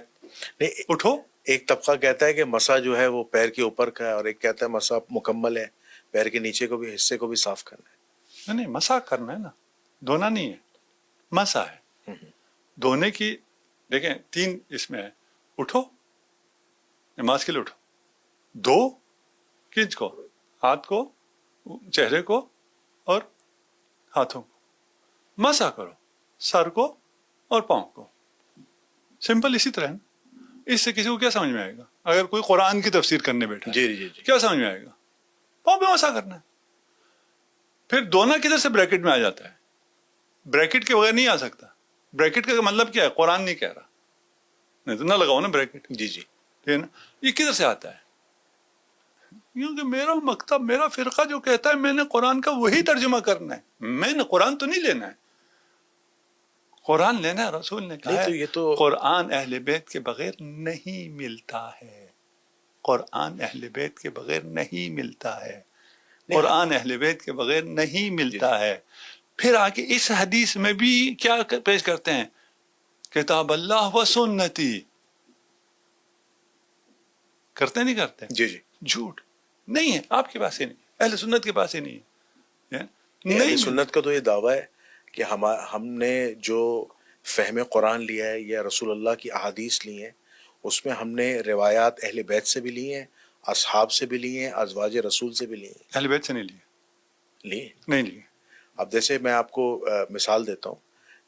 اٹھو، ایک طبقہ کہتا ہے کہ مسا جو ہے وہ پیر کے اوپر کا ہے، اور ایک کہتا ہے مسا مکمل ہے، پیر کے نیچے کو بھی حصے کو بھی صاف کرنا ہے. نہیں مسح کرنا ہے نا, دھونا نہیں ہے, مسح ہے. دھونے کی دیکھیں 3 اس میں ہے. اٹھو, نماز کے لیے اٹھو, دو کس کو, ہاتھ کو, چہرے کو اور ہاتھوں کو, مسح کرو سر کو اور پاؤں کو. سمپل اسی طرح ہے. اس سے کسی کو کیا سمجھ میں آئے گا؟ اگر کوئی قرآن کی تفسیر کرنے بیٹھا جی جی جی, کیا سمجھ میں آئے گا؟ پاؤں پہ مسح کرنا ہے. پھر دونوں کدھر سے بریکٹ میں آ جاتا ہے؟ بریکٹ کے بغیر نہیں آ سکتا. بریکٹ کا مطلب کیا ہے؟ قرآن نہیں کہہ رہا, نہیں تو نہ لگاؤ نا بریکٹ. جی جی, ٹھیک ہے نا. یہ کدھر سے آتا ہے؟ کیونکہ میرا مکتب, میرا فرقہ جو کہتا ہے میں نے قرآن کا وہی ترجمہ کرنا ہے, میں نے قرآن تو نہیں لینا ہے. قرآن لینا ہے, رسول نے کہا نہیں تو ہے یہ تو قرآن اہل بیت کے بغیر نہیں ملتا ہے. قرآن اہل بیت کے بغیر نہیں ملتا ہے. قرآن اہل بیت کے بغیر نہیں ملتا ہے. پھر آگے اس حدیث میں بھی کیا پیش کرتے ہیں؟ کتاب اللہ و سنتی. کرتے نہیں کرتے؟ جی جی, جھوٹ نہیں ہے, آپ کے پاس ہی نہیں, اہل سنت کے پاس ہی نہیں ہے. اہل سنت کا تو یہ دعویٰ ہے کہ ہم نے جو فہم قرآن لیا ہے یا رسول اللہ کی احادیث لی ہیں, اس میں ہم نے روایات اہل بیت سے بھی لی ہیں, اصحاب سے بھی لی ہیں, ازواج رسول سے بھی لی ہیں. اہل بیت سے نہیں لی نہیں لیے. اب جیسے میں آپ کو مثال دیتا ہوں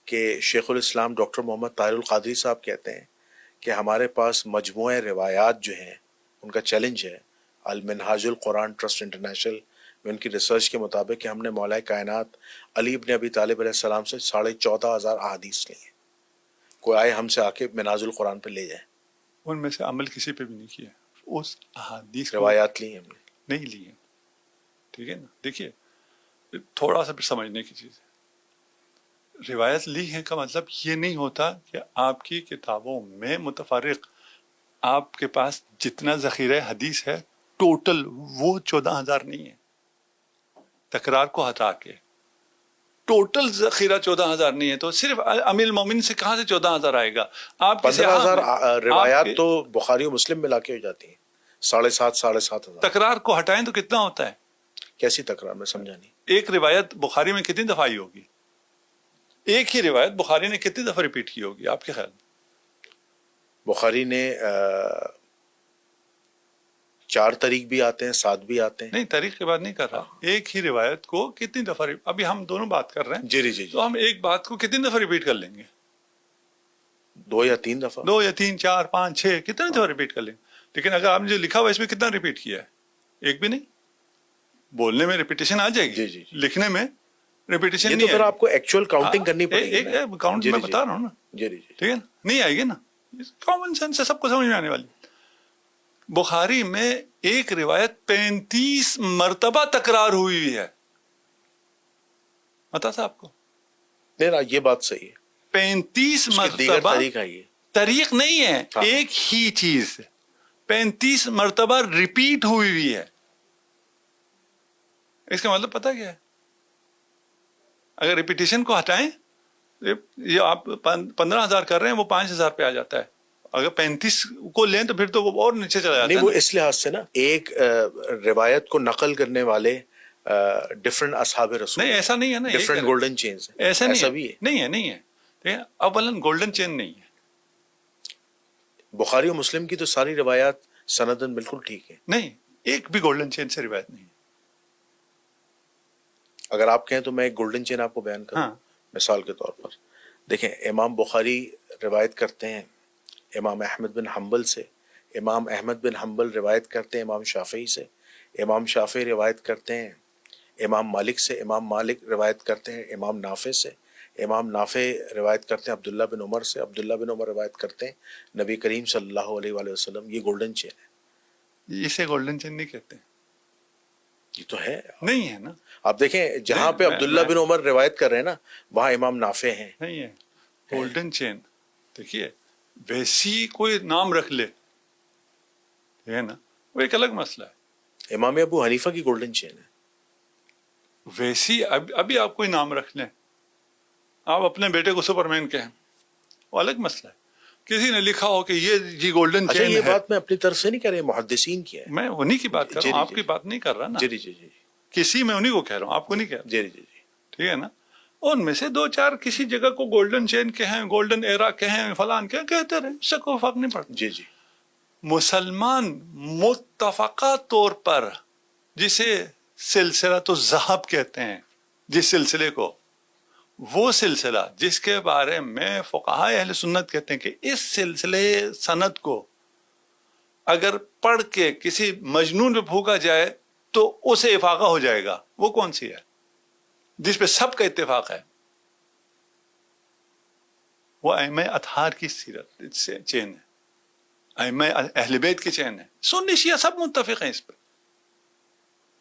کہ شیخ الاسلام ڈاکٹر محمد طاہر القادری صاحب کہتے ہیں کہ ہمارے پاس مجموعہ روایات جو ہیں ان کا چیلنج ہے المنہاج القرآن ٹرسٹ انٹرنیشنل میں, ان کی ریسرچ کے مطابق کہ ہم نے مولا کائنات علی ابن ابی طالب علیہ السلام سے 14,500 احادیث لی ہیں. کوئی آئے ہم سے آ کے منہاج القرآن پہ لے جائیں. ان میں سے عمل کسی پہ بھی نہیں کیا, اس احادیث کو روایات لی ہیں ہم نے, نہیں لی ہیں. ٹھیک ہے نا. دیکھیے تھوڑا سا پھر سمجھنے کی چیز ہے. روایت لی ہے کا مطلب یہ نہیں ہوتا کہ آپ کی کتابوں میں متفرق آپ کے پاس جتنا ذخیرہ حدیث ہے ٹوٹل وہ 14,000 نہیں ہے. تکرار کو ہٹا کے ٹوٹل ذخیرہ 14,000 نہیں ہے. تو صرف امیر المومنین سے کہاں سے 14,000 آئے گا؟ آپ 15,000 روایات تو بخاری و مسلم ملا کے ہو جاتی ہیں. 7,500 تکرار کو ہٹائیں تو کتنا ہوتا ہے؟ کیسی تکرار, میں سمجھا نہیں. ایک روایت بخاری میں کتنی دفعہ آئی ہوگی؟ ایک ہی روایت بخاری نے کتنی دفعہ ریپیٹ کی ہوگی آپ کے خیال میں؟ بخاری نے 4 طریق بھی آتے ہیں, 7 بھی آتے ہیں. نہیں, طریق کی بات نہیں کر رہا. ایک ہی روایت کو کتنی دفعہ ابھی ہم دونوں بات کر رہے ہیں. جی جی, تو ہم ایک بات کو کتنی دفعہ ریپیٹ کر لیں گے؟ 2 یا 3 دفعہ. 2 یا 3 4 5 6 کتنے دفعہ ریپیٹ کر لیں گے. لیکن اگر آپ نے جو لکھا ہوا اس میں کتنا ریپیٹ کیا ہے؟ ایک بھی نہیں. بولنے میں ریپیٹیشن آ جائے گی, جی جی, لکھنے میں ریپیٹیشن یہ نہیں تو پھر آئے آپ کو ایکچوئل کاؤنٹنگ کرنی پڑے گی. ایک کاؤنٹ میں بتا رہا ہوں نا. جی جی, ٹھیک ہے نا, نہیں آئے گی نا. کامن سینس سے سب کو سمجھ میں آنے والی. بخاری میں ایک روایت 35 مرتبہ تکرار ہوئی ہے. پتا تھا آپ کو؟ نہیں نا, یہ بات صحیح ہے. 35 دیگر مرتبہ طریقہ یہ طریق نہیں ہے, ایک ہی چیز 35 مرتبہ ریپیٹ ہوئی ہے. اس کا مطلب پتا کیا ہے؟ اگر ریپیٹیشن کو ہٹائیں, یہ آپ 15,000 کر رہے ہیں, وہ 5,000 پہ آ جاتا ہے. اگر 35 کو لیں تو پھر تو وہ اور نیچے چلا جاتا ہے. نہیں, وہ اس لحاظ سے نا ایک روایت کو نقل کرنے والے ڈفرنٹ اصحاب رسول. نہیں, ایسا نہیں ہے نا, ڈفرنٹ گولڈن چینز. ایسا بھی ہے. نہیں ہے. اولاً گولڈن چین نہیں ہے. بخاری و مسلم کی تو ساری روایات سندن بالکل ٹھیک ہے. نہیں, ایک بھی گولڈن چین سے روایت نہیں ہے. اگر آپ کہیں تو میں ایک گولڈن چین آپ کو بیان کروں. مثال کے طور پر دیکھیں, امام بخاری روایت کرتے ہیں امام احمد بن حنبل سے, امام احمد بن حنبل روایت کرتے ہیں امام شافعی سے, امام شافعی روایت کرتے ہیں امام مالک سے, امام مالک روایت کرتے ہیں امام نافع سے, امام نافع روایت کرتے ہیں عبداللہ بن عمر سے, عبداللہ بن عمر روایت کرتے ہیں نبی کریم صلی اللہ علیہ وآلہ وسلم. یہ گولڈن چین ہے. اسے گولڈن چین نہیں کہتے. یہ تو ہے, نہیں ہے نا. آپ دیکھیں جہاں پہ عبداللہ بن عمر روایت کر رہے ہیں نا, وہاں امام نافع ہیں. نہیں ہے گولڈن چین. دیکھیے ویسی کوئی نام رکھ لے, ہے نا, وہ ایک الگ مسئلہ ہے. امام ابو حنیفہ کی گولڈن چین ہے. ویسی ابھی آپ کوئی نام رکھ لیں, آپ اپنے بیٹے کو سپرمین کہیں, وہ الگ مسئلہ ہے. کسی نے لکھا ہو کہ یہ گولڈن چین ہے. یہ بات میں اپنی طرف سے نہیں کر رہا, محدثین کی ہے. میں انہی کی بات کر رہا ہوں, آپ کی بات نہیں کر رہا نا. جی جی جی, کسی میں انہی کو کہہ رہا ہوں, آپ کو نہیں کہہ رہا. جی جی جی, ٹھیک ہے نا. ان میں سے 2-4 کسی جگہ کو گولڈن چین کے ہیں, گولڈن ایرا کے ہیں, فلان کے کہتے رہے, اس سے کوئی فرق نہیں پڑتا. جی جی. مسلمان متفقہ طور پر جسے سلسلۃ الذہب کہتے ہیں, جس سلسلے کو, وہ سلسلہ جس کے بارے میں فقہاء اہل سنت کہتے ہیں کہ اس سلسلے سند کو اگر پڑھ کے کسی مجنون پہ پھونکا جائے تو اسے افاقہ ہو جائے گا, وہ کون سی ہے جس پہ سب کا اتفاق ہے؟ وہ ائمہ اطہار کی سیرت چین ہے, ائمہ اہل بیت کی چین ہے. سنی شیعہ سب متفق ہیں اس پہ,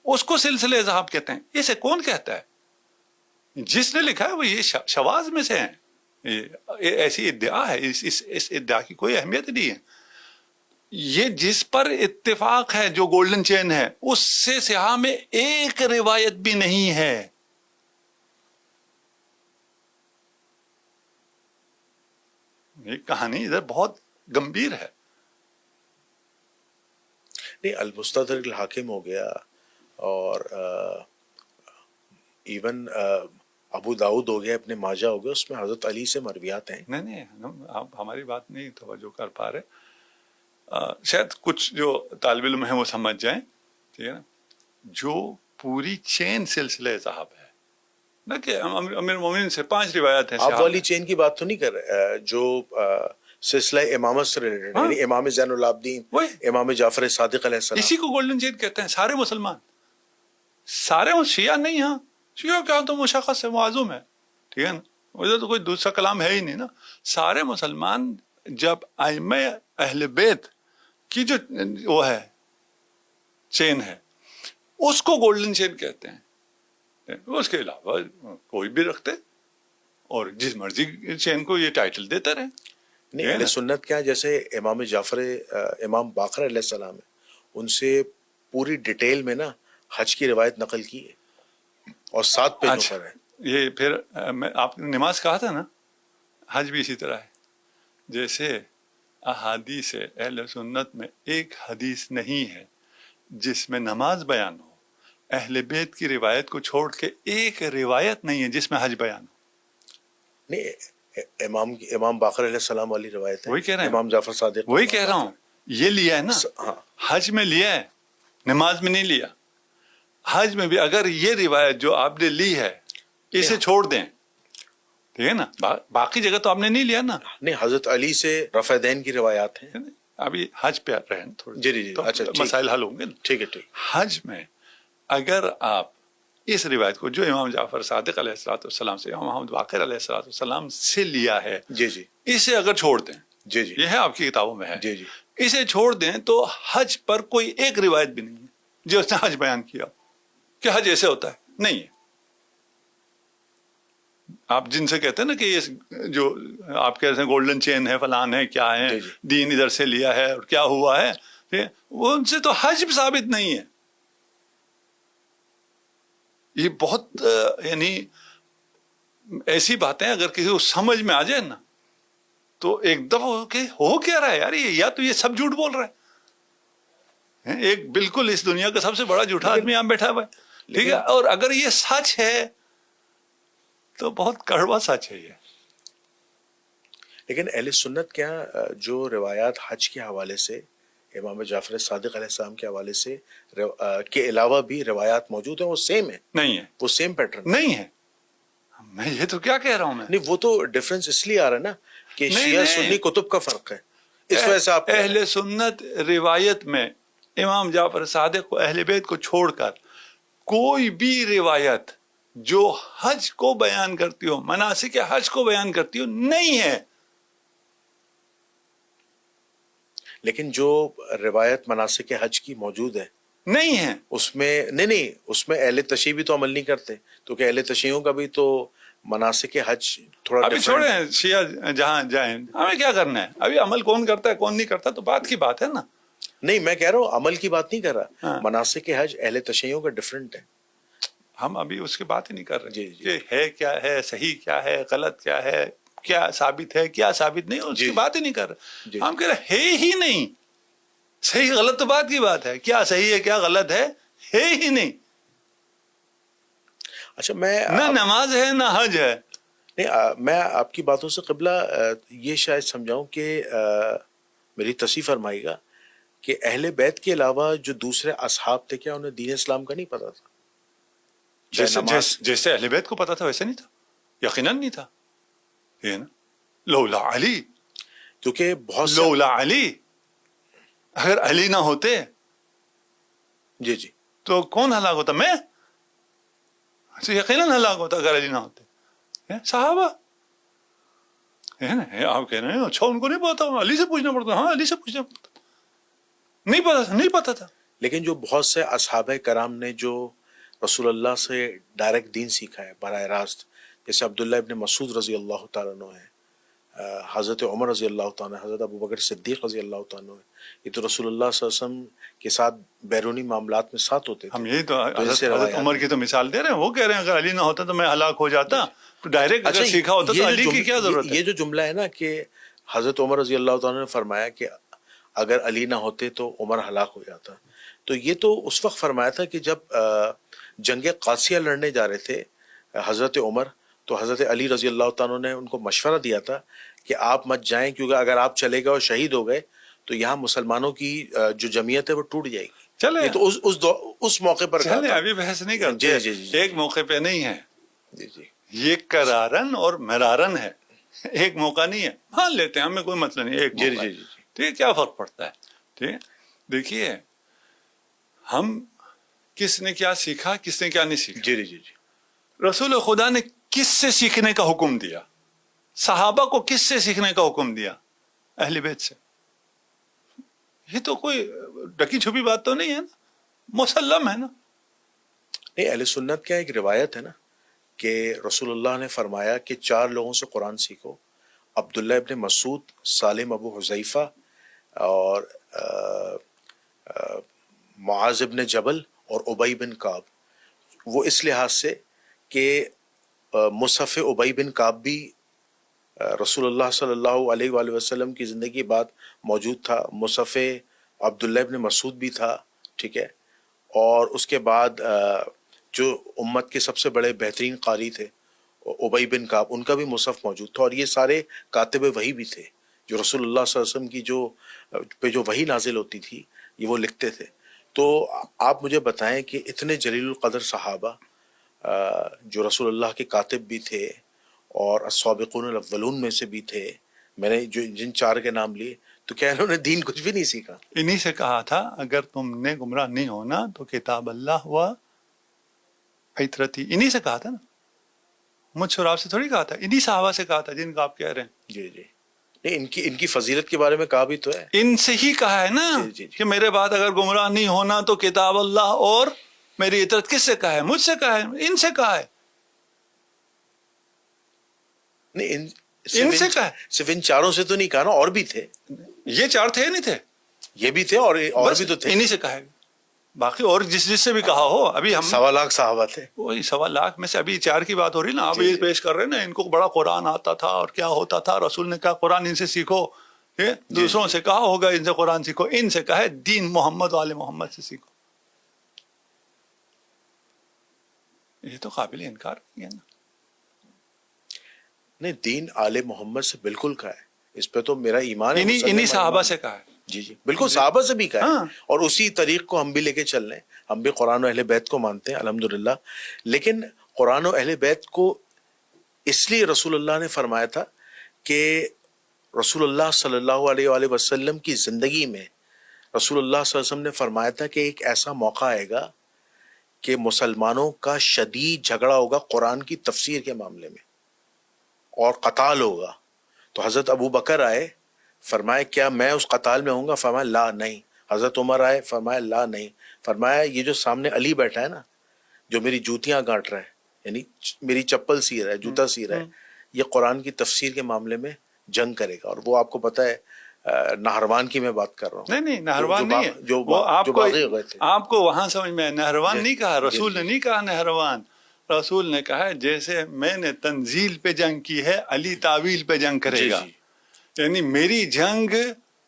اس کو سلسلہ ذہب کہتے ہیں. اسے کون کہتا ہے؟ جس نے لکھا ہے وہ یہ شواذ میں سے ہیں. یہ ایسی ادعا ہے, اس ادعا کی کوئی اہمیت نہیں ہے. یہ جس پر اتفاق ہے جو گولڈن چین ہے, اس سے سیاہ میں ایک روایت بھی نہیں ہے. یہ کہانی ادھر بہت گمبھیر ہے. نہیں, المستدرک الحاکم ہو گیا, اور ایون ابو داؤد ہو گیا, اپنے ماجہ ہو گیا, اس میں حضرت علی سے مرویات ہیں. نہیں, آپ ہماری بات نہیں توجہ کر پا رہے. شاید کچھ جو طالب علم ہیں وہ سمجھ جائیں, ٹھیک ہے نا, جو پوری چین سلسلہ ذہب ہے نہ کہ امیر المومنین سے 5 روایات ہیں. آپ والی چین کی بات تو نہیں کر رہے جو سلسلہ امامت سے ریلیٹڈ, یعنی امام زین العابدین, امام جعفر صادق علیہ السلام, اسی کو گولڈن چین کہتے ہیں. سارے مسلمان, سارے شیعہ نہیں, ہاں شیعہ کیا تو مشخص ہے, معظوم ہے, ٹھیک ہے نا, ادھر تو کوئی دوسرا کلام ہے ہی نہیں نا. سارے مسلمان جب ائمہ اہل بیت کی جو وہ ہے چین ہے, اس کو گولڈن چین کہتے ہیں. اس کے علاوہ کوئی بھی رکھتے اور جس مرضی چین کو یہ ٹائٹل دیتے رہے. نہیں, اہل سنت کیا, جیسے امام جعفر, امام باقر علیہ السلام ہے, ان سے پوری ڈیٹیل میں نا حج کی روایت نقل کی ہے, اور 7 پیجوں پر ہے. یہ پھر آپ نے نماز کہا تھا نا, حج بھی اسی طرح ہے. جیسے احادیث اہل سنت میں ایک حدیث نہیں ہے جس میں نماز بیان ہو, اہل بیت کی روایت کو چھوڑ کے ایک روایت نہیں ہے جس میں حج بیان ہو. نہیں, امام باقر علیہ السلام والی روایت ہے, وہی کہہ رہے ہیں, امام جعفر صادق, وہی کہہ رہا ہوں. یہ لیا ہے نا, حج میں لیا ہے, نماز میں نہیں لیا. حج میں بھی اگر یہ روایت جو آپ نے لی ہے اسے چھوڑ دیں, ٹھیک ہے نا, باقی جگہ تو آپ نے نہیں لیا نا. نہیں, حضرت علی سے رفع دین کی روایات ہیں. ابھی حج پہ رہے ہیں تھوڑے, جی جی, اچھا, مسائل حل ہوں گے. ٹھیک ہے, ٹھیک. حج میں اگر آپ اس روایت کو جو امام جعفر صادق علیہ السلام سے, امام محمد باقر علیہ السلام سے لیا ہے, جی جی, اسے اگر چھوڑ دیں, جی جی, یہ ہے آپ کی کتابوں میں ہے, جی جی, اسے چھوڑ دیں تو حج پر کوئی ایک روایت بھی نہیں ہے جو اس نے حج بیان کیا کہ حج ایسے ہوتا ہے. نہیں ہے. آپ جن سے کہتے ہیں نا کہ یہ جو آپ کہہ رہے ہیں گولڈن چین ہے, فلان ہے, کیا ہے, دین ادھر سے لیا ہے اور کیا ہوا ہے, وہ ان سے تو حج بھی ثابت نہیں ہے. یہ بہت یعنی ایسی باتیں اگر کسی کو سمجھ میں آ جائے نا تو ایک دفعہ ہو کیا رہا ہے یار, یا تو یہ سب جھوٹ بول رہا ہے, ایک بالکل اس دنیا کا سب سے بڑا جھوٹا آدمی یہاں بیٹھا ہوا ہے, ٹھیک ہے, اور اگر یہ سچ ہے تو بہت کڑوا سچ ہے یہ. لیکن اہل سنت کیا, جو روایات حج کے حوالے سے, امام جعفر صادق علیہ السلام کے حوالے سے کے علاوہ بھی روایات موجود ہیں, وہ سیم ہے, نہیں ہے, وہ سیم پیٹرن نہیں ہے. میں یہ تو کیا کہہ رہا ہوں, میں نہیں, وہ تو ڈفرنس اس لیے آ رہا ہے نا کہ شیعہ سنی کتب کا فرق ہے, اس وجہ سے آپ اہل سنت روایت میں امام جعفر صادق کو, اہل بیت کو چھوڑ کر کوئی بھی روایت جو حج کو بیان کرتی ہو, مناسک حج کو بیان کرتی ہو, نہیں ہے. لیکن جو روایت مناسک حج کی موجود ہے نہیں ہے, اس میں نہیں, اس میں اہل تشیع بھی تو عمل نہیں کرتے, تو کہ اہل تشیعوں کا بھی تو مناسک حج تھوڑا ابھی چھوڑیں شیعہ جہاں جائیں, ہمیں کیا کرنا ہے, ابھی عمل کون کرتا ہے کون نہیں کرتا تو بات کی بات ہے نا. نہیں, میں کہہ رہا ہوں عمل کی بات نہیں کر رہا, مناسک حج اہل تشیعوں کا ڈفرنٹ ہے. ہم ابھی اس کی بات ہی نہیں کر رہے جی, کہ ہے کیا ہے, صحیح کیا ہے, غلط کیا ہے, کیا ثابت ہے, کیا ثابت نہیں, اس کی بات ہی نہیں کر رہے. ہم کہہ رہے ہے ہی نہیں. صحیح غلط تو بات کی بات ہے, کیا صحیح ہے کیا غلط ہے ہی نہیں. اچھا میں نہ نماز ہے نہ حج ہے. نہیں میں آپ کی باتوں سے قبلہ یہ شاید سمجھاؤں کہ میری تصحیح فرمائے گا کہ اہل بیت کے علاوہ جو دوسرے اصحاب تھے کیا انہیں دین اسلام کا نہیں پتا تھا؟ جیسے اہل بیت کو پتا تھا ویسے نہیں تھا, یقیناً نہیں تھا. یہ نا لولا علی, کیونکہ بہت سے لولا علی, اگر علی نہ ہوتے جی جی تو کون ہلاک ہوتا؟ میں یقیناً ہلاک ہوتا اگر علی نہ ہوتے. صحابہ ہے نا, آپ کہہ رہے ہیں اچھا ان کو نہیں پتا, علی سے پوچھنا پڑتا. ہاں علی سے پوچھنا پڑتا, نہیں پتا تھا. لیکن جو بہت سے اصحابہ کرام نے جو رسول اللہ سے ڈائریکٹ دین سیکھا ہے براہ راست, جیسے عبداللہ ابن مسعود رضی اللہ تعالیٰ عنہ ہے, حضرت عمر رضی اللہ تعالیٰ عنہ, حضرت ابو بکر صدیق رضی اللہ تعالیٰ عنہ, یہ تو رسول اللہ صلی اللہ علیہ وسلم کے ساتھ بیرونی معاملات میں ساتھ ہوتے تھے. ہم یہی تو حضرت عمر کی تو مثال دے رہے ہیں. وہ کہہ رہے ہیں اگر علی نہ ہوتا تو میں ہلاک ہو جاتا, تو ڈائریکٹ اگر سیکھا ہوتا تو علی کی کیا ضرورت ہے؟ یہ جو جملہ ہے نا کہ حضرت عمر رضی اللہ تعالیٰ نے فرمایا کہ اگر علی نہ ہوتے تو عمر ہلاک ہو جاتا, تو یہ تو اس وقت فرمایا تھا کہ جب جنگ قادسیہ لڑنے جا رہے تھے حضرت عمر, تو حضرت علی رضی اللہ تعالیٰ نے ان کو مشورہ دیا تھا کہ آپ مت جائیں, کیونکہ اگر آپ چلے گئے اور شہید ہو گئے تو یہاں مسلمانوں کی جو جمعیت ہے وہ ٹوٹ جائے گی. چلے تو اس موقع پر چلے ابھی بحث نہیں کرتے. جی جی ایک موقع پہ نہیں ہے, جی جی یہ کرارن اور مرارن ہے, ایک موقع نہیں ہے. مان لیتے ہیں, ہمیں کوئی مسئلہ نہیں, ایک جی موقع جی ہے. جی ٹھیک, کیا فرق پڑتا ہے؟ ٹھیک, دیکھیے ہم کس نے کیا سیکھا, کس نے کیا نہیں سیکھا. جی جی جی رسول خدا نے کس سے سیکھنے کا حکم دیا؟ صحابہ کو کس سے سیکھنے کا حکم دیا؟ اہل بیت سے. یہ تو کوئی ڈکی چھپی بات تو نہیں ہے نا, مسلم ہے نا. نہیں, اہل سنت کیا ایک روایت ہے نا کہ رسول اللہ نے فرمایا کہ 4 لوگوں سے قرآن سیکھو, عبداللہ ابن مسعود, سالم ابو حذیفہ, اور معاذ ابن جبل اور ابی بن کعب. وہ اس لحاظ سے کہ مصحف ابی بن کعب بھی رسول اللہ صلی اللہ علیہ وآلہ وسلم کی زندگی بعد موجود تھا, مصحف عبداللہ ابن مسعود بھی تھا, ٹھیک ہے, اور اس کے بعد جو امت کے سب سے بڑے بہترین قاری تھے ابی بن کعب, ان کا بھی مصحف موجود تھا, اور یہ سارے کاتب وحی بھی تھے جو رسول اللہ صلی اللہ علیہ وسلم کی جو وحی نازل ہوتی تھی یہ وہ لکھتے تھے. تو آپ مجھے بتائیں کہ اتنے جلیل القدر صحابہ جو رسول اللہ کے کاتب بھی تھے اور السابقون الاولون میں سے بھی تھے, میں نے جن 4 کے نام لیے, تو کیا انہوں نے دین کچھ بھی نہیں سیکھا؟ انہی سے کہا تھا اگر تم نے گمراہ نہیں ہونا تو کتاب اللہ و فطرتی, انہی سے کہا تھا نا, مجھ سے اور آپ سے تھوڑی کہا تھا, انہی صحابہ سے کہا تھا جن کا آپ کہہ رہے ہیں. جی جی نہیں, ان کی فضیلت کے بارے میں کہا بھی تو ہے, ان سے ہی کہا ہے نا جی جی جی. کہ میرے بعد اگر گمراہ نہیں ہونا تو کتاب اللہ اور میری اطاعت. کس سے کہا ہے؟ مجھ سے کہا ہے, ان سے کہا ہے. نہیں ان سے کہا ہے, صرف ان 4 سے تو نہیں کہا نا, اور بھی تھے. یہ 4 تھے نہیں تھے؟ یہ بھی تھے اور بھی تو تھے. انہی سے کہا ہے. باقی اور جس سے بھی کہا ہو, ابھی ہم 1.25 لاکھ صحابہ تھے. وہی 1.25 لاکھ میں سے ابھی 4 کی بات ہو رہی نا, آپ یہ پیش کر رہے ہیں نا ان کو بڑا قرآن آتا تھا اور کیا ہوتا تھا, رسول نے کہا قرآن ان سے سیکھو, دوسروں سے کہا ہوگا ان سے قرآن سیکھو, ان سے کہا ہے دین محمد والے محمد سے سیکھو. یہ تو قابل انکار نہیں ہے نا. نہیں, دین آل محمد سے بالکل کہا ہے, اس پہ تو میرا ایمان ہے. انہی صحابہ سے کہا ہے. جی جی بالکل, صحابہ سے بھی کہا ہے, اور اسی طریق کو ہم بھی لے کے چل رہے ہیں. ہم بھی قرآن و اہل بیت کو مانتے ہیں الحمدللہ, لیکن قرآن و اہل بیت کو اس لیے رسول اللہ نے فرمایا تھا کہ رسول اللہ صلی اللہ علیہ وآلہ وسلم کی زندگی میں رسول اللہ صلی اللہ علیہ وسلم نے فرمایا تھا کہ ایک ایسا موقع آئے گا کہ مسلمانوں کا شدید جھگڑا ہوگا قرآن کی تفسیر کے معاملے میں اور قتال ہوگا. تو حضرت ابو بکر آئے, فرمایا کیا میں اس قتال میں ہوں گا؟ فرمایا لا نہیں. حضرت عمر آئے, فرمایا لا نہیں. فرمایا یہ جو سامنے علی بیٹھا ہے نا, جو میری جوتیاں گانٹ رہا ہے, یعنی میری چپل سی رہا ہے, جوتا سی رہا ہے, یہ قرآن کی تفسیر کے معاملے میں جنگ کرے گا. اور وہ آپ کو پتہ ہے نہروان کی میں بات کر رہا ہوں. نہیں نہروان نہیں ہے, جو باغی ہو گئے تھے. آپ کو وہاں سمجھ میں نہروان نہیں کہا, رسول نے نہیں کہا نہروان. رسول نے کہا جیسے میں نے تنزیل پہ جنگ کی ہے, علی تعویل پہ جنگ کرے گا. یعنی میری جنگ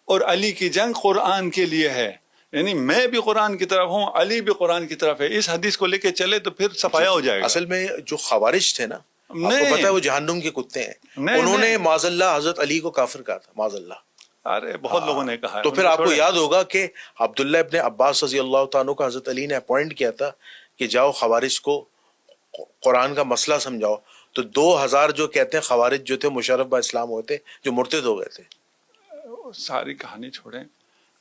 اور علی کی جنگ قرآن کے لیے ہے, یعنی میں بھی قرآن کی طرف ہوں، علی بھی قرآن کی طرف ہے، اس حدیث کو لے کے چلے تو پھر صفایا ہو جائے گا. اصل میں جو خوارج تھے نا، آپ کو نہیں. پتا ہے وہ جہنم کے کتے ہیں. نہیں، انہوں نے نہیں. معاذ اللہ حضرت علی کو کافر کہا تھا، معاذ اللہ. ارے بہت لوگوں نے کہا ہے. تو پھر آپ کو یاد ہوگا کہ عبداللہ ابن عباس رضی اللہ تعالیٰ کو حضرت علی نے اپوائنٹ کیا تھا کہ جاؤ خوارج کو قرآن کا مسئلہ سمجھاؤ. تو 2000 جو کہتے ہیں خوارج جو تھے مشرف با اسلام ہوتے جو مرتد ہو گئے تھے. ساری کہانی چھوڑیں،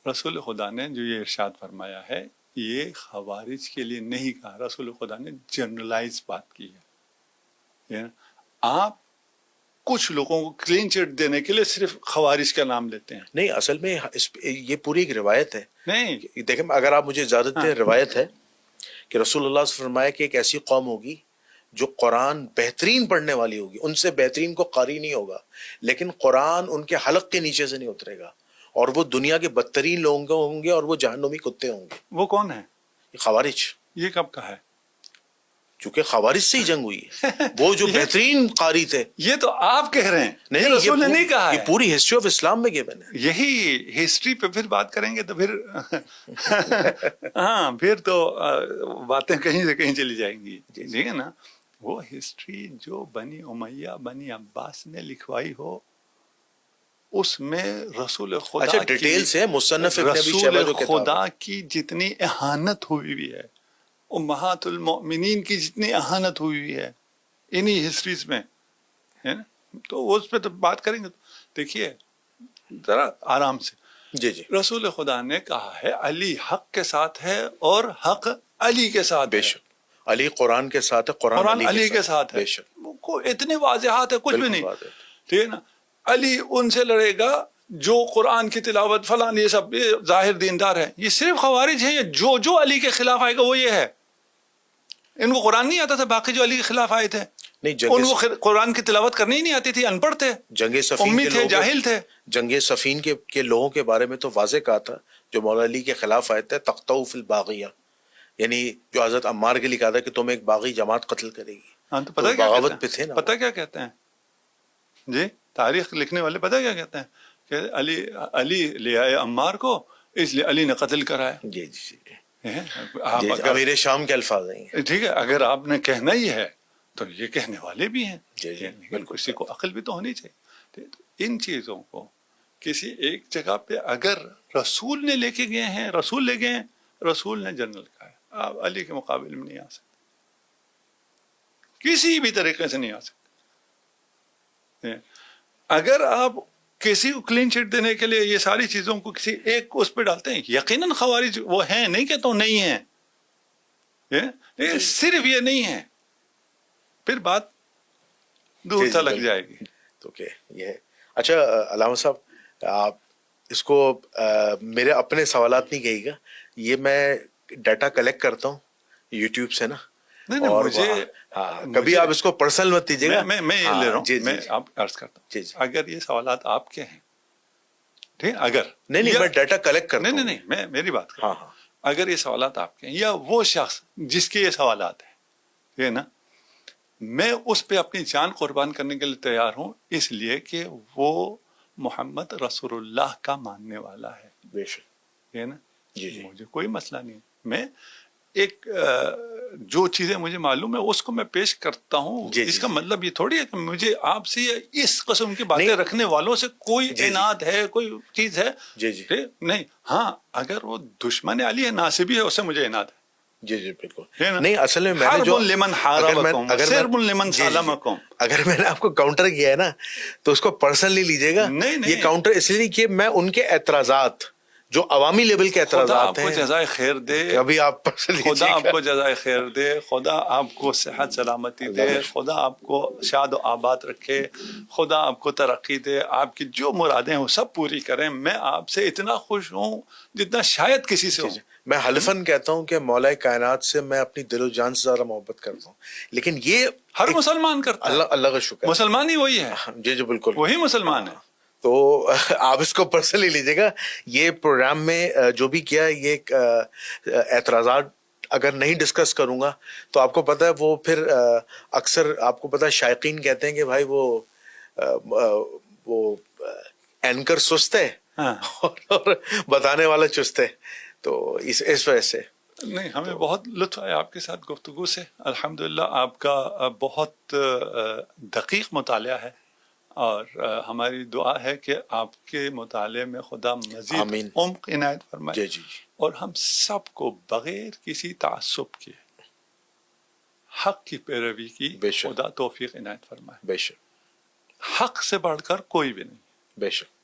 رسول خدا نے جو یہ ارشاد فرمایا ہے یہ خوارج کے لیے نہیں کہا، رسول خدا نے جنرلائز بات کی ہے. آپ کچھ لوگوں کو کلین چٹ دینے کے لیے صرف خوارج کا نام لیتے ہیں. نہیں، اصل میں یہ پوری ایک روایت ہے. نہیں دیکھیں اگر آپ مجھے اجازت دیں، روایت ہے کہ رسول اللہ سے فرمایا کہ ایک ایسی قوم ہوگی جو قرآن بہترین پڑھنے والی ہوگی، ان سے بہترین کو قاری نہیں ہوگا، لیکن قرآن ان کے حلق کے نیچے سے نہیں اترے گا، اور وہ دنیا کے بدترین لوگ ہوں گے اور وہ جہنمی کتے ہوں گے. وہ کون ہے؟ خوارج. یہ کب کہا ہے؟ چونکہ خوارج سے ہی جنگ ہوئی ہے. وہ جو بہترین قاری تھے. یہ تو آپ کہہ رہے ہیں، نہیں، رسول نے نہیں کہا ہے. یہ پوری ہسٹری آف اسلام میں گیون ہے. یہی ہسٹری پہ پھر بات کریں گے تو پھر ہاں پھر تو باتیں کہیں سے کہیں چلی جائیں گی. ٹھیک ہے نا؟ وہ ہسٹری جو بنی امیہ بنی عباس نے لکھوائی ہو اس میں رسول خدا اچھا ڈیٹیل سے مصنف ابن ابی شیبہ جو رسول خدا کی جتنی اہانت ہوئی ہوئی ہے، امہات المؤمنین کی جتنی اہانت ہوئی ہوئی ہے انہی ہسٹریز میں ہے نا، تو اس پہ تو بات کریں گے. دیکھیے ذرا آرام سے. جی جی. رسول خدا نے کہا ہے علی حق کے ساتھ ہے اور حق علی کے ساتھ. بے شک علی قرآن کے ساتھ ہے، قرآن علی کے ساتھ ہے. بے شک اتنی واضحات ہے، کچھ بھی نہیں. ٹھیک ہے نا؟ علی ان سے لڑے گا جو قرآن کی تلاوت فلاں یہ سب ظاہر دیندار ہے. یہ صرف خوارج ہے، جو علی کے خلاف آئے گا وہ یہ ہے. ان کو قرآن نہیں آتا تھا، باقی جو علی کے خلاف آئے تھے ان کو قرآن کی تلاوت کرنی ہی نہیں آتی تھی، ان پڑھ تھے، جنگ صفین امی تھے، جاہل تھے. جنگ صفین کے لوگوں کے بارے میں تو واضح کہا تھا جو مولا علی کے خلاف آئے تھے، تقطعوا فی الباغیہ، یعنی جو حضرت عمار کے لیے کہا تھا کہ تم ایک باغی جماعت قتل کرے گی. ہاں تو پتہ بغاوت پہ تھے نا. پتہ کیا کہتے ہیں جی تاریخ لکھنے والے، پتہ کیا کہتے ہیں کہ علی لے آئے عمار کو اس لیے علی نے قتل کرایا. جی جی جی. امیر شام کے الفاظ ہیں. ٹھیک ہے، اگر آپ نے کہنا ہی ہے تو یہ کہنے والے بھی ہیں. جی جی بالکل. کسی کو عقل بھی تو ہونی چاہیے. ان چیزوں کو کسی ایک جگہ پہ اگر رسول نے لے کے گئے ہیں، رسول لے گئے ہیں، رسول نے جنرل کہا ہے، آپ علی کے مقابلے میں نہیں آ سکتے، کسی بھی طریقے سے نہیں آ سکتے. اگر آپ کسی کو کلین چٹ دینے کے لیے یہ ساری چیزوں کو کسی ایک کو اس پہ ڈالتے ہیں، یقیناً خوارج وہ ہیں، نہیں کہتا ہوں نہیں ہیں، صرف یہ نہیں ہے، پھر بات دور تلک جائے گی. تو کہ یہ اچھا علامہ صاحب، آپ اس کو میرے اپنے سوالات نہیں کہیے گا، یہ میں ڈیٹا کلیکٹ کرتا ہوں یوٹیوب سے نا. اور کبھی آپ اس کو پرسنل مت دیجیے گا. میں یہ لے رہا ہوں، میں آپ عرض کرتا ہوں اگر یہ سوالات آپ کے ہیں، ٹھیک، اگر نہیں میں ڈیٹا کلیکٹ کرتا ہوں. نہیں میں میری بات کرتا ہوں. اگر یہ سوالات آپ کے ہیں یا وہ شخص جس کے یہ سوالات ہیں، ٹھیک ہے نا، میں اس پہ اپنی جان قربان کرنے کے لیے تیار ہوں، اس لیے کہ وہ محمد رسول اللہ کا ماننے والا ہے. بے شک. ٹھیک ہے نا. جی مجھے کوئی مسئلہ نہیں، میں ایک جو چیزیں مجھے معلوم ہے اس کو میں پیش کرتا ہوں. اس کا مطلب یہ تھوڑی ہے کہ مجھے آپ سے اس قسم کی باتیں رکھنے والوں سے کوئی عناد ہے، کوئی چیز ہے. جی جی نہیں. ہاں اگر وہ دشمن علی ہے، ناصبی ہے، اس سے مجھے عناد ہے. جی جی بالکل. نہیں اصل میں میں نے جو اگر میں نے آپ کو کاؤنٹر کیا ہے نا تو اس کو پرسنلی لیجیے گا. یہ کاؤنٹر اس لیے کہ میں ان کے اعتراضات جو عوامی لیول کے اعتراضات ہیں، خدا آپ کو جزائے خیر دے، کبھی آپ خدا آپ کو جزائے خیر دے، خدا آپ کو صحت سلامتی دے، خدا آپ کو شاد و آباد رکھے، خدا آپ کو ترقی دے، آپ کی جو مرادیں ہیں وہ سب پوری کریں. میں آپ سے اتنا خوش ہوں جتنا شاید کسی سے ہوں. میں حلفاً کہتا ہوں کہ مولا کائنات سے میں اپنی دل و جان سے زیادہ محبت کرتا ہوں، لیکن یہ ہر مسلمان کرتا ہے. اللہ کا شکر، مسلمان ہی وہی ہے. جی جی بالکل وہی مسلمان ہے. تو آپ اس کو پرسنلی لیجیے گا. یہ پروگرام میں جو بھی کیا یہ اعتراضات اگر نہیں ڈسکس کروں گا تو آپ کو پتہ ہے وہ پھر اکثر آپ کو پتہ ہے شائقین کہتے ہیں کہ بھائی وہ اینکر سست ہے اور بتانے والا چست ہے. تو اس وجہ سے نہیں، ہمیں بہت لطف آیا آپ کے ساتھ گفتگو سے. الحمدللہ آپ کا بہت دقیق مطالعہ ہے، اور ہماری دعا ہے کہ آپ کے مطالعے میں خدا مزید آمین. عمق عنایت فرمائے، جی اور ہم سب کو بغیر کسی تعصب کے حق کی پیروی کی بے شک. خدا توفیق عنایت فرمائے. بے شک حق سے بڑھ کر کوئی بھی نہیں. بے شک.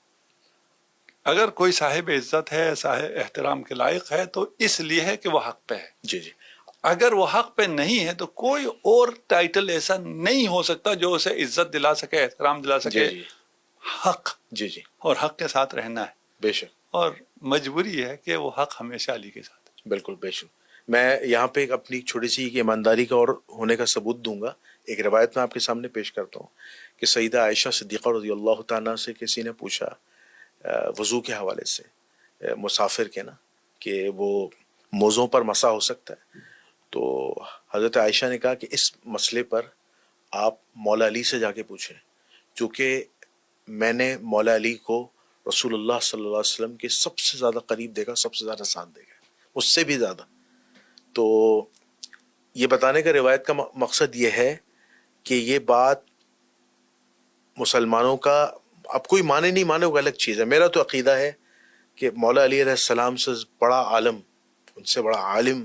اگر کوئی صاحب عزت ہے، صاحب احترام کے لائق ہے، تو اس لیے ہے کہ وہ حق پہ ہے. جی اگر وہ حق پہ نہیں ہے تو کوئی اور ٹائٹل ایسا نہیں ہو سکتا جو اسے عزت دلا سکے، احترام دلا سکے. جی حق، جی اور حق کے ساتھ رہنا ہے، بے شک. اور مجبوری ہے کہ وہ حق ہمیشہ علی کے ساتھ. بالکل بے شک. میں یہاں پہ ایک اپنی چھوٹی سی ایمانداری کا اور ہونے کا ثبوت دوں گا. ایک روایت میں آپ کے سامنے پیش کرتا ہوں کہ سیدہ عائشہ صدیقہ رضی اللہ تعالیٰ سے کسی نے پوچھا وضو کے حوالے سے، مسافر کے نا، کہ وہ موزوں پر مسح ہو سکتا ہے. تو حضرت عائشہ نے کہا کہ اس مسئلے پر آپ مولا علی سے جا کے پوچھیں، کیونکہ میں نے مولا علی کو رسول اللہ صلی اللہ علیہ وسلم کے سب سے زیادہ قریب دیکھا، سب سے زیادہ ساتھ دیکھا، اس سے بھی زیادہ. تو یہ بتانے کا روایت کا مقصد یہ ہے کہ یہ بات مسلمانوں کا، اب کوئی مانے نہیں مانے وہ الگ چیز ہے. میرا تو عقیدہ ہے کہ مولا علی علیہ السلام سے بڑا عالم، ان سے بڑا عالم،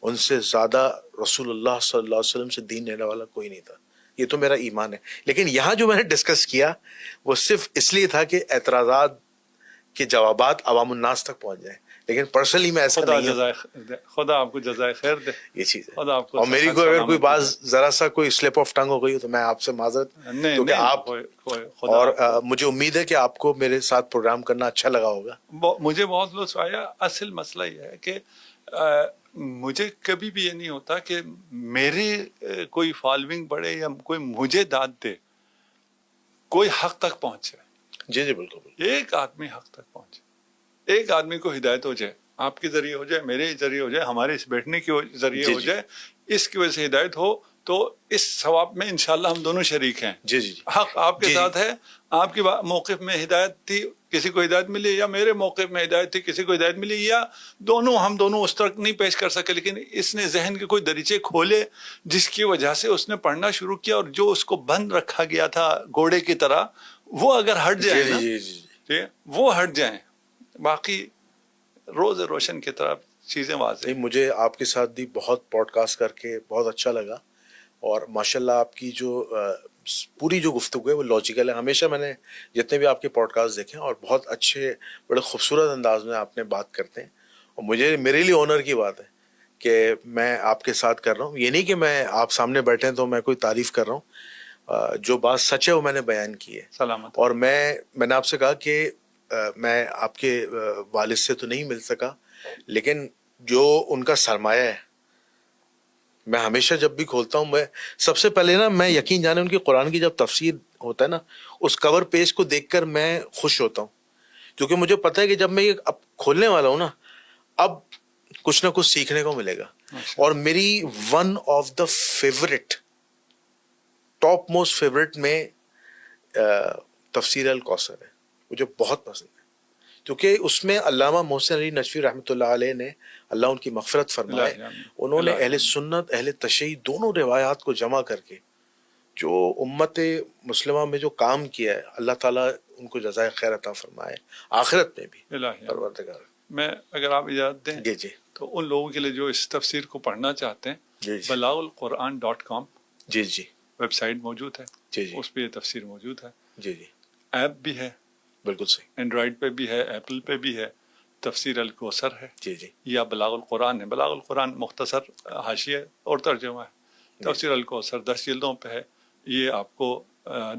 ان سے زیادہ رسول اللہ صلی اللہ علیہ وسلم سے دین لینے والا کوئی نہیں تھا. یہ تو میرا ایمان ہے. لیکن یہاں جو میں نے ڈسکس کیا وہ صرف اس لیے تھا کہ اعتراضات کے جوابات عوام الناس تک پہنچ جائیں. لیکن پرسنلی میں ایسا نہیں ہوں. خدا آپ کو جزائے خیر دے. یہ چیز ہے. خدا آپ کو، اور میری کوئی اگر کوئی بات ذرا سا کوئی سلپ آف ٹنگ ہو گئی تو میں آپ سے معذرت، کیونکہ آپ، اور مجھے امید ہے کہ آپ کو میرے ساتھ پروگرام کرنا اچھا لگا ہوگا. مجھے بہت لطف آیا. اصل مسئلہ یہ ہے کہ مجھے کبھی بھی یہ نہیں ہوتا کہ میرے کوئی فالوئنگ بڑھے یا کوئی مجھے داد دے، کوئی حق تک پہنچے. جی بالکل. ایک آدمی حق تک پہنچے، ایک آدمی کو ہدایت ہو جائے، آپ کے ذریعے ہو جائے، میرے ذریعے ہو جائے، ہمارے اس بیٹھنے کے ذریعے ہو جائے، اس کی وجہ سے ہدایت ہو، تو اس ثواب میں انشاءاللہ ہم دونوں شریک ہیں. جی حق آپ کے ساتھ ہے. آپ کی موقف میں ہدایت تھی، کسی کو ہدایت ملی، یا میرے موقف میں ہدایت تھی، کسی کو ہدایت ملی، یا ہم دونوں اس طرح نہیں پیش کر سکے، لیکن اس نے ذہن کے کوئی دریچے کھولے جس کی وجہ سے اس نے پڑھنا شروع کیا، اور جو اس کو بند رکھا گیا تھا گھوڑے کی طرح، وہ اگر ہٹ جائے وہ ہٹ جائیں، باقی روز روشن کی طرف چیزیں واضح. مجھے آپ کے ساتھ بھی بہت پوڈ کاسٹ کر کے بہت اچھا لگا، اور ماشاءاللہ آپ کی جو پوری جو گفتگو ہے وہ لاجیکل ہے. ہمیشہ میں نے جتنے بھی آپ کے پوڈ کاسٹ دیکھے ہیں، اور بہت اچھے بڑے خوبصورت انداز میں آپ نے بات کرتے ہیں، اور میرے لیے آنر کی بات ہے کہ میں آپ کے ساتھ کر رہا ہوں. یہ نہیں کہ میں آپ سامنے بیٹھے ہیں تو میں کوئی تعریف کر رہا ہوں، جو بات سچ ہے وہ میں نے بیان کی ہے. سلامت. اور میں نے آپ سے کہا کہ میں آپ کے والد سے تو نہیں مل سکا، لیکن جو ان کا سرمایہ ہے، میں ہمیشہ جب بھی کھولتا ہوں، میں سب سے پہلے نا، میں یقین جانے ان کی قرآن کی جب تفسیر ہوتا ہے نا، اس کور پیج کو دیکھ کر میں خوش ہوتا ہوں، کیونکہ مجھے پتہ ہے کہ جب میں یہ اب کھولنے والا ہوں نا، اب کچھ نہ کچھ سیکھنے کو ملے گا. اور میری one of the favourite, top most favourite میں تفسیر الکوثر ہے. مجھے بہت پسند ہے، کیونکہ اس میں علامہ محسن علی نجفی رحمۃ اللہ علیہ نے، اللہ ان کی مغفرت فرمائے، انہوں نے اہل سنت اہل تشیع دونوں روایات کو جمع کر کے جو امت مسلمہ میں جو کام کیا ہے، اللہ تعالیٰ ان کو جزائے خیر عطا فرمائے آخرت میں بھی. پروردگار، میں اگر آپ اجازت دیں جی تو ان لوگوں کے لیے جو اس تفسیر کو پڑھنا چاہتے ہیں، بلاغالقرآن.com جی ویب سائٹ موجود ہے. جی اس پہ یہ تفسیر موجود ہے. جی ایپ بھی ہے، بالکل صحیح. اینڈرائڈ پہ بھی ہے، ایپل پہ بھی ہے. تفسیر الکوثر ہے، جی یا بلاغ القرآن ہے. بلاغ القرآن مختصر حاشیہ اور ترجمہ ہے. تفسیر الکوثر 10 جلدوں پہ ہے. یہ آپ کو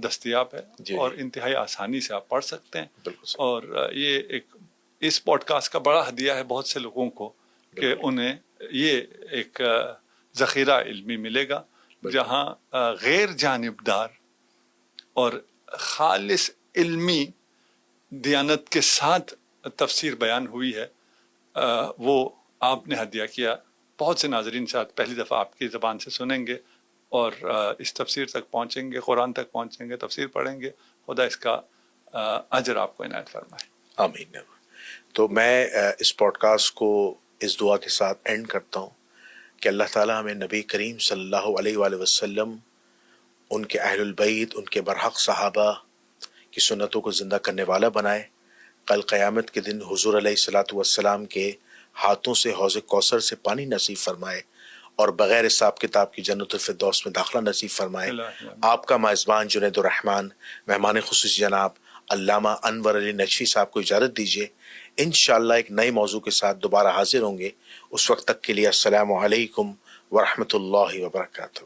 دستیاب ہے، اور انتہائی آسانی سے آپ پڑھ سکتے ہیں. اور یہ اس پوڈ کاسٹ کا بڑا ہدیہ ہے بہت سے لوگوں کو، کہ انہیں یہ ایک ذخیرہ علمی ملے گا، جہاں غیر جانبدار اور خالص علمی دیانت کے ساتھ تفسیر بیان ہوئی ہے. وہ آپ نے ہدیہ کیا. بہت سے ناظرین ساتھ پہلی دفعہ آپ کی زبان سے سنیں گے، اور اس تفسیر تک پہنچیں گے، قرآن تک پہنچیں گے، تفسیر پڑھیں گے. خدا اس کا اجر آپ کو عنایت فرمائے. آمین. تو میں اس پوڈ کاسٹ کو اس دعا کے ساتھ اینڈ کرتا ہوں کہ اللہ تعالیٰ ہمیں نبی کریم صلی اللہ علیہ وآلہ وسلم، ان کے اہل البیت، ان کے برحق صحابہ کی سنتوں کو زندہ کرنے والا بنائے، کل قیامت کے دن حضور علیہ الصلاۃ والسلام کے ہاتھوں سے حوض کوثر سے پانی نصیب فرمائے اور بغیر حساب کتاب کی جنت الفردوس میں داخلہ نصیب فرمائے۔ آپ کا میزبان جنید الرحمن، مہمان خصوصی جناب علامہ انور علی نقشی صاحب کو اجازت دیجیے، انشاءاللہ ایک نئے موضوع کے ساتھ دوبارہ حاضر ہوں گے۔ اس وقت تک کے لیے السلام علیکم ورحمۃ اللہ وبرکاتہ۔